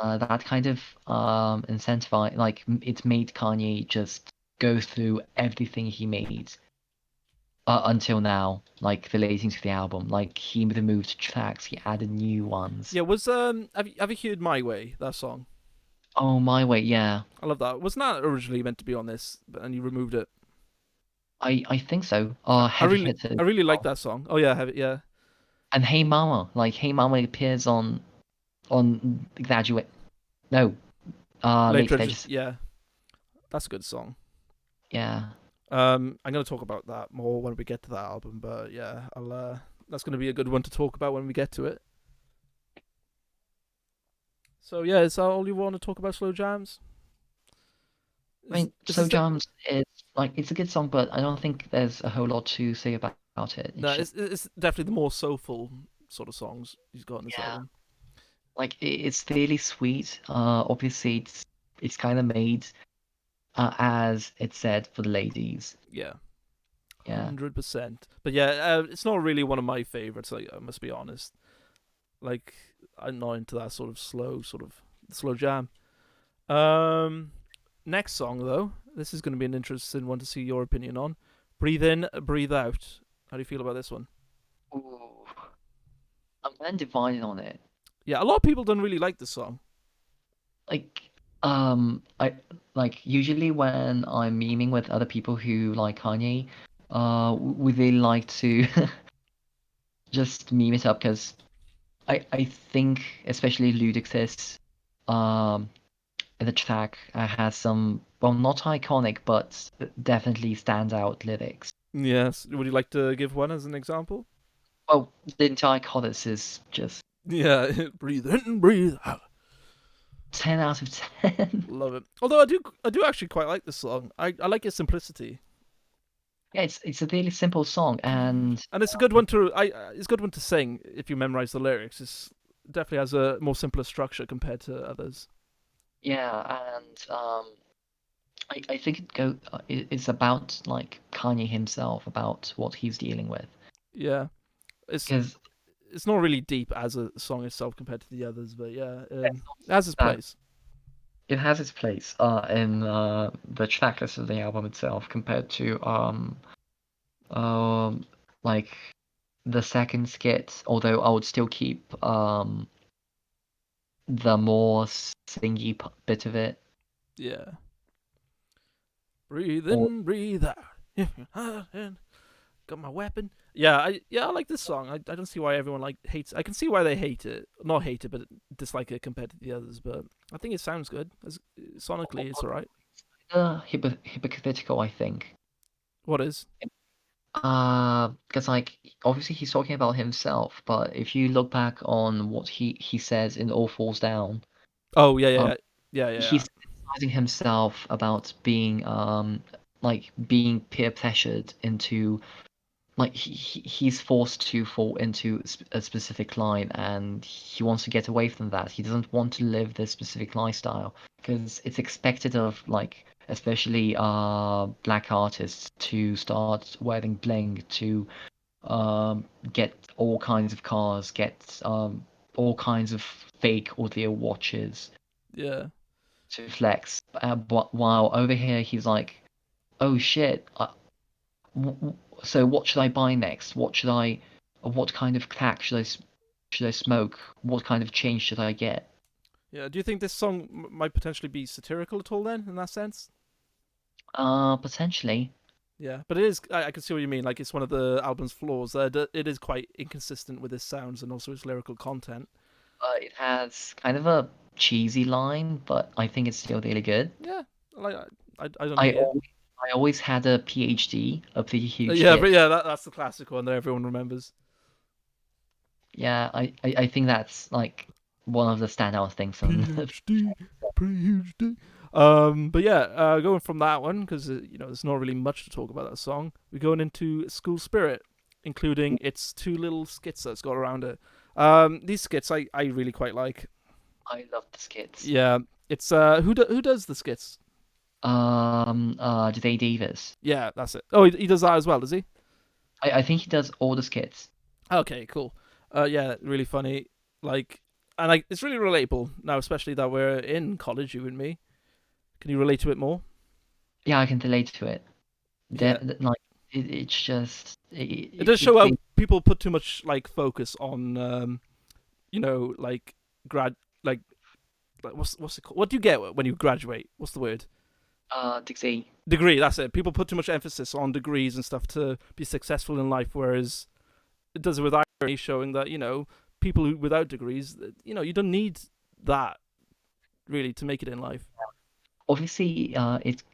that kind of incentivized it made Kanye just go through everything he made until now, like relating to the album. Like he removed tracks, he added new ones. Yeah. Was have you heard My Way, that song? Oh my way, yeah. I love that. Wasn't that originally meant to be on this, and you removed it? I think so. I Heavy really hitters. I really like Oh. that song. Oh yeah, have it. Yeah. And Hey Mama, like Hey Mama appears on Graduate. No, Late Later, just Stages. yeah, that's a good song. Yeah. I'm gonna talk about that more when we get to that album, but yeah, I'll. That's gonna be a good one to talk about when we get to it. So yeah, is that all you want to talk about slow jams? I mean, Is Slow this the Jams is like it's a good song, but I don't think there's a whole lot to say about it. no? It's just It's definitely the more soulful sort of songs he's got in this yeah, album. like it's really sweet. Obviously it's kind of made as it said for the ladies. Yeah, Yeah. 100%. But yeah, it's not really one of my favorites. Like, I must be honest. Like, I'm not into that sort of slow jam. Um, Next song though, this is going to be an interesting one to see your opinion on. Breathe in, breathe out. How do you feel about this one? Ooh, I'm kind of divided on it. Yeah, a lot of people don't really like this song. Like, I like usually when I'm memeing with other people who like Kanye, we really like to just meme it up because I think especially Ludacris, um, the track has some well not iconic but definitely stands out lyrics. Yes. Would you like to give one as an example? Well, the entire chorus is just Yeah, breathe in, breathe out. 10 out of 10. Love it. Although I do actually quite like this song. I like its simplicity, Yeah, it's a really simple song, and and it's a good one to it's a good one to sing if you memorize the lyrics. It's definitely has a more simpler structure compared to others. yeah, and I think it's about like Kanye himself, about what he's dealing with. Yeah, it's Because it's not really deep as a song itself compared to the others, but yeah, it has its that place. it has its place in the tracklist of the album itself compared to um like the second skit, although I would still keep the more singy bit of it. Yeah, breathe Or in, breathe out. Got my weapon. Yeah, I like this song. I don't see why everyone like hates. I can see why they hate it, not hate it, but dislike it compared to the others. But I think it sounds good. Sonically, it's alright. hypocritical, I think. What is? Because like obviously he's talking about himself, but if you look back on what he says in All Falls Down, Oh yeah, um, yeah, yeah, yeah, yeah. he's criticizing himself about being like being peer pressured into like he's forced to fall into a specific line, and he wants to get away from that. He doesn't want to live this specific lifestyle because it's expected of like especially black artists to start wearing bling, to get all kinds of cars, get all kinds of fake audio watches Yeah. to flex. But while over here he's like, oh shit, so what should I buy next? What kind of crack should I smoke? What kind of change should I get? Yeah. Do you think this song might potentially be satirical at all then, in that sense? Potentially. Yeah, but it is. I can see what you mean. Like, it's one of the album's flaws. It is quite inconsistent with its sounds and also its lyrical content. It has kind of a cheesy line, but I think it's still really good. Yeah, like I don't I hate it. always, I always had a PhD, a pretty huge Yeah, but hit. yeah, that's the classic one that everyone remembers. Yeah, I think that's like one of the standout things on. PhD, PhD. But yeah, going from that one because there's not really much to talk about that song. We're going into School Spirit, including its two little skits that's got around it. These skits I really quite like. I love the skits. Yeah, it's who does the skits? Today Davis. Yeah, that's it. Oh, he does that as well, does he? I think he does all the skits. Okay, cool. Yeah, really funny. Like, and it's really relatable now, especially that we're in college, you and me. Can you relate to it more? Yeah, I can relate to it. Yeah, Like it's just it does show how people put too much like focus on, like grad, like, what's it called? What do you get when you graduate? What's the word? Dixie. Degree. That's it. People put too much emphasis on degrees and stuff to be successful in life, whereas it does it with irony, showing that people without degrees, you don't need that really to make it in life. Obviously,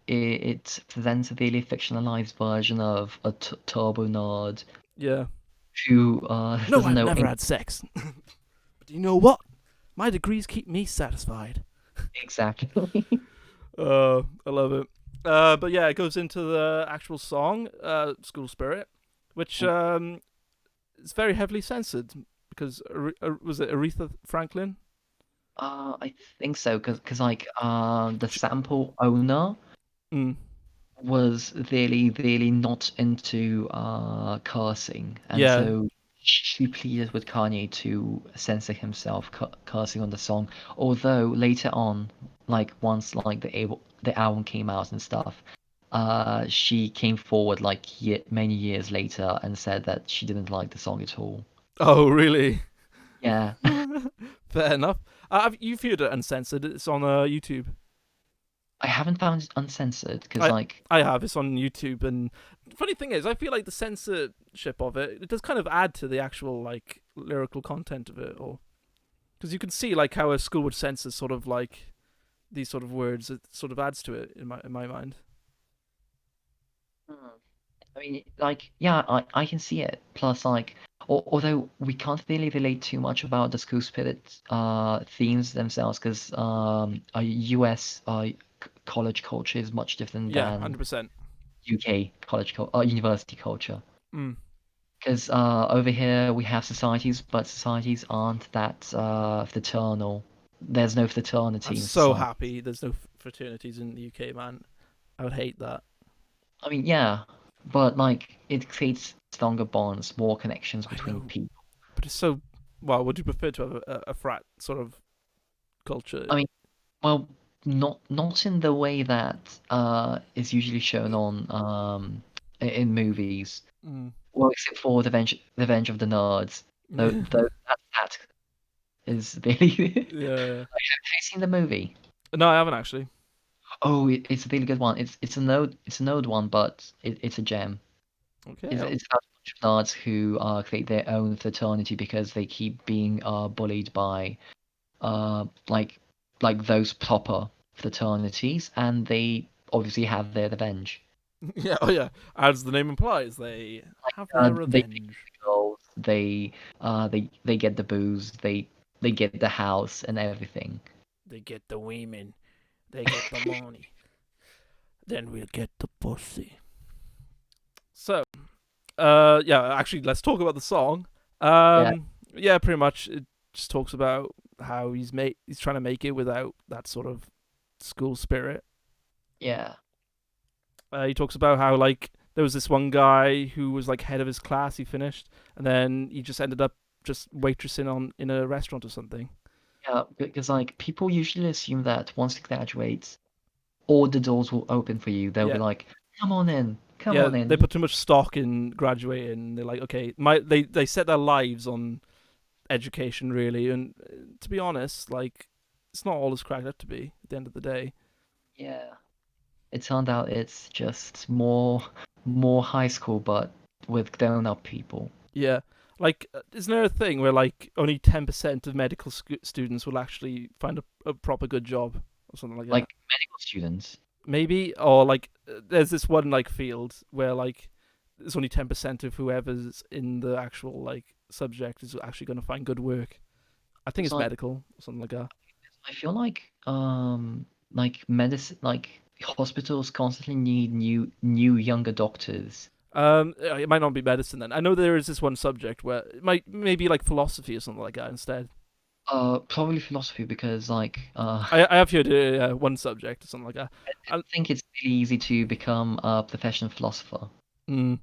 it presents a really fictionalized version of a turbo nerd Yeah. who No, doesn't I've know never had sex. But do you know what? My degrees keep me satisfied. exactly. I love it. But yeah, it goes into the actual song, "School Spirit," which is very heavily censored because was it Aretha Franklin? I think so, cause like the sample owner Mm. was really not into cursing, and Yeah. so she pleaded with Kanye to censor himself cursing on the song. Although later on, like once like the album came out and stuff, she came forward like many years later and said that she didn't like the song at all. Oh, really? Yeah, Fair enough. You viewed it uncensored. It's on YouTube. I haven't found it uncensored because I like I have. It's on YouTube, and funny thing is, I feel like the censorship of it does kind of add to the actual like lyrical content of it, or because you can see like how a school would censor sort of like these sort of words. It sort of adds to it in my mind. hmm, I mean like yeah, I can see it. Plus like. Although we can't really relate too much about the school spirit themes themselves, because a US college culture is much different Yeah, than 100%. UK university culture. Mm. Because over here we have societies, but societies aren't that fraternal. There's no I'm fraternity in so society. happy there's no fraternities in the UK, man. I would hate that. I mean, yeah, but like it creates stronger bonds, more connections I between know, people. but it's so. Well, would you prefer to have a frat sort of culture? I mean, well, not in the way that is usually shown on in movies. Mm. Well, except for Revenge of the Nerds. Though that is really. Have Yeah. you seen the movie? No, I haven't actually. Oh, it's a really good one. It's an old one, but it's a gem. Okay. It's about a bunch of nerds who create their own fraternity because they keep being bullied by uh like like those proper fraternities, and they obviously have their revenge. Yeah. Oh, yeah. As the name implies, they have their They pick revenge. the girls, they get the booze, they get the house and everything. They get the women. They get the money. Then we'll get the pussy. So, yeah. Actually, let's talk about the song. Yeah, Yeah. Pretty much, it just talks about how he's trying to make it without that sort of school spirit. yeah. He talks about how like there was this one guy who was like head of his class. He finished, and then he just ended up just waitressing on in a restaurant or something. Yeah, because like people usually assume that once you graduate, all the doors will open for you. They'll be Yeah, like, "Come on in, come yeah. on They in." put too much stock in graduating. They're like, okay, they set their lives on education really, and to be honest, like it's not all it's cracked up to be at the end of the day. Yeah. It turned out it's just more high school, but with grown-up people. Yeah. Like, isn't there a thing where like only 10% of medical students will actually find a proper good job or something like Like that? medical students. Maybe, or like there's this one like field where like there's only 10% of whoever's in the actual like subject is actually going to find good work. I think It's it's like medical or something like that. I feel like medicine like hospitals constantly need new younger doctors. It might not be medicine then. I know there is this one subject where it might maybe like philosophy or something like that instead. Probably philosophy because like I have heard one subject or something like that. I And, think it's really easy to become a professional philosopher. mm,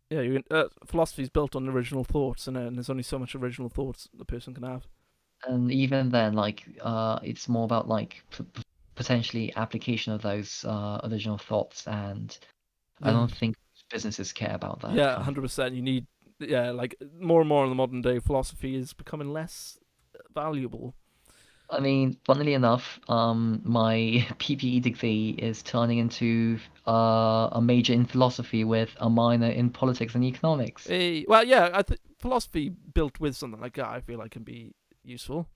yeah, philosophy is built on original thoughts, and there's only so much original thoughts a person can have. And even then, like it's more about like potentially application of those original thoughts, and I Yeah, don't think businesses care about that yeah, kind of. 100%. You need, yeah, like more and more in the modern day, philosophy is becoming less valuable. I mean, funnily enough, my PPE degree is turning into a major in philosophy with a minor in politics and economics. Well, yeah, I think philosophy built with something like that, I feel like can be useful.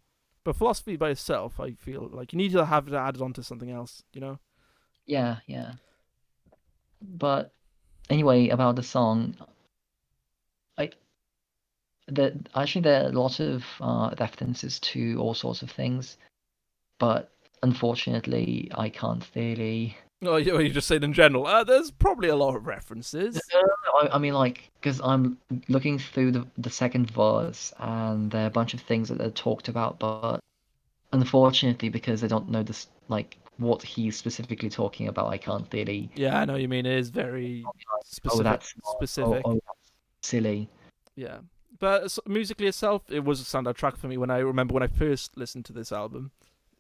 But philosophy by itself, I feel like you need to have it added onto something else. You know? Yeah, yeah. But anyway, about the song, I there are a lot of references to all sorts of things, but unfortunately, I can't really. Oh, you just said in general. There's probably a lot of references. I mean, like, because I'm looking through the second verse, and there are a bunch of things that are talked about, but unfortunately, because I don't know this, like, what he's specifically talking about, I can't really. Yeah, I know what you mean. It is very Oh, specific. that's not. Oh, Specific. that's silly. Yeah, but musically itself, it was a standout track for me. When I remember when I first listened to this album,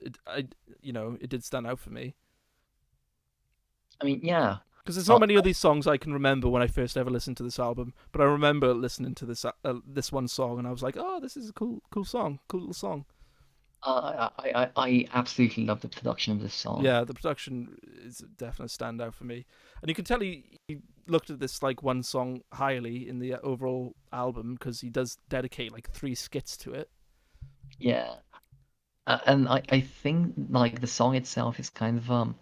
it did stand out for me I mean, yeah. because there's not Uh, many of these songs I can remember when I first ever listened to this album. But I remember listening to this one song, and I was like, oh, this is a cool song, cool little song. I absolutely love the production of this song. Yeah, the production is a definite standout for me, and you can tell he looked at this like one song highly in the overall album because he does dedicate like 3 skits to it. Yeah. And I think like the song itself is kind of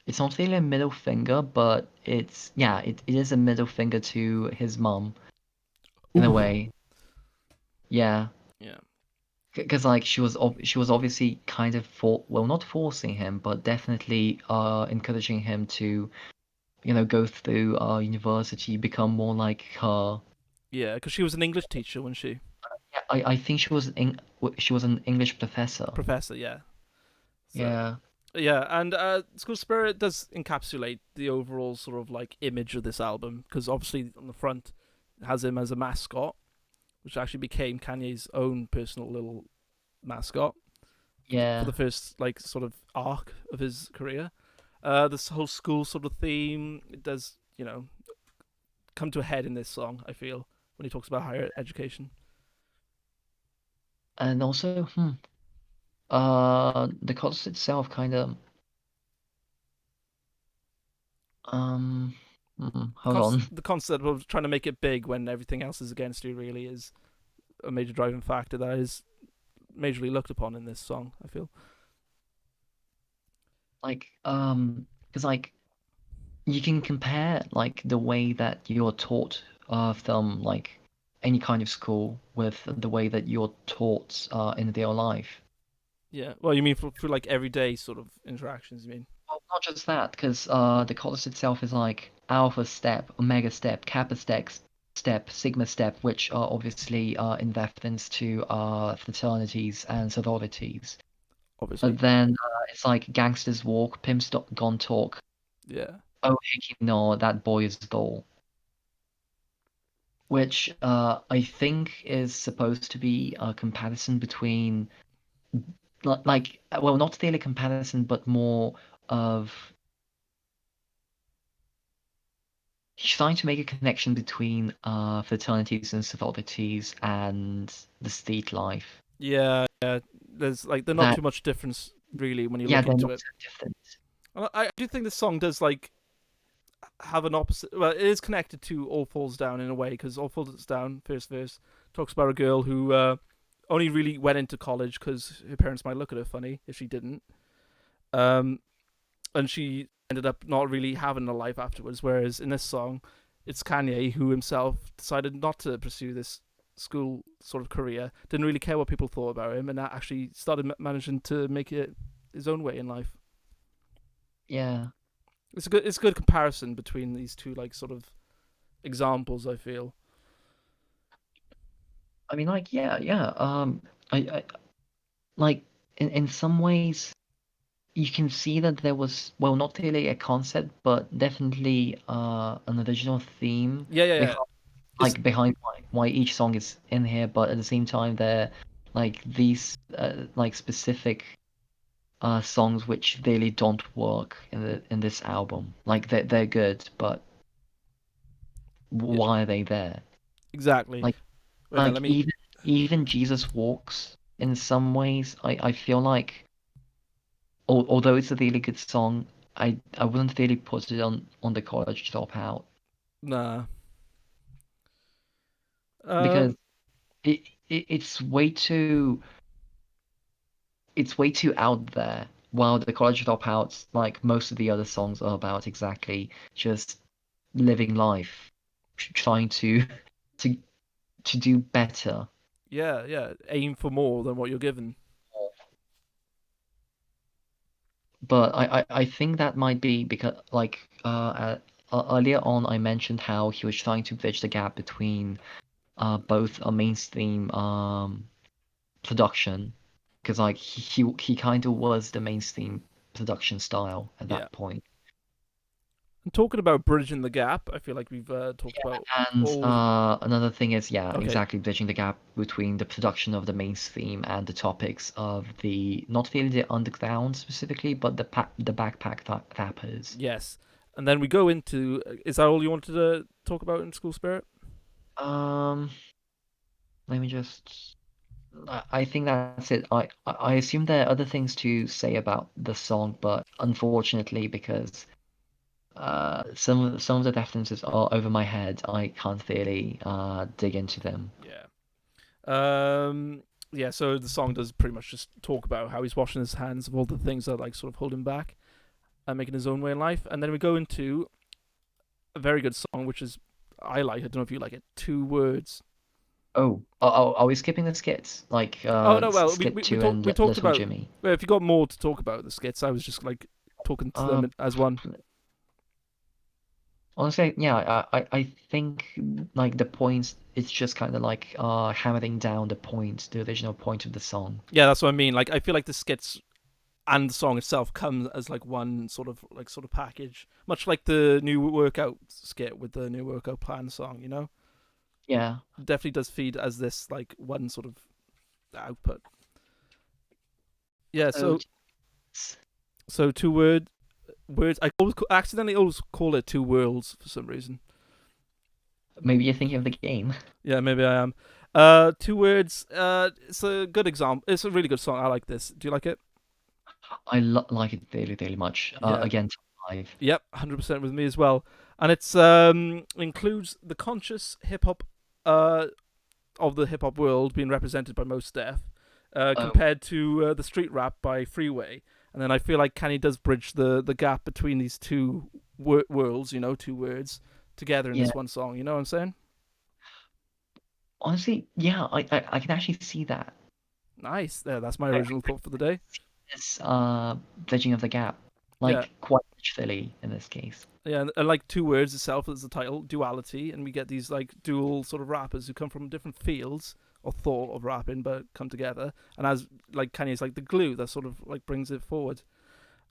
it's not really a middle finger, but it's yeah, it is a middle finger to his mum. in a Ooh. way. Yeah, Yeah. because like she was obviously kind of well, not forcing him, but definitely encouraging him to, go through university, become more like her. Yeah, because she was an English teacher, wasn't she? Yeah, I think she was an English professor. Professor, yeah. So Yeah, yeah, and School Spirit does encapsulate the overall sort of like image of this album because obviously on the front it has him as a mascot, which actually became Kanye's own personal little mascot for yeah. the first like sort of arc of his career. This whole school sort of theme it does come to a head in this song. I feel when he talks about higher education. And also, the course itself kind of, um, hold on. The concept of trying to make it big when everything else is against you really is a major driving factor that is majorly looked upon in this song. I feel. Like, because like you can compare like the way that you're taught from like any kind of school with the way that you're taught in real life. Yeah. Well, you mean for like everyday sort of interactions? You mean? Well, not just that, because the course itself is like alpha step, omega step, kappa step, sigma step, which are obviously in reference to fraternities and sororities. But Obviously. then it's like gangsters walk, pimps gone talk. Yeah. Oh, heck no, that boy is dull. Which I think is supposed to be a comparison between, well, not really a comparison, but more of trying to make a connection between fraternities and sororities and the street life. Yeah. Yeah. There's like they're not That, too much difference really when you yeah, look they're into not it. so different. And I do think this song does like have an opposite. Well, it is connected to All Falls Down in a way because All Falls Down first verse talks about a girl who only really went into college because her parents might look at her funny if she didn't. Um, and she ended up not really having a life afterwards. Whereas in this song, it's Kanye who himself decided not to pursue this school sort of career, didn't really care what people thought about him, and actually started managing to make it his own way in life. Yeah. It's a good comparison between these two like sort of examples. I feel. I mean, like, yeah, yeah. I like in some ways you can see that there was, well, not really a concept, but definitely an original theme Yeah, yeah, yeah. behind, It's behind why each song is in here, but at the same time they're like these like specific songs which really don't work in this album. Like they're good, but yeah, why are they there? exactly. Like Wait, now let me. even Jesus Walks in some ways, I feel like, although it's a really good song, I wouldn't really put it on the College Dropout Nah. because Um. it, it's way too out there. While the College Dropouts, like most of the other songs, are about exactly just living life, trying to to do better. Yeah, yeah. Aim for more than what you're given. But I think that might be because like earlier on I mentioned how he was trying to bridge the gap between both a mainstream production, because like he kind of was the mainstream production style at Yeah. that point. And talking about bridging the gap, I feel like we've talked about And all. another thing is, yeah, Okay. exactly, bridging the gap between the production of the mainstream and the topics of the, not really the underground specifically, but the backpack rappers. Yes. And then we go into. Is that all you wanted to talk about in School Spirit? Um, Let me just. I think that's it. I assume there are other things to say about the song, but unfortunately, because some of the references are over my head, I can't really dig into them. Yeah. Yeah. So the song does pretty much just talk about how he's washing his hands of all the things that like sort of hold him back and making his own way in life. And then we go into a very good song, which is I like. I don't know if you like it. Two words. are we skipping the skits? Like Oh no, well skit two talked and we talked Little about. Jimmy. Well, if you got more to talk about the skits, I was just like talking to Uh, them as one. Honestly, yeah, I think like the points, it's just kind of like hammering down the point, the original point of the song. Yeah, that's what I mean. Like I feel like the skits and the song itself comes as like one sort of package, much like the new workout skit with the new workout plan song. Yeah. It definitely does feed as this like one sort of output. Yeah. So So two words. I accidentally always call it two worlds for some reason. maybe you're thinking of the game. Yeah, maybe I am. Two words. It's a good example. It's a really good song. I like this. Do you like it? I like it really, really much. Yeah. Again, top five. Yep. 100% with me as well. And it's includes the conscious hip hop uh of the hip hop world being represented by Mos Def, Oh, compared to the street rap by Freeway. And then I feel like Kanye does bridge the gap between these two worlds. Two words together in yeah. this one song. You know what I'm saying? Honestly, yeah, I can actually see that. Nice. There. That's my I original thought for the day. see this bridging of the gap, Yeah. like quite literally in this case. Yeah, and like two words itself as the title, duality, and we get these like dual sort of rappers who come from different fields or thought of rapping, but come together. And as like Kanye's like the glue that sort of like brings it forward.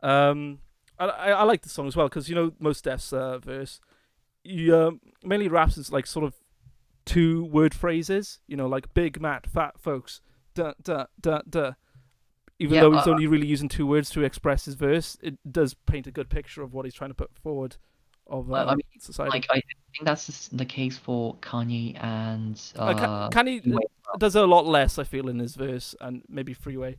Um, I like the song as well because most Def's verse, he mainly raps as like sort of two word phrases. Like big, Matt, fat folks, da da da da. Even Yeah, though he's only really using two words to express his verse, it does paint a good picture of what he's trying to put forward of I mean, society. like I think that's the case for Kanye and Kanye Wait, does a lot less, I feel, in his verse, and maybe Freeway.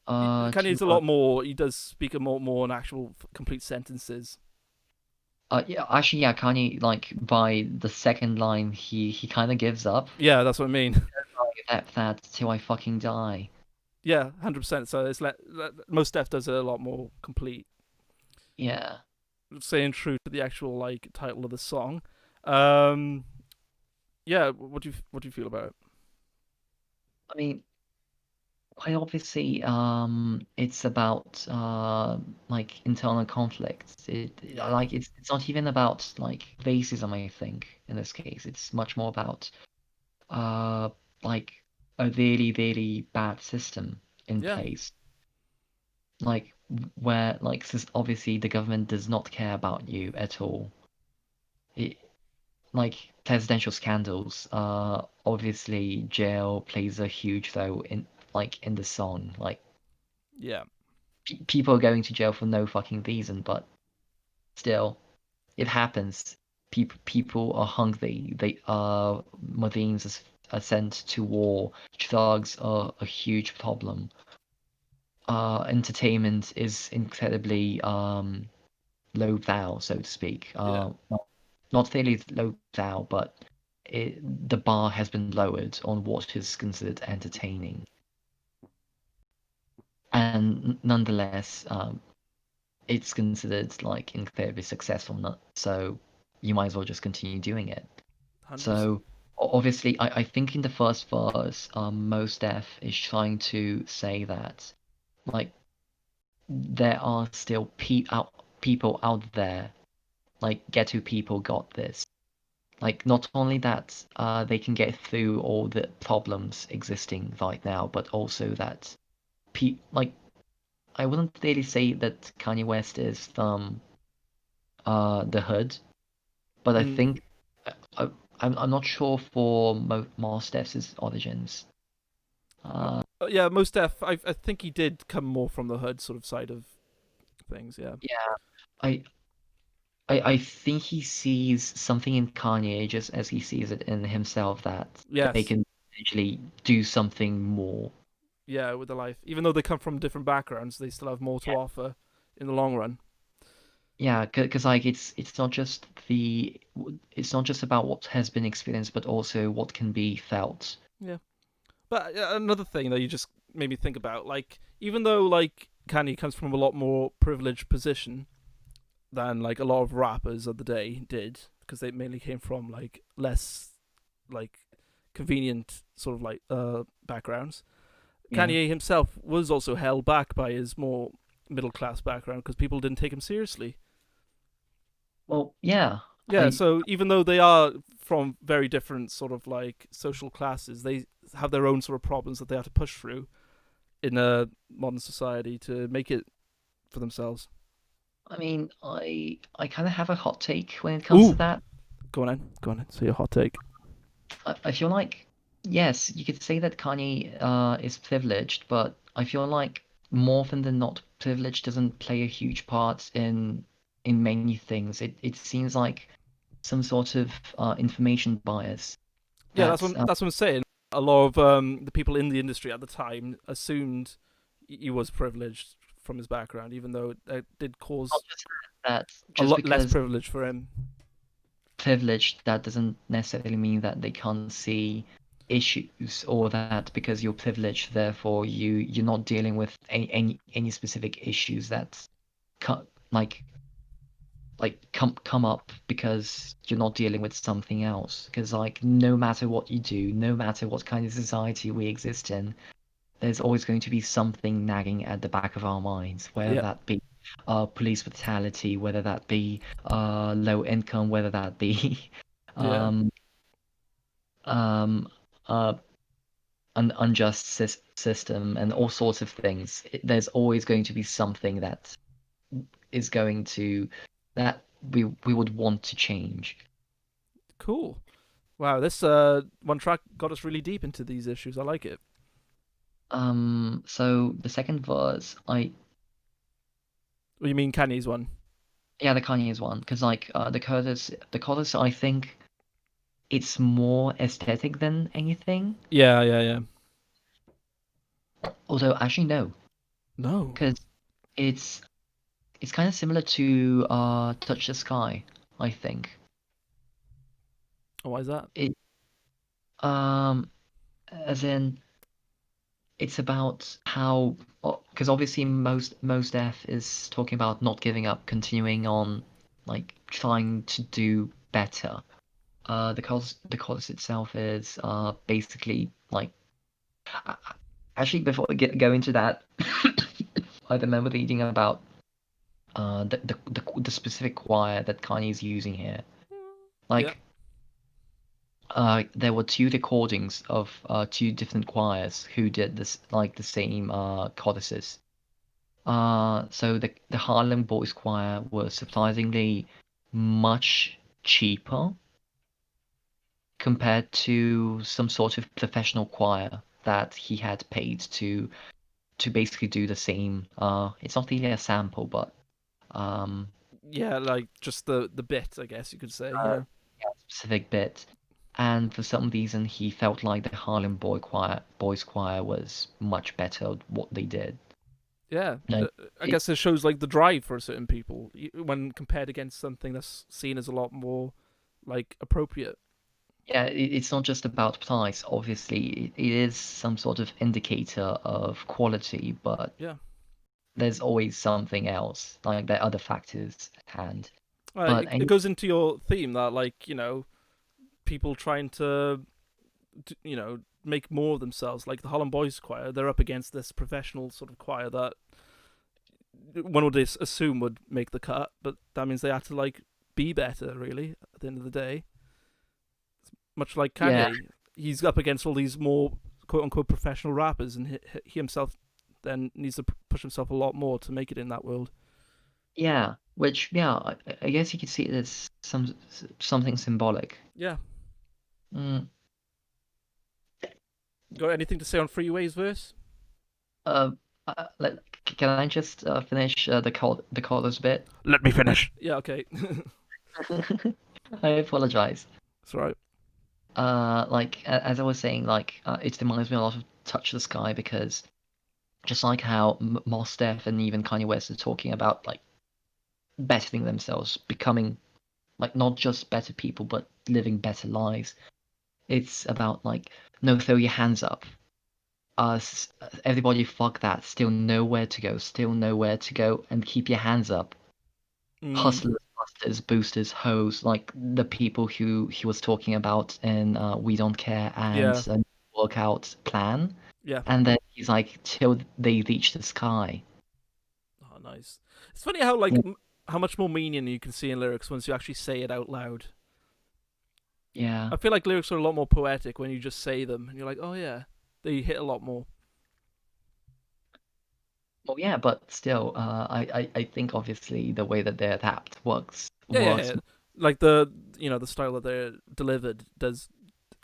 to Kanye's a lot more. He does speak a more in actual complete sentences. yeah, actually, yeah, Kanye, like by the second line, he kind of gives up. Yeah, that's what I mean. That till I fucking die. Yeah, 100%. So it's most Def does it a lot more complete, Yeah, saying true to the actual like title of the song. Um, yeah, what do you feel about it? I mean, quite obviously, it's about like internal conflicts. Yeah, Like it's not even about like racism, I think, in this case. It's much more about uh like a really, really bad system in yeah, place. Like where like obviously the government does not care about you at all. It, like presidential scandals, obviously jail plays a huge role in in the song. Like yeah, people are going to jail for no fucking reason, but still, it happens. People are hungry. They are Marines are sent to war. Drugs are a huge problem. Entertainment is incredibly low val, so to speak. yeah, Not really low val, but the bar has been lowered on what is considered entertaining. And nonetheless, it's considered like incredibly successful. So you might as well just continue doing it. 100%. So obviously, I think in the first verse, Mos Def is trying to say that like there are still people out there, like ghetto people got this. Like not only that, they can get through all the problems existing right now, but also that like I wouldn't really say that Kanye West is from the hood, but I Mm. think I, I'm not sure for Mos Def's origins. Uh, Yeah, most Def. I think he did come more from the hood sort of side of things. Yeah. yeah, I, I think he sees something in Kanye just as he sees it in himself that they Yes. can actually do something more. Yeah, with the life. Even though they come from different backgrounds, they still have more to offer in the long run. Yeah, because like it's not just about what has been experienced, but also what can be felt. Yeah. But another thing that you just made me think about, like, even though like Kanye comes from a lot more privileged position than like a lot of rappers of the day did, because they mainly came from like less like convenient sort of like backgrounds. Yeah. Kanye himself was also held back by his more middle class background because people didn't take him seriously. Well, yeah. Yeah, I so even though they are from very different sort of like social classes, they have their own sort of problems that they have to push through in a modern society to make it for themselves. I mean, I kind of have a hot take when it comes to Ooh, that. go on in. So your hot take. I feel like, yes, you could say that Kanye is privileged, but I feel like more often than not, privilege doesn't play a huge part in many things. It seems like some sort of information bias Yeah, that's that's what I'm saying. A lot of the people in the industry at the time assumed he was privileged from his background, even though it did not cause just that a just lot less because privilege for him. privileged, that doesn't necessarily mean that they can't see issues, or that because you're privileged, therefore you're not dealing with any specific issues that co- like come up because you're not dealing with something else. Because like no matter what you do, no matter what kind of society we exist in, there's always going to be something nagging at the back of our minds, whether Yeah, that be police brutality, whether that be low income, whether that be yeah, um, um, uh, an unjust system, and all sorts of things. There's always going to be something that is going to that we would want to change. cool. Wow, this one track got us really deep into these issues. I like it. So the second verse, What do you mean Kanye's one? yeah, the Kanye's one, because like the chorus, I think it's more aesthetic than anything. Yeah, yeah, yeah. Although actually no, No. because it's it's kind of similar to Touch the Sky, I think. Oh, why is that? It as in it's about how, because obviously most F is talking about not giving up, continuing on, like trying to do better. The chorus itself is basically like, a- actually before I go into that, I remember reading about the specific choir that Kanye's using here. Yeah. Like there were two recordings of two different choirs who did this, like the same choruses. So the Harlem Boys Choir was surprisingly much cheaper compared to some sort of professional choir that he had paid to basically do the same. It's not really a sample, but um, Yeah, like just the bit, I guess you could say. a Yeah. specific bit. And for some reason, he felt like the Boys Choir was much better at what they did. Yeah. Like I it, guess it shows like the drive for certain people when compared against something that's seen as a lot more like appropriate. yeah, it's not just about price. Obviously, it is some sort of indicator of quality, but Yeah. there's always something else, like there are other factors at hand. But It any, goes into your theme that like people trying to make more of themselves. Like the Harlem Boys Choir, they're up against this professional sort of choir that one would assume would make the cut, but that means they had to like be better. Really, at the end of the day, much like yeah, Kanye, he's up against all these more quote unquote professional rappers, and he himself then needs to push himself a lot more to make it in that world. yeah, which yeah, I guess you could see it as something symbolic. Yeah. Mm, Got anything to say on Freeway's verse? uh, can I just finish the chorus bit? Let me finish. Yeah, okay. I apologize. It's all right. Like as I was saying, like it reminds me a lot of Touch the Sky, because just like how Mos Def and even Kanye West are talking about like bettering themselves, becoming like not just better people, but living better lives. It's about like, no, throw your hands up. Everybody, fuck that. Still know where to go. Still know where to go, and keep your hands up. Mm, Hustlers busters, boosters, hoes, like the people who he was talking about in We Don't Care and Yeah, Workout Plan. yeah. And then he's like, till they reach the sky. Oh, nice. It's funny how like Yeah. how much more meaning you can see in lyrics once you actually say it out loud. Yeah. I feel like lyrics are a lot more poetic when you just say them, and you're like, oh yeah, they hit a lot more. Well, yeah, but still, I think obviously the way that they're tapped Yeah, yeah, works. yeah. Like the the style that they're delivered does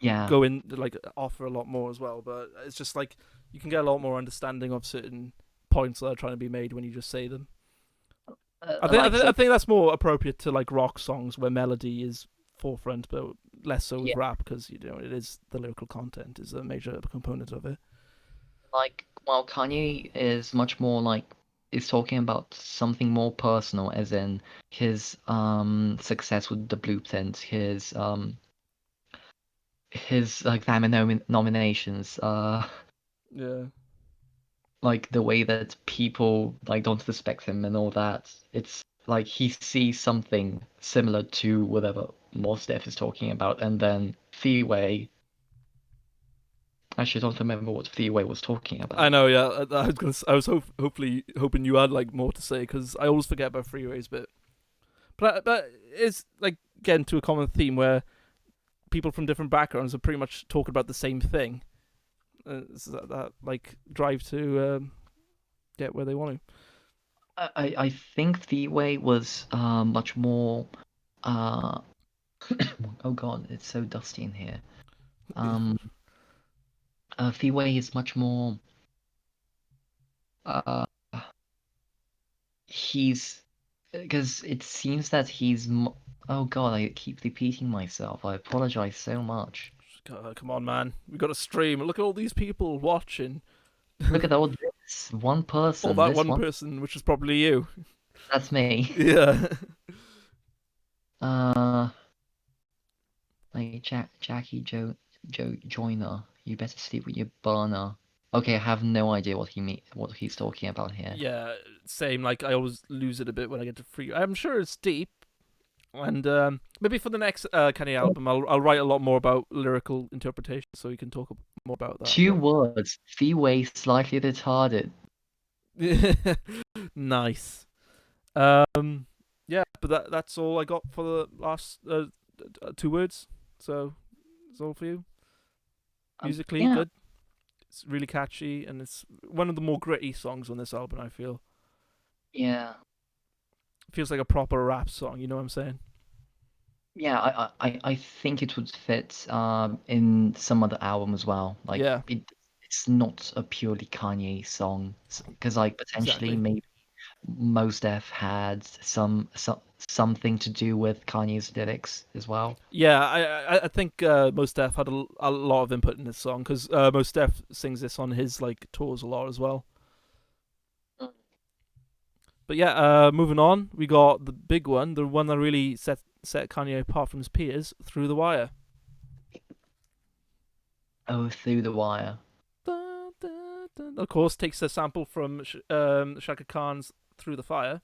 Yeah. go in like offer a lot more as well. But it's just like you can get a lot more understanding of certain points that are trying to be made when you just say them. Like I so. think that's more appropriate to like rock songs where melody is forefront, but less so with Yeah. rap because it is the lyrical content is a major component of it. Like, well, Kanye is much more like is talking about something more personal, as in his success with the Blueprint, his like Grammy nominations, Yeah, like the way that people like don't respect him and all that. It's like he sees something similar to whatever Mos Def is talking about, and then Freeway. Actually, I don't remember what Freeway was talking I about. know. Yeah, I was hopefully hoping you had like more to say because I always forget about freeways, but it's like getting to a common theme where people from different backgrounds are pretty much talking about the same thing. It's that like drive to get where they want I think Freeway was much more uh oh God, it's so dusty in here. to. Um Freeway is much more uh he's because it seems that oh God, I keep repeating myself. I apologize so much. Come on, man. We got to stream. Look at all these people watching. Look at all this one All person, that this one one, person, which is probably you. that's me. Yeah. Uh like Jackie Joyner, you better sleep with your burner. Okay, I have no idea what he's talking about here. Yeah, same. Like, I always lose it a bit when I get to free. I'm sure it's deep. And maybe for the next Kanye album, I'll write a lot more about lyrical interpretation, so we can talk more about that. Two words, Freeway slightly retarded. But nice. Yeah, but that's all I got for the last 2 words. So it's all for you. Musically, Yeah, good. It's really catchy, and it's one of the more gritty songs on this album. I feel yeah, it feels like a proper rap song. You know what I'm saying? yeah. I think it would fit in some other album as well. Like Yeah, it's not a purely Kanye song because like potentially exactly. maybe Mos Def had something to do with Kanye's lyrics as well. Yeah, I think Mos Def had a lot of input in this song because Mos Def sings this on his like tours a lot as well. Mm. But yeah, moving on, we got the big one, the one that really set Kanye apart from his peers, Through the Wire. Oh, Through the Wire. Dun, dun, dun. Of course, takes a sample from Shaka Khan's Through the Fire.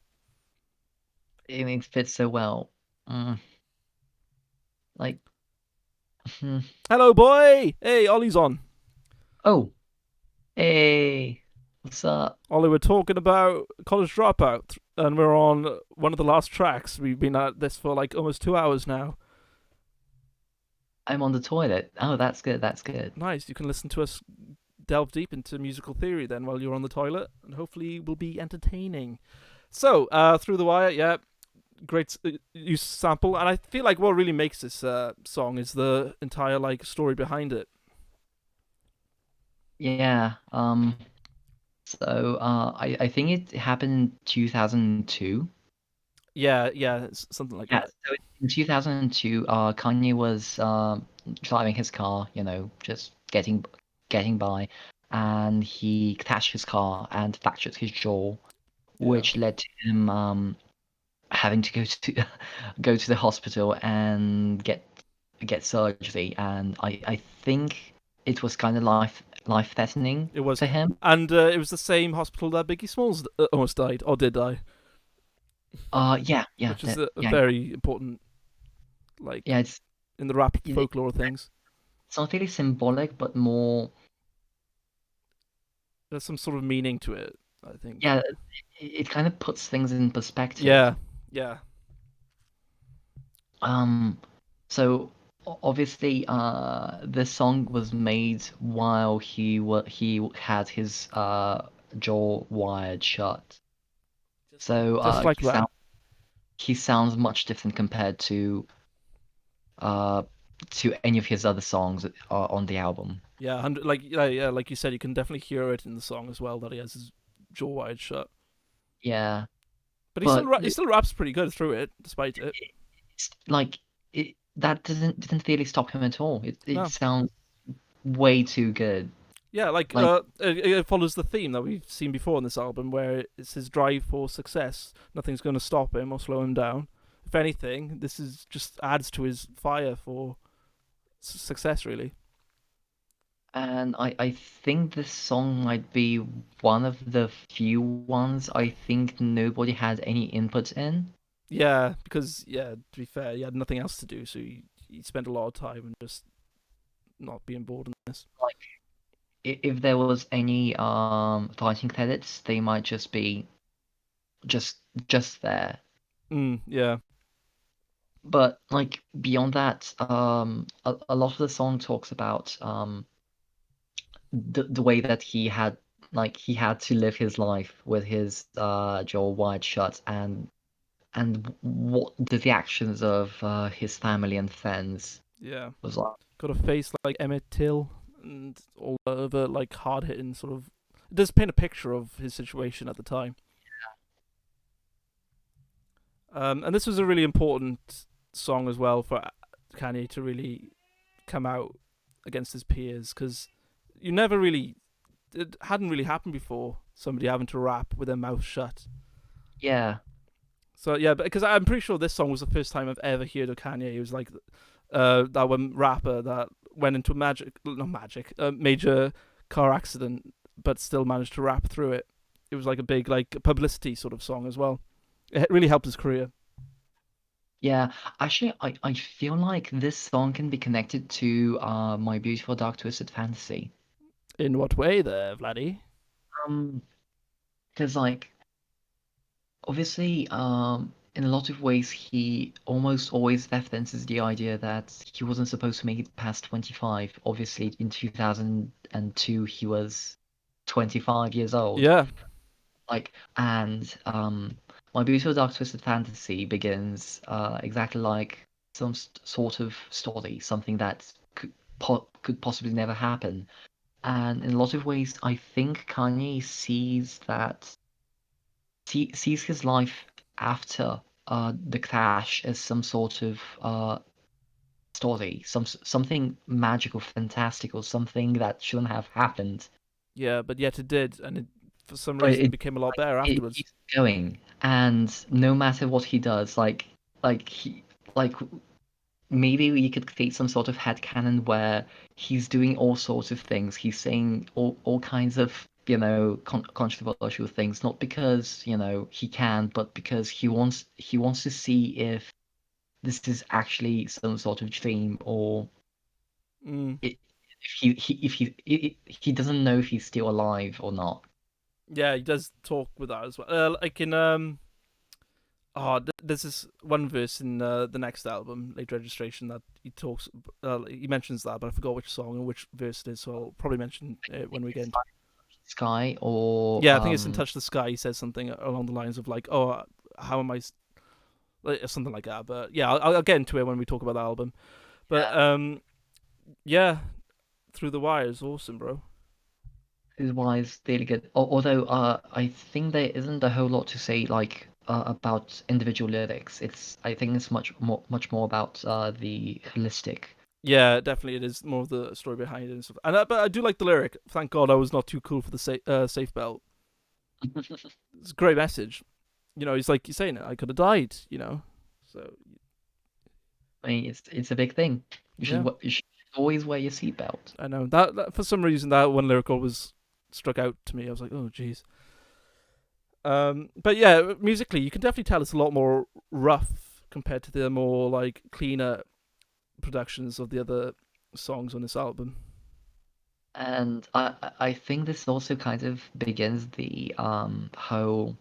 It fits so well. Mm, like, hmm. Hello, boy. Hey, Ollie's on. Oh, hey, what's up? Ollie, we're talking about College Dropout, and we're on one of the last tracks. We've been at this for like almost 2 hours now. I'm on the toilet. Oh, that's good. That's good. Nice. You can listen to us delve deep into musical theory then while you're on the toilet, and hopefully will be entertaining. So, Through the Wire, yeah, great use sample, and I feel like what really makes this song is the entire like story behind it. Yeah. So, I think it happened in 2002. Yeah, yeah, something like Yeah. that. So in 2002, Kanye was driving his car, just getting by, and he crashed his car and fractured his jaw, Yeah, which led to him having to go to go to the hospital and get surgery. And I think it was kind of life threatening it was, for him. and it was the same hospital that Biggie Smalls almost died, or did die. Yeah, yeah, which is a yeah, yeah, very important, like, yeah. in the rap It, folklore things. it's not really symbolic, but more, There's some sort of meaning to it, I think. yeah. It kind of puts things in perspective. Yeah, yeah, Um, so obviously, this song was made while he had his jaw wired shut. So just like that. he sounds much different uh to any of his other songs that are on the album. Yeah, like yeah, like you said, you can definitely hear it in the song as well that he has his jaw wide shut. Yeah, But but he still raps pretty good through it, despite it. it's like that didn't really stop him at all. It No, sounds way too good. yeah, like Like, it follows the theme that we've seen before in this album, where it's his drive for success. Nothing's going to stop him or slow him down. If anything, this is just adds to his fire for success, really. and I think this song might be one of the few ones I think nobody had any input in. Yeah, because yeah, to be fair, he had nothing else to do, so he spent a lot of time and just not being bored in this. Like, if there was any fighting credits, they might just be just just there. Yeah, But like beyond that, a lot of the song talks about the way that he had to live his life with his jaw wide shut, and what the reactions of his family and friends yeah. was like. Got a face like Emmett Till and all the other like hard hitting sort of. It does paint a picture of his situation at the time. And this was a really important song as well for Kanye to really come out against his peers because you never really it hadn't really happened before. Somebody having to rap with their mouth shut. Yeah, So yeah, because I'm pretty sure this song was the first time I've ever heard of Kanye. It was like that one rapper that went into a major car accident, but still managed to rap through it. It was like a big like publicity sort of song as well. It really helped his career. yeah. Actually, I feel like this song can be connected to My Beautiful Dark Twisted Fantasy. In what way, there, Vladdy? Um, because like obviously, in a lot of ways, he almost always references the idea that he wasn't supposed to make it past 25. Obviously, in 2002, he was 25 years old. Yeah, Like, and My Beautiful Dark Twisted Fantasy begins exactly like some sort of story, something that could possibly never happen. And in a lot of ways, I think Kanye sees his life after the crash as some sort of story, something magical, fantastical, something that shouldn't have happened. yeah, but yet it did, and it for some But reason became a lot better it afterwards. keeps going, and no matter what he does, like he like maybe you could create some sort of headcanon where he's doing all sorts of things. He's saying all kinds of, controversial things, not because, he can, but because he wants to see if this is actually some sort of dream, or Mm. if he doesn't know if he's still alive or not. Yeah, he does talk with that as well. Like in there's this one verse in the next album, Late Registration, that he talks. He mentions that, but I forgot which song and which verse it is, so I'll probably mention it when we get into. Sky or Yeah, I think it's in Touch the Sky. He says something along the lines of like, "Oh, how am I?" Like, something like that. But yeah, I'll get into it when we talk about the album. But yeah, Through the Wire is awesome, bro. is wise really good. Although I think there isn't a whole lot to say like about individual lyrics. I think it's much more about the holistic. Yeah, definitely, it is more of the story behind it and stuff. And but I do like the lyric. Thank God I was not too cool for the safe belt. It's a great message. You know, he's like he's saying it. I could have died. You know, so I mean, it's a big thing. yeah, You should always wear your seatbelt. I know that for some reason that one lyric always struck out to me. I was like, oh, jeez. But yeah, musically, you can definitely tell it's a lot more rough compared to the more like cleaner productions of the other songs on this album. And I think this also kind of begins the whole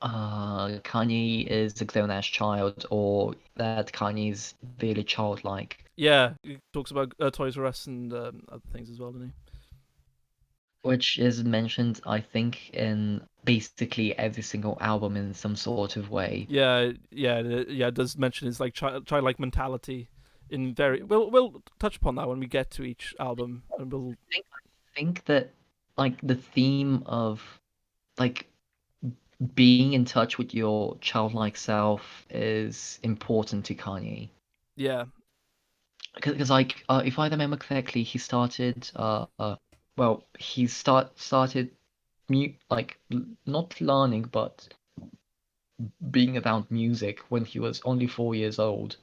Kanye is a grown-ass child, or that Kanye's really childlike, Yeah, he talks about Toys R Us and other things as well, doesn't which is mentioned, I think, in basically every single album in some sort of way. he? Yeah, yeah. It does mention his like childlike mentality in very. We'll touch upon that when we get to each album, and we'll. I think that like the theme of like being in touch with your childlike self is important to Kanye. Yeah, Because like if I remember correctly, he started well he started not learning but being around music when he was only 4 years old.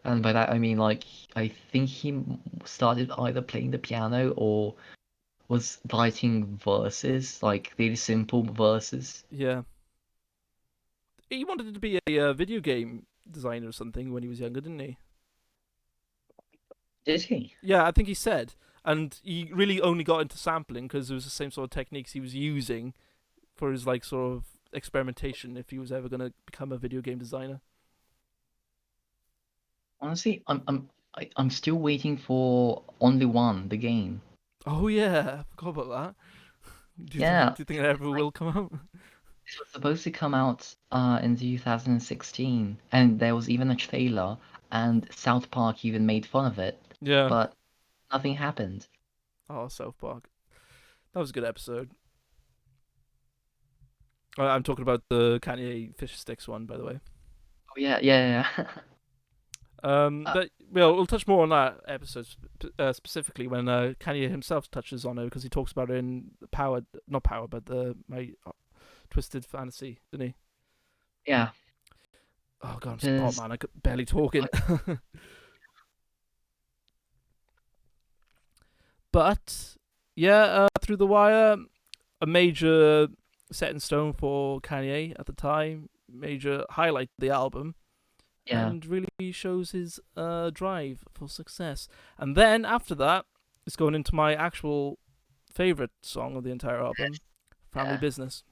And by that I mean like I think he started either playing the piano or was writing verses, like really simple verses. yeah. He wanted to be a video game designer or something when he was younger, didn't he? Did he? Yeah, I think he said, and he really only got into sampling because it was the same sort of techniques he was using for his like sort of experimentation if he was ever gonna become a video game designer. Honestly, I'm still waiting for Only One, the game. Oh yeah, I forgot about that. Do you think Yeah, it ever will come out? it was supposed to come out in 2016, and there was even a trailer, and South Park even made fun of it, Yeah. but nothing happened. Oh, South Park. That was a good episode. I'm talking about the Kanye Fish Sticks one, by the way. Oh yeah, yeah, yeah. uh, But we'll touch more on that episode specifically when Kanye himself touches on it because he talks about it in Power, not Power, but the my Twisted Fantasy, didn't he? yeah, Oh god, I'm so hot, because man. I could barely talking. But yeah, through the wire, a major set in stone for Kanye at the time, major highlight of the album, yeah, and really shows his drive for success. And then after that, it's going into my actual favorite song of the entire album, Family yeah. Business.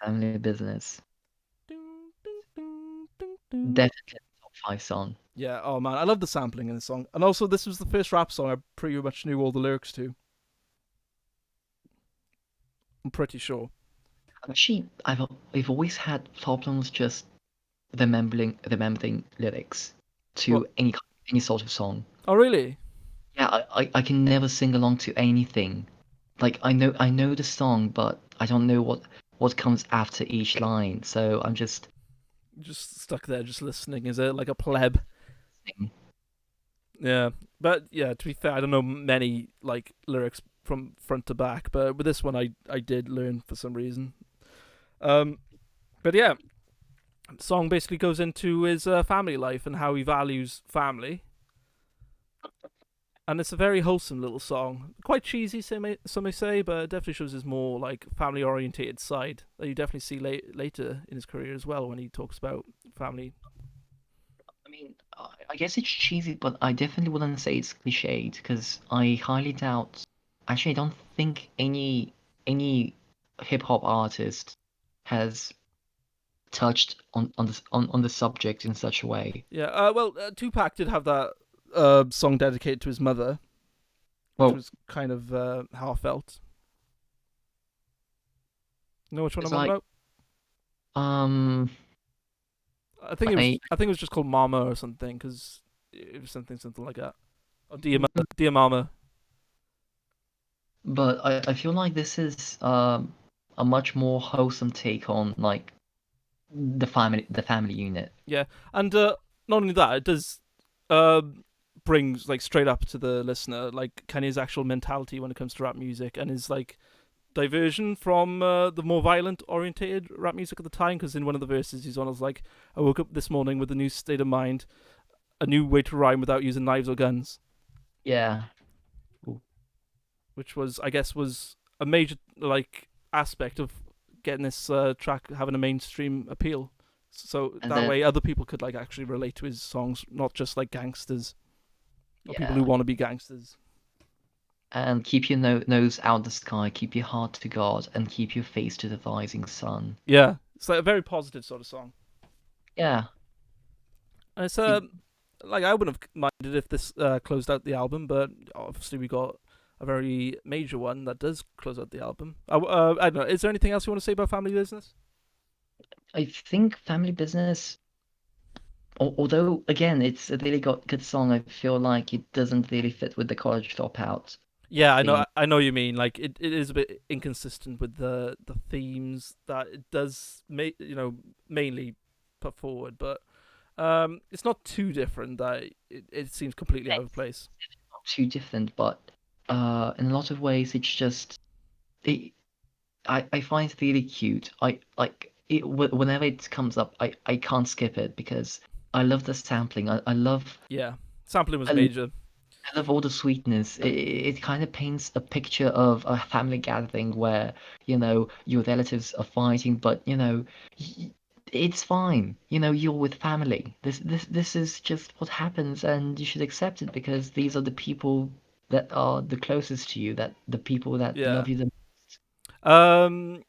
Family Business, Dun, dun, dun, dun, dun. definitely top 5 song. Yeah, oh man, I love the sampling in the song. And also, this was the first rap song I pretty much knew all the lyrics to. I'm pretty sure. Actually, I've always had problems just remembering lyrics What? to any sort of song. Oh, really? Yeah, I can never sing along to anything. Like I know the song, but I don't know what comes after each line. So I'm just Just stuck there, just listening. Is it like a pleb? sing. Yeah, but yeah. To be fair, I don't know many like lyrics from front to back, but with this one, I did learn for some reason. Um, but yeah, the song basically goes into his family life and how he values family, and it's a very wholesome little song. Quite cheesy, some may say, but it definitely shows his more like family orientated side that you definitely see later in his career as well when he talks about family. I mean, I guess it's cheesy, but I definitely wouldn't say it's cliched because I highly doubt. Actually, I don't think any hip hop artist has touched on the subject in such a way. Yeah. Well, Tupac did have that song dedicated to his mother, which Well, was kind of heartfelt. You know which one it's I'm on like about? um I think it was. I I think it was just called Mama or something because it was something like that. Or Dear Mama. but I feel like this is a much more wholesome take on like the family unit. Yeah, and not only that, it does uh, brings like straight up to the listener like Kanye's actual mentality when it comes to rap music and his like diversion from the more violent orientated rap music at the time. Because in one of the verses, he's on as like, "I woke up this morning with a new state of mind, a new way to rhyme without using knives or guns," Yeah. which was, I guess, was a major like aspect of getting this track having a mainstream appeal. So And that then way, other people could like actually relate to his songs, not just like gangsters or people who yeah, want to be gangsters. and keep your nose out the sky, keep your heart to God, and keep your face to the rising sun. Yeah, it's like a very positive sort of song. Yeah, And it's it, like I wouldn't have minded if this closed out the album, but obviously we got a very major one that does close out the album. I don't know. Is there anything else you want to say about Family Business? I think Family Business, although again it's a really got good song, I feel like it doesn't really fit with the college dropout Yeah, I know. theme. I know you mean. Like it is a bit inconsistent with the themes that it does, mainly put forward, but it's not too different that it seems completely out of place. Not too different, but in a lot of ways it's just it, I find it really cute. I like it whenever it comes up. I can't skip it because I love the sampling. Yeah, sampling was I, lo- major. I love all the sweetness. It kind of paints a picture of a family gathering where your relatives are fighting, but y- it's fine. You're with family. This is just what happens, and you should accept it because these are the people that are the closest to you, that the people that Yeah. love you the Um,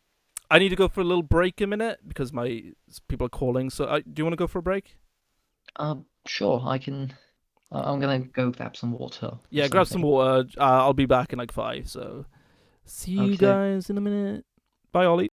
I need to go for a little break a minute because my people are calling. So, do you want to go for a break? Sure, I can. I'm gonna go grab some water or Yeah, grab some something. water. I'll be back in like 5. So, see you Okay. guys in a minute. Bye, Ollie.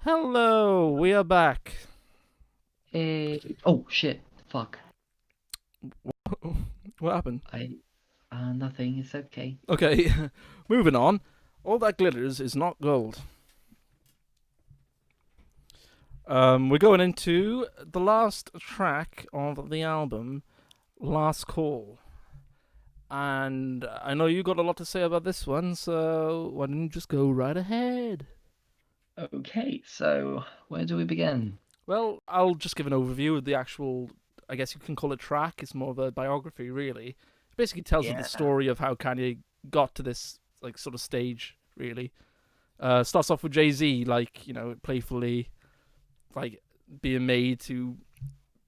Hello, we are back. Oh shit! Fuck. What happened? I Nothing. It's okay. Okay, moving on. All that glitters is not gold. We're going into the last track of the album, Last Call. And I know you got a lot to say about this one, so why don't you just go right ahead? Okay, so where do we begin? Well, I'll just give an overview of the actual, I guess you can call it track. It's more of a biography, really. It basically tells you the Yeah. story of how Kanye got to this, like, sort of stage, really. Starts off with Jay Z, like, playfully, like, being made to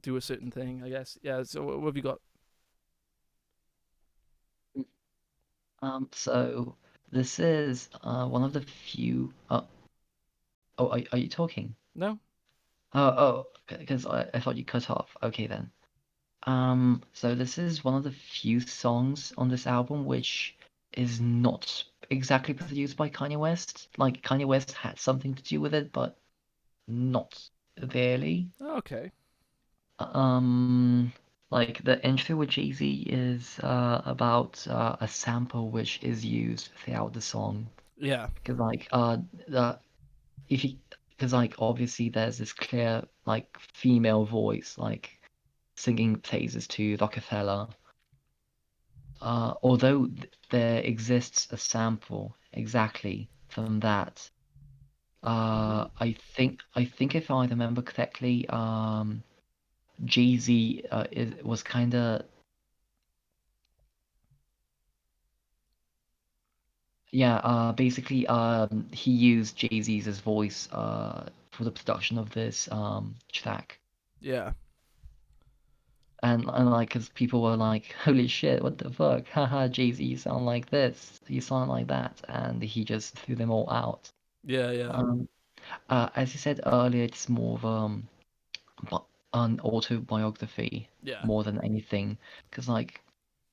do a certain thing, I guess. Yeah, so what have you got? So this is one of the few. Oh, are you talking? No? Oh, because I thought you cut off. Okay then. So this is one of the few songs on this album which is not exactly produced by Kanye West. Like Kanye West had something to do with it, but not really. Okay. Um, like the intro with Jay-Z is about a sample which is used throughout the song. Yeah. Because the if you because like obviously there's this clear like female voice like singing praises to Rockefeller. Although there exists a sample exactly from that. Mm-hmm. I think if I remember correctly, Jay-Z was kind of yeah. Basically, he used Jay-Z's as voice for the production of this track, Yeah. and like, cause people were like, "Holy shit, what the fuck? Haha, Jay-Z, you sound like this, you sound like that," and he just threw them all out. Yeah, yeah. Um, as you said earlier, it's more of bu- an autobiography Yeah. more than anything, because like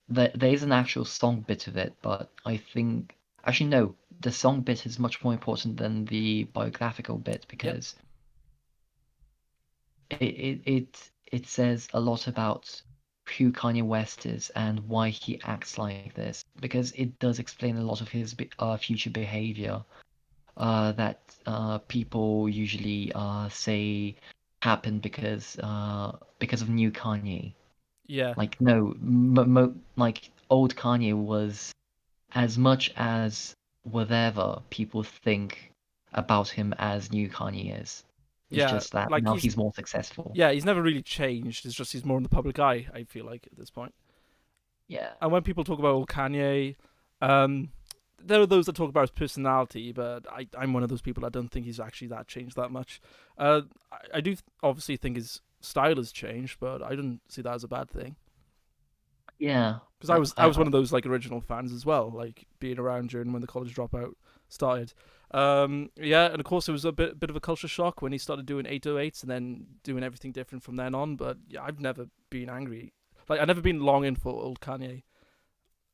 there's an actual song bit of it, but I think actually no, the song bit is much more important than the biographical bit Yep. because it says a lot about who Kanye West is and why he acts like this because it does explain a lot of his future behavior that people usually say happened because of new Kanye. Yeah. Like no, like old Kanye was as much as whatever people think about him as new Kanye is. It's Yeah. just that Like now he's he's more successful. yeah, he's never really changed. It's just he's more in the public eye, I feel like, at this point. Yeah. And when people talk about old Kanye, um, there are those that talk about his personality, but I'm one of those people that don't think he's actually that changed that much. I do obviously think his style has changed, but I don't see that as a bad thing. Yeah. Because I Uh, was I I, was I, one of those like original fans as well, like being around during when the college dropout started. Yeah, and of course it was a bit of a culture shock when he started doing 808s and then doing everything different from then on. But yeah, I've never been angry. Like I've never been longing for old Kanye.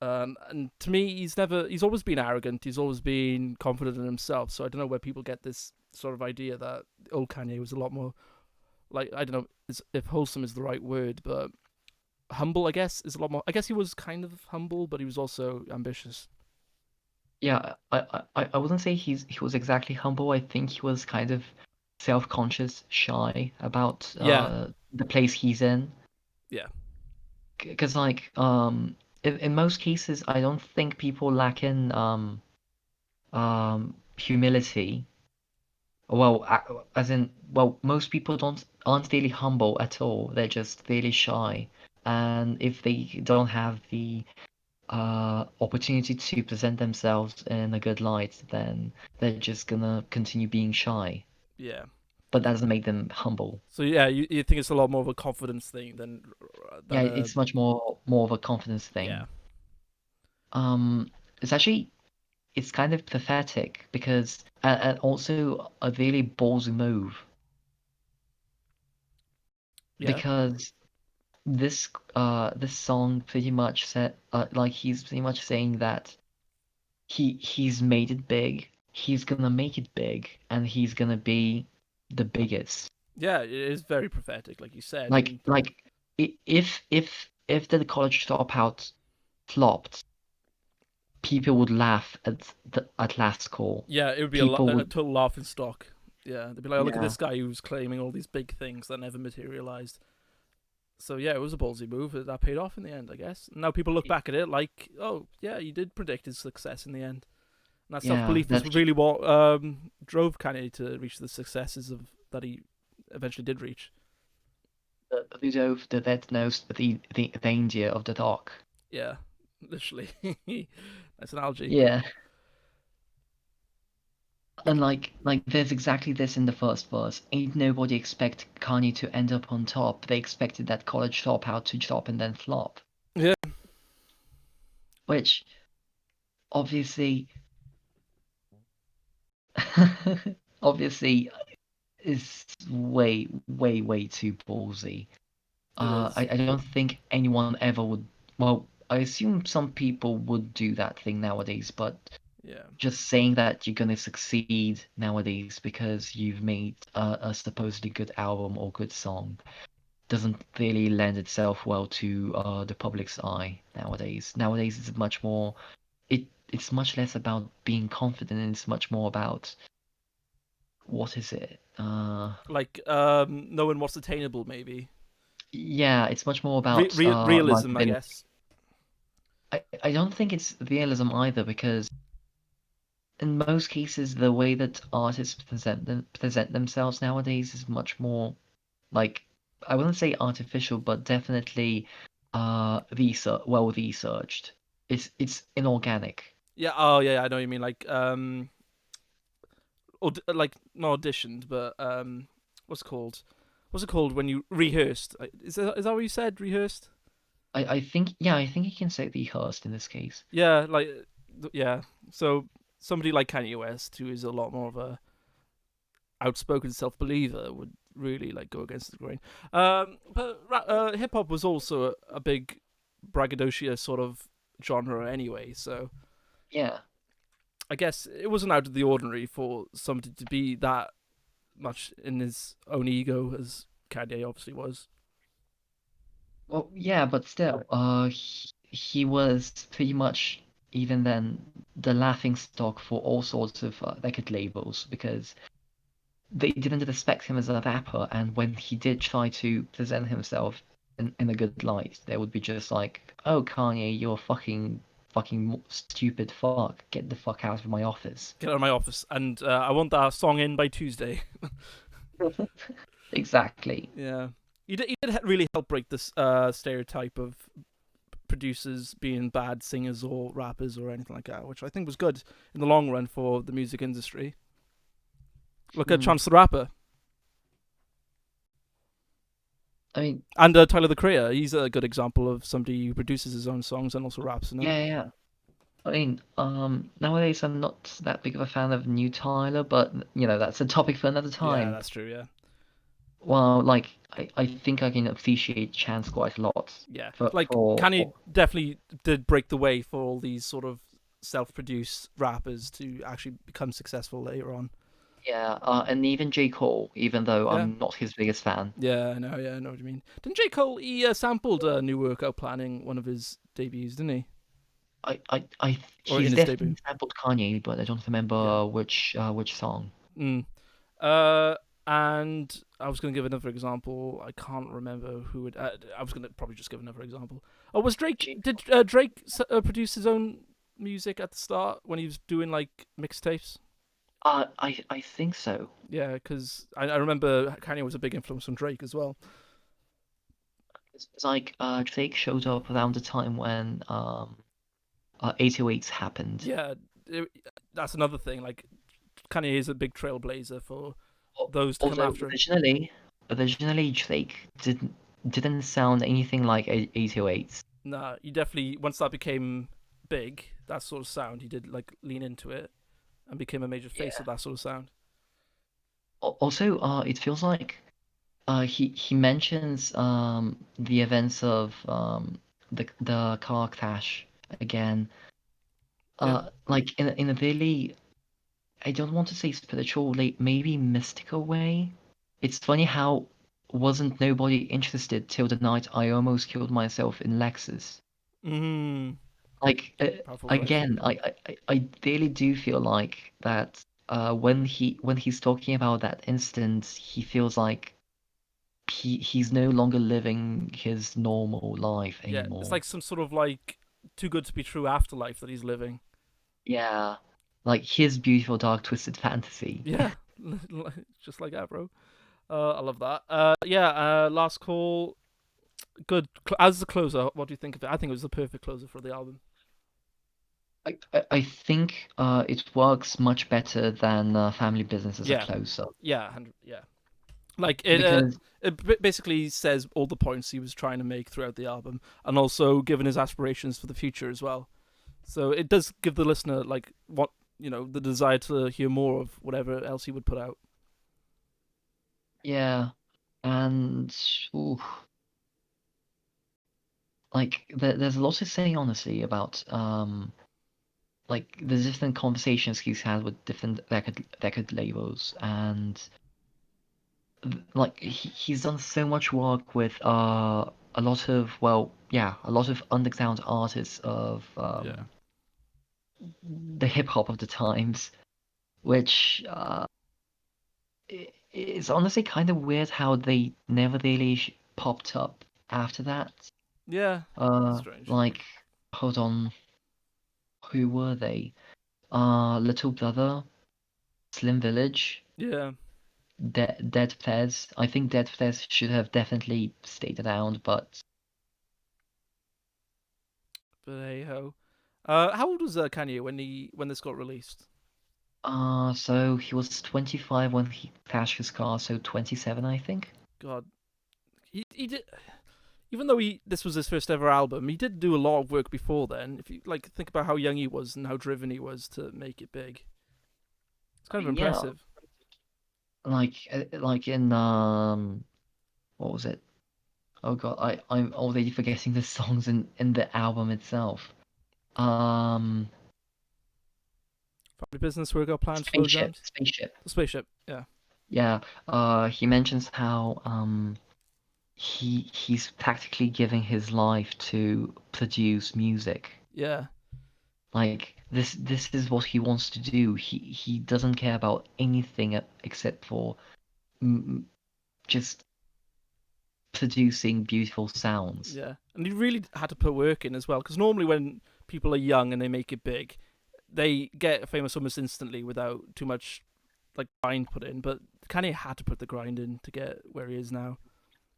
And to me, he's always been arrogant. He's always been confident in himself. So I don't know where people get this sort of idea that old Kanye was a lot more like I don't know if wholesome is the right word, but humble. I guess is a lot more. I guess he was kind of humble, but he was also ambitious. yeah, I wouldn't say he was exactly humble. I think he was kind of self-conscious, shy about Yeah, the place he's in. yeah, Because like in most cases, I don't think people lack in humility. Well, as in, well, most people aren't really humble at all. They're just really shy. And if they don't have the opportunity to present themselves in a good light, then they're just gonna continue being shy. yeah. But that doesn't make them humble. So yeah, you think it's a lot more of a confidence thing Yeah, than a it's much more of a confidence yeah, thing. Um, it's actually it's kind of pathetic because and also a really ballsy move yeah, because this song pretty much said like he's pretty much saying that he's made it big, he's gonna make it big, and he's gonna be the biggest. Yeah, it is very prophetic, like you said, Like and like if the college dropout flopped, people would laugh at last call. yeah, it would be People a would, total laughing stock. Yeah, they'd be like, oh, look at yeah, this guy who's claiming all these big things that never materialized. So yeah, it was a ballsy move that paid off in the end, I guess. Now people look back at it like, oh yeah, you did predict his success in the end. And that self yeah. belief is That he, really what drove Kanye to reach the successes of that he eventually did reach. Rudolph the red-nosed the reindeer of the rock. Yeah, literally. Nice analogy. Yeah, and like there's exactly this in the first verse. Ain't nobody expect Kanye to end up on top. They expected that college dropout to drop and then flop, Yeah, which obviously, obviously is way too ballsy. it is. I don't think anyone ever would. Well, I assume some people would do that thing nowadays, but Yeah. just saying that you're gonna succeed nowadays because you've made a supposedly good album or good song doesn't really lend itself well to the public's eye nowadays. Nowadays, it's much more. It's much less about being confident, and it's much more about what is it? Like knowing what's attainable, maybe. Yeah, it's much more about Realism, I likability. guess. I don't think it's realism either because in most cases the way that artists present themselves nowadays is much more like I wouldn't say artificial, but definitely well researched. It's inorganic. Yeah. Oh, yeah. I know what you mean. Like not auditioned, but what's it called? What's it called when you rehearsed? Is that what you said? Rehearsed? I think yeah, I think you can say rehearsed in this case. Yeah. Yeah. So somebody like Kanye West, who is a lot more of a outspoken self believer, would really like go against the grain. But hip hop was also a big braggadocio sort of genre anyway. So Yeah. I guess it wasn't out of the ordinary for somebody to be that much in his own ego as Kanye obviously was. Well, yeah, but still, he was pretty much even then the laughing stock for all sorts of record labels because they didn't respect him as a rapper, and when he did try to present himself in a good light, they would be just like, "Oh, Kanye, you're a fucking stupid fuck. Get the fuck out of my office." Get out of my office, and I want that song in by Tuesday. Exactly. Yeah, he did really help break this stereotype of producers being bad singers or rappers or anything like that, which I think was good in the long run for the music industry. Look at Hmm. Chance the Rapper I mean, and Tyler the Creator. He's a good example of somebody who produces his own songs and also raps in them. yeah. I mean, nowadays I'm not that big of a fan of new Tyler, but that's a topic for another Yeah, time. that's true. Yeah, Well, like I think I can appreciate Chance quite a lot yeah. for Like Kanye for definitely did break the way for all these sort of self-produced rappers to actually become successful later on. yeah, and even J. Cole, even though Yeah. I'm not his biggest fan. Yeah, I know. Yeah, I know what you mean. Didn't J Cole he sampled New Workout Planning one of his debuts, didn't he? I Or in he's his debut? definitely sampled Kanye, but I don't Yeah. remember which song. Mm. Uh, and I was going to give another example. I can't remember who it. I was going to probably just give another example. Oh, was Drake? J- Did Drake produce his own music at the start when he was doing like mixtapes? I think so. Yeah, because I remember Kanye was a big influence on Drake as well. It's like Drake showed up around the time when 808s happened. Yeah, it, that's another thing. Like Kanye is a big trailblazer for Al- those to come Although after him. originally Drake didn't sound anything like 808s. Nah, he definitely once that became big, that sort of sound, he did like lean into it and became a major face of Yeah. that sort of sound. Also, it feels like he mentions the events of the car crash again. Yeah, Like in a really I don't want to say spiritual, like maybe mystical way. It's funny how wasn't nobody interested till the night I almost killed myself in Lexus. Mm, Like powerful choice. again, I really do feel like that when he's talking about that instance, he feels like he's no longer living his normal life Yeah, it's anymore. like some sort of like too good to be true afterlife that he's living. Yeah, like his beautiful dark twisted fantasy. Yeah, just like that, bro. I love that. Yeah. Last call. Good. As the closer, what do you think of it? I think it was the perfect closer for the album. I think it works much better than Family Business as a Yeah. closer Yeah. 100. Yeah. Like it. because It basically says all the points he was trying to make throughout the album, and also given his aspirations for the future as well. So it does give the listener like what the desire to hear more of whatever else he would put out. yeah, and ooh, like there's a lot to say honestly about like the different conversations he's had with different record labels and like he's done so much work with a lot of well yeah a lot of underground artists of Yeah. the hip hop of the times which it's honestly kind of weird how they never really popped up after that. Yeah. Strange. Like, hold on, who were they? Little Brother, Slim Village, Yeah. Dead Fez. I think Dead Fez should have definitely stayed around, but But hey ho. How old was Kanye when this got released? so he was 25 when he crashed his car, so 27, I think. God, he did. Even though he this was his first ever album, he did do a lot of work before then. If you like think about how young he was and how driven he was to make it big, it's I kind of mean, yeah, impressive. like in what was it? Oh God, I'm already forgetting the songs in the album itself. Um, Family business, workout plans, slow Spaceship, jams, Spaceship. the spaceship. Yeah, Yeah, he mentions how he's practically giving his life to produce music. yeah, Like this is what he wants to do. He doesn't care about anything except for mm, just producing beautiful sounds. yeah. And he really had to put work in as well, because normally when people are young and they make it big, they get famous almost instantly without too much like grind put in. But Kanye had to put the grind in to get where he is now.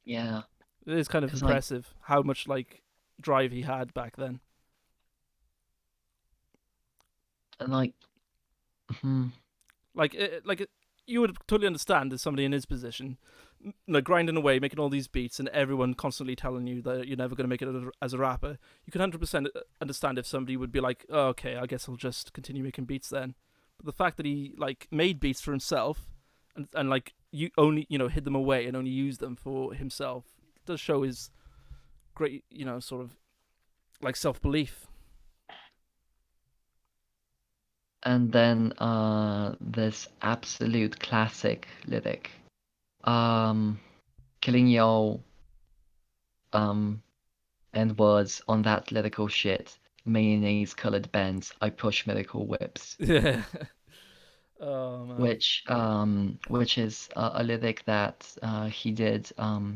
Yeah, It is kind of because like impressive how much like drive he had back then. and like hmm, You would totally understand as somebody in his position, like grinding away, making all these beats, and everyone constantly telling you that you're never going to make it as a rapper. You could 100% understand if somebody would be like, oh, "Okay, I guess I'll just continue making beats then." But the fact that he like made beats for himself, and like you only hid them away and only used them for himself does show his great sort of like self belief. and then this absolute classic lyric. Um, killing y'all um and words on that lyrical shit. Mayonnaise colored bends. I push miracle whips. Yeah. Oh man. Which is a lyric that he did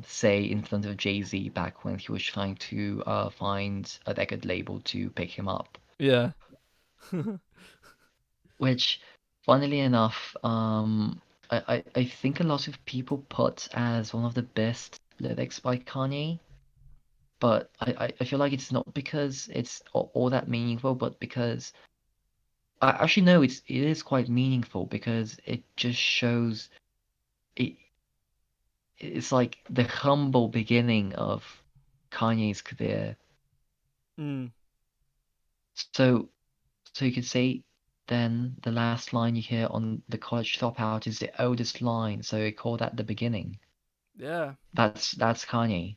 say in front of Jay-Z back when he was trying to find a record label to pick him up. Yeah. Which, funnily enough, I think a lot of people put as one of the best lyrics by Kanye, but I feel like it's not because it's all that meaningful, but because actually no, it is quite meaningful because it just shows it. It's like the humble beginning of Kanye's career. Mm. So so you could say then the last line you hear on the college dropout is the oldest line, so you call that the beginning. Yeah. That's Kanye.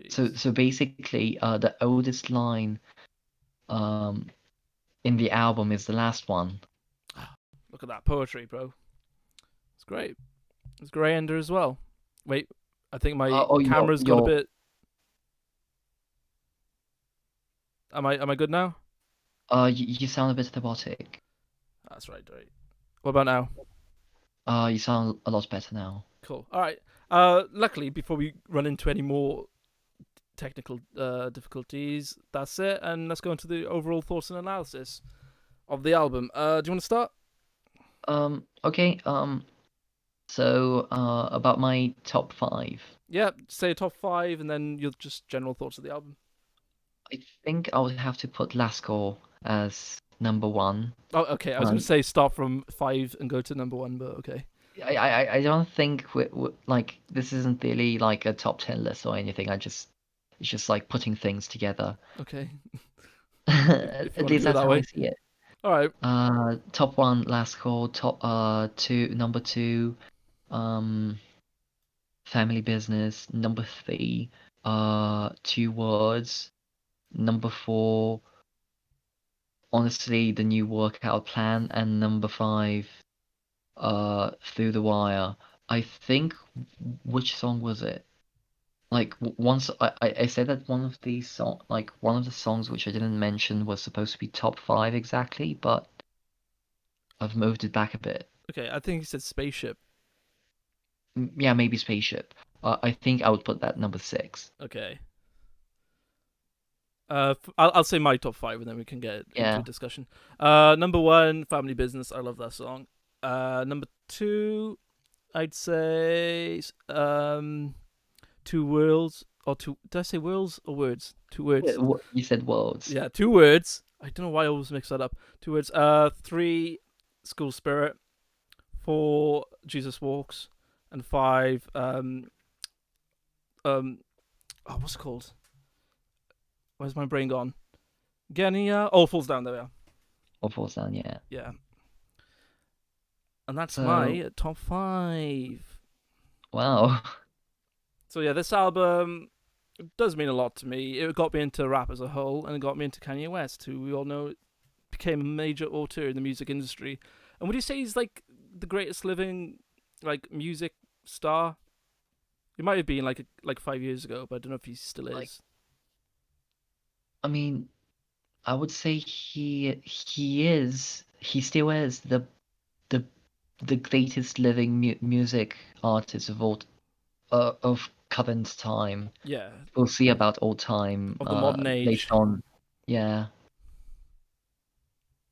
So Jeez. so basically the oldest line um in the album is the last one. Look at that poetry, bro. It's great. It's Grey Ender as well. Wait, I think my Oh, camera's got a bit. Am I good now? you sound a bit robotic. That's right, right. What about now? You sound a lot better now. Cool. All right. Luckily, before we run into any more technical difficulties, that's it. And let's go into the overall thoughts and analysis of the album. Do you want to start? Okay. So, about my top five. Yeah, say top five, and then your just general thoughts of the album. I think I would have to put Lascaux as number one. Oh, okay. I was going to Um, say start from five and go to number one, but okay. I don't think like this isn't really like a top 10 list or anything. It's just like putting things together. Okay, if you At want to least do it that's that how I way. see it. All right. Top one, Lascaux. Top two, number two, um, Family Business. Number three, Two Words. Number four, honestly, the new workout plan, and number five, Through the Wire. I think which song was it? Like once I said that one of these song like one of the songs which I didn't mention was supposed to be top five exactly, but I've moved it back a bit. Okay, I think you said spaceship. Yeah, maybe Spaceship. I think I would put that number six. Okay. I'll say my top five, and then we can get into a Yeah. discussion. Number one, Family Business. I love that song. Number two, I'd say Two Worlds or two. Did I say worlds or words? Two words. You said worlds. Yeah, two words. I don't know why I always mix that up. Two words. Three, School Spirit. Four, Jesus Walks, and five, what's it called? Where's my brain gone? Genia. Oh, Falls Down. There we are. Or falls down, yeah. Yeah, and that's So my top five. wow. So yeah, this album does mean a lot to me. It got me into rap as a whole, and it got me into Kanye West, who we all know became a major auteur in the music industry. And would you say he's like the greatest living like music star? It might have been like 5 years ago, but I don't know if he still Like is. I mean, I would say he still is the the greatest living music artist of current time. Yeah, We'll see about old time of the modern later age. on. Yeah.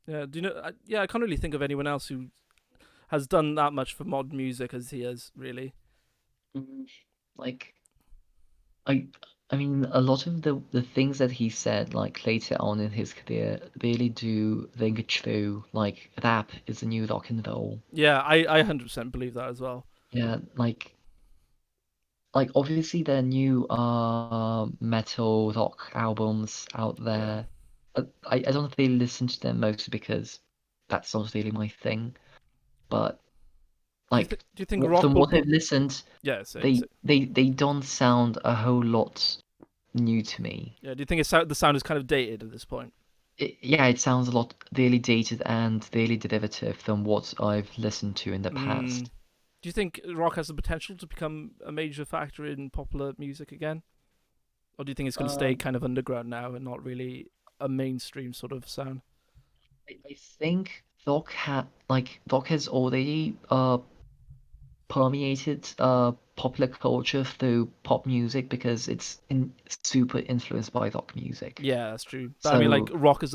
Yeah, do you know? Yeah, I can't really think of anyone else who has done that much for modern music as he has. Really. Mm, Like I I mean a lot of the things that he said like later on in his career really do ring true. Like rap is the new rock and roll. Yeah, I 100% believe that as well. Yeah, like obviously there are new metal rock albums out Yeah. there. I don't really listen to them mostly because that's not really my thing. But like Do you think rock from will? what I've listened, Yeah, say. they don't sound a whole lot new to me. Yeah, do you think the sound is kind of dated at this point? Yeah, it sounds a lot really dated and really derivative from what I've listened to in the Mm. past. Do you think rock has the potential to become a major factor in popular music again? Or do you think it's going to stay Um, kind of underground now and not really a mainstream sort of sound? I think rock has already permeated popular culture through pop music because super influenced by rock music. Yeah, that's true. But I mean, like So rock as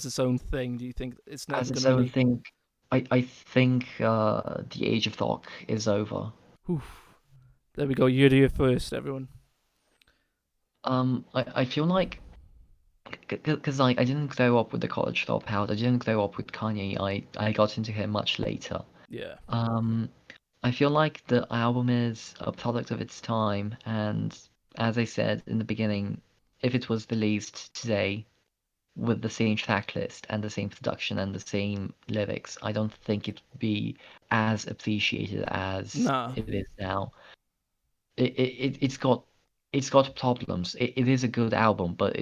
its own thing. Do you think it's as never going its to own really? thing, I think the age of rock is over. Whew, there we go. You're here first, everyone. I feel like because like I didn't grow up with the college dropout. I didn't grow up with Kanye. I got into him much later. Yeah. Um, I feel like the album is a product of its time, and as I said in the beginning, if it was released today with the same track list and the same production and the same lyrics, I don't think it would be as appreciated as Nah. it is now. It's got problems. It is a good album, but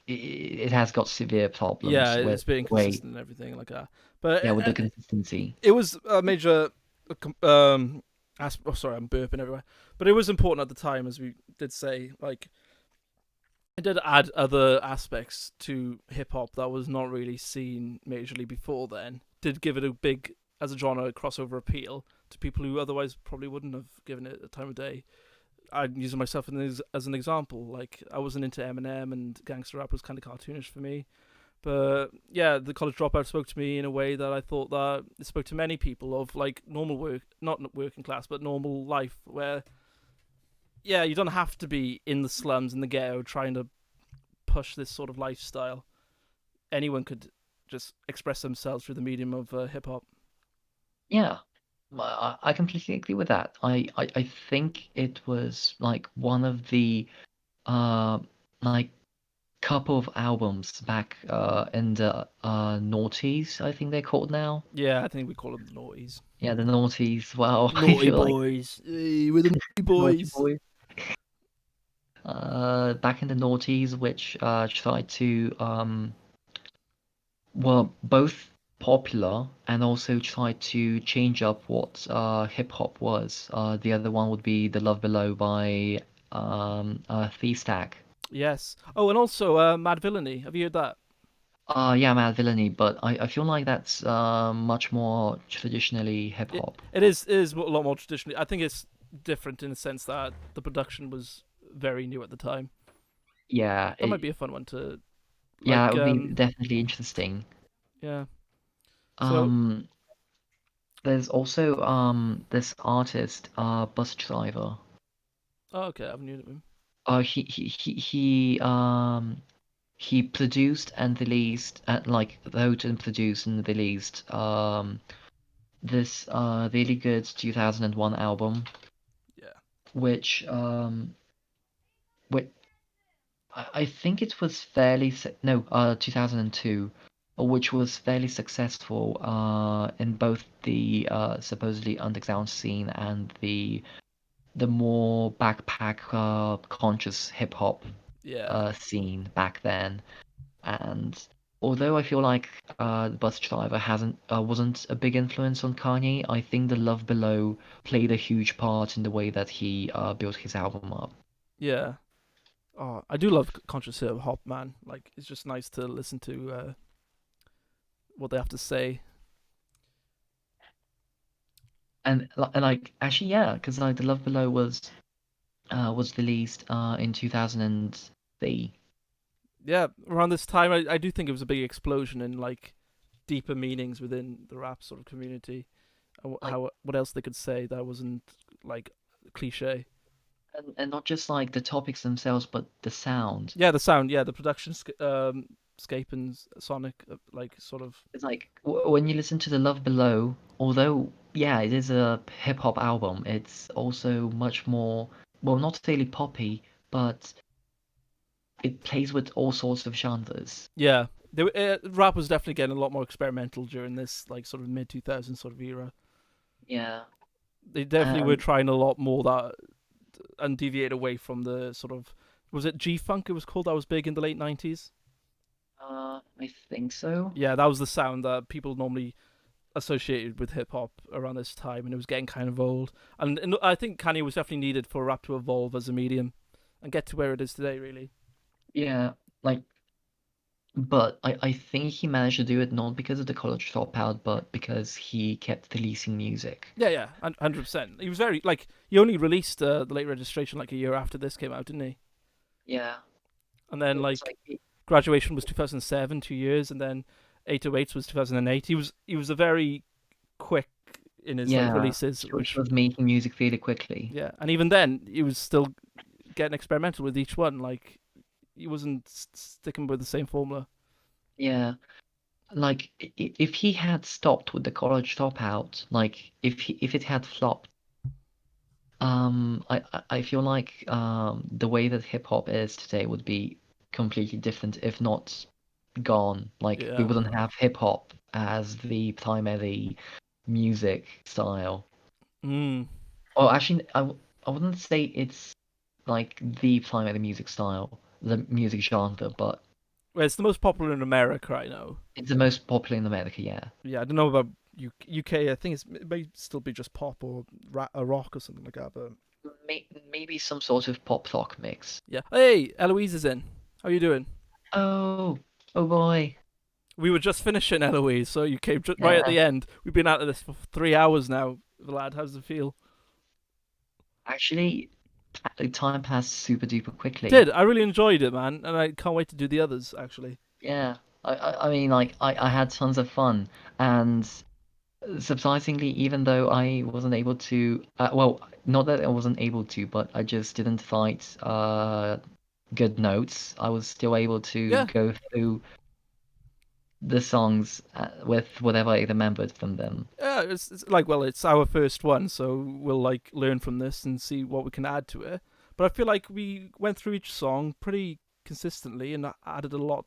it has got severe Yeah, problems with it's been the way, inconsistent and everything like that. But yeah, with the consistency. it was a major oh, sorry, I'm burping everywhere. But it was important at the time, as we did say. Like, it did add other aspects to hip hop that was not really seen majorly before then. Did give it a big, as a genre, crossover appeal to people who otherwise probably wouldn't have given it a time of day. I'm using myself as an example. Like, I wasn't into Eminem, and gangster rap was kind of cartoonish for me. But yeah, the college dropout spoke to me in a way that I thought that it spoke to many people of like normal work, not working class, but normal life, where yeah, you don't have to be in the slums in the ghetto trying to push this sort of lifestyle. Anyone could just express themselves through the medium of hip hop. Yeah, I completely agree with that. I think it was like one of the uh like couple of albums back in the noughties, I think they're called now. Yeah, I think we call them the naughties. Yeah, the noughties. Well, I Naughty feel like boys. Hey, we're the naughty naughty boys. boys. Back in the noughties, which tried to were both popular and also tried to change up what hip hop was. The other one would be The Love Below by Stack. Yes. Oh, and also Mad Villainy. Have you heard that? Yeah, Mad Villainy, but I feel like that's much more traditionally hip It hop. it is a lot more traditionally. I think it's different in the sense that the production was very new at the time. Yeah, That might be a fun one to yeah, it like. would be definitely interesting. Yeah. So Um, there's also this artist, Bus Driver. oh, okay, I haven't heard of him. He produced and released, like wrote and produced and released this really good 2001 album, Yeah. which which I think it was fairly no 2002, which was fairly successful in both the supposedly underground scene and the more backpack conscious hip hop Yeah. scene back then. And although I feel like the Bus Driver hasn't wasn't a big influence on Kanye, I think the Love Below played a huge part in the way that he built his album up. Yeah. Oh, I do love conscious hip hop, man. Like, it's just nice to listen to what they have to say. And like actually yeah, because like the Love Below was released in 2003. Yeah, around this time, I do think it was a big explosion in like deeper meanings within the rap sort of community. Like How what else they could say that wasn't like cliche. and not just like the topics themselves, but the sound. Yeah, the sound, yeah, the production, scape and sonic, like sort of. It's like when you listen to the Love Below, although yeah, it is a hip hop album, it's also much more, well, not really poppy, but it plays with all sorts of genres. Yeah, rap was definitely getting a lot more experimental during this like sort of mid 2000s sort of era. Yeah. They definitely were And trying a lot more that and deviate away from the sort of, was it G funk it was called, that was big in the late 90s. I think so. Yeah, that was the sound that people normally associated with hip hop around this time, and it was getting kind of old. And I think Kanye was definitely needed for rap to evolve as a medium and get to where it is today. Really. Yeah, like, but I think he managed to do it not because of the college dropout, but because he kept releasing music. Yeah, yeah, 100%. He was very like he only released the late registration like a year after this came out, didn't he? Yeah, And then it was like graduation was 2007, 2 years, and then 808s was 2008. He was a very quick in his like yeah, releases, he which was making music really quickly. yeah, and even then he was still getting experimental with each one. Like he wasn't sticking with the same formula. Yeah, like if he had stopped with the college dropout, like if it had flopped, I feel like the way that hip hop is today would be completely different, if not gone. Like we Yeah. wouldn't have hip hop as the primary music style. Mm. Or actually, I wouldn't say it's like the primary music style, the music genre, but. Well, it's the most popular in America, I know. It's the most popular in America, yeah. Yeah, I don't know about UK. I think it may still be just pop or rock or something like that. But Maybe some sort of pop rock mix. yeah. Hey, Eloise is in. How you doing? Oh, oh boy. We were just finishing Eloise, so you came right at Yeah. the end. We've been out of this for 3 hours now, Vlad. How's it feel? Actually, time passed super duper quickly. Did I really enjoyed it, man, and I can't wait to do the others. Actually, Yeah. I mean, like, I had tons of fun. And surprisingly, even though I wasn't able to, well, not that I wasn't able to, but I just didn't write good notes, I was still able to yeah, go through the songs with whatever I remembered from them. yeah. It's like, well, it's our first one, so we'll like learn from this and see what we can add to it. But I feel like we went through each song pretty consistently and added a lot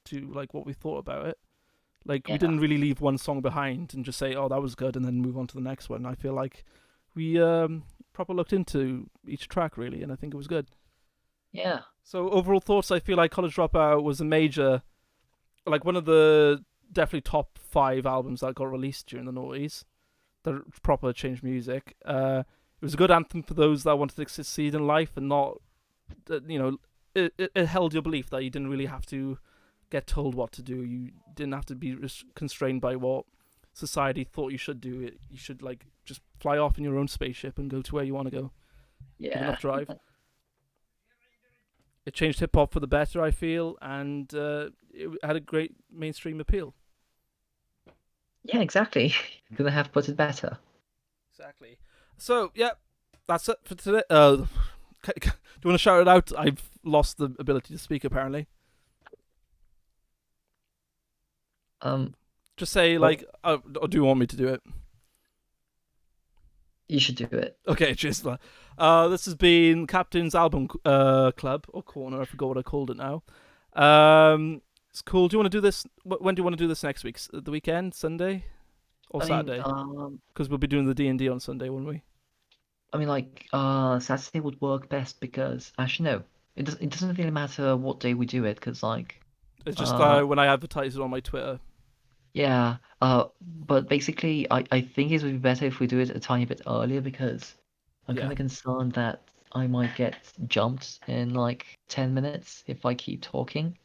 to like what we thought about it. Like we Yeah. didn't really leave one song behind and just say, "Oh, that was good," and then move on to the next one. I feel like we proper looked into each track really, and I think it was good. Yeah. So overall thoughts, I feel like College Dropout was a major, like one of the definitely top 5 albums that got released during the noughties. That proper changed music. It was a good anthem for those that wanted to succeed in life and not, it held your belief that you didn't really have to get told what to do. You didn't have to be constrained by what society thought you should do. You should like just fly off in your own spaceship and go to where you want to go. Give enough Yeah. drive. It changed hip hop for the better, I feel, and it had a great mainstream appeal. Yeah, exactly. Couldn't have put it better. Exactly. So yeah, that's it for today. Do you want to shout it out? I've lost the ability to speak apparently. Um, Just say well, like, or do you want me to do it? you should do it. Okay, cheers. This has been Captain's Album Club or Corner. I forgot what I called it now. It's cool. Do you want to do this? When do you want to do this next week? The weekend, Sunday, or I mean, Saturday? Because we'll be doing the D&D on Sunday, won't we? like, Saturday would work best because actually no, it doesn't really matter what day we do it because like, It's just uh, when I advertise it on my Twitter. yeah, but basically, I think it would be better if we do it a tiny bit earlier because I'm Yeah, kind of concerned that I might get jumped in like 10 minutes if I keep talking.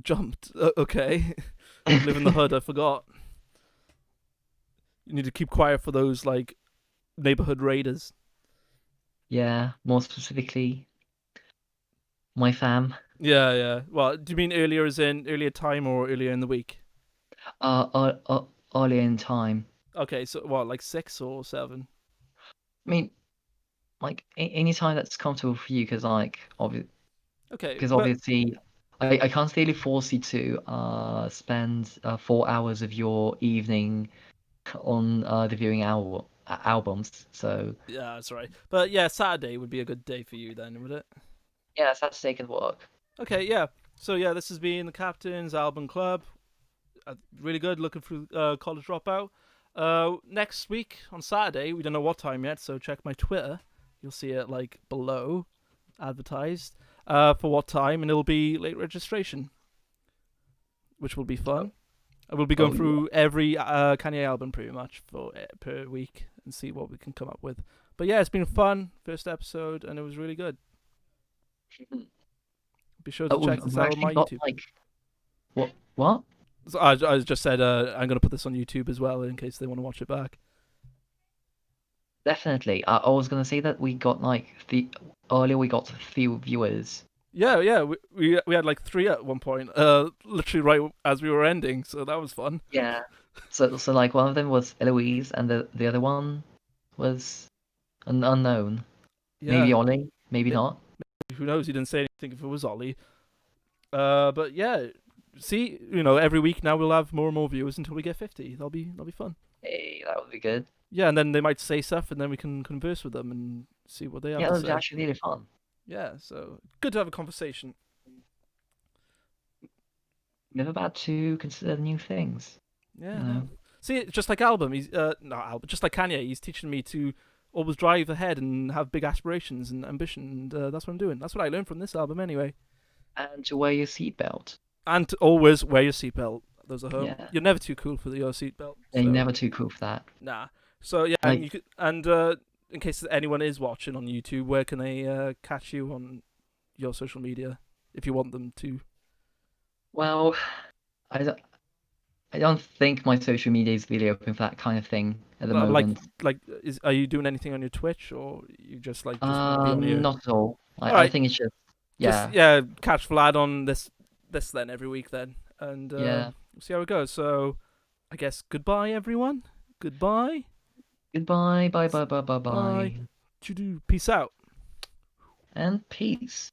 jumped. Okay, you live in the hood. I forgot. You need to keep quiet for those like neighborhood raiders. Yeah, more specifically, my fam. Yeah, yeah. Well, do you mean earlier as in earlier time or earlier in the week? Uh, uh, uh, Earlier in time. Okay, so what, like 6 or 7? I mean, like any time that's comfortable for you, because like Okay, because but obviously, I can't really force you to spend 4 hours of your evening on reviewing albums. So yeah, that's right. But yeah, Saturday would be a good day for you then, would it? yeah, Saturday can work. Okay, yeah. So yeah, this has been the Captain's Album Club. Really good. Looking through College Dropout. Next week on Saturday, we don't know what time yet, so check my Twitter. You'll see it like below, advertised. For what time, and it'll be late registration, which will be Oh, fun. I will be going oh yeah. through every Kanye album pretty much for per week and see what we can come up with. But yeah, it's been fun first episode, and it was really good. Be sure to Oh, check this we've out on actually my got YouTube. like what? So I just said I'm gonna put this on YouTube as well in case they want to watch it back. Definitely. I was gonna say that we got like the earlier we got few viewers. Yeah, yeah, we had like 3 at one point, literally right as we were ending, so that was fun. Yeah. So like one of them was Eloise and the other one was an unknown. Maybe Yeah, Ollie, maybe not. who knows? He didn't say anything if it was Ollie. But yeah, see, every week now we'll have more and more viewers until we get 50. That'll be fun. Hey, that would be good. Yeah, and then they might say stuff, and then we can converse with them and see what they have Yeah, to that would be say. actually really fun. Yeah, so good to have a conversation. Never bad to consider new things. You Yeah, no. know. See, just like album, he's not album, just like Kanye, he's teaching me to always drive ahead and have big aspirations and ambition, and that's what I'm doing. That's what I learned from this album, anyway. And to wear your seatbelt. And always wear your seatbelt. Those at home, Yeah, you're never too cool for your seatbelt. they're So never too cool for that. nah. So yeah, and Like, you could in case anyone is watching on YouTube, where can they catch you on your social media if you want them to? well, I don't, I don't think my social media is really open for that kind of thing at the Like moment. are you doing anything on your Twitch, or you just want to be on here? Not at all. All I right, think it's just yeah, yeah, catch Vlad on this then every week then, and yeah. we'll see how it goes. So I guess goodbye everyone. Goodbye. Goodbye, bye, bye, bye, bye, Bye. bye, Peace out. and peace.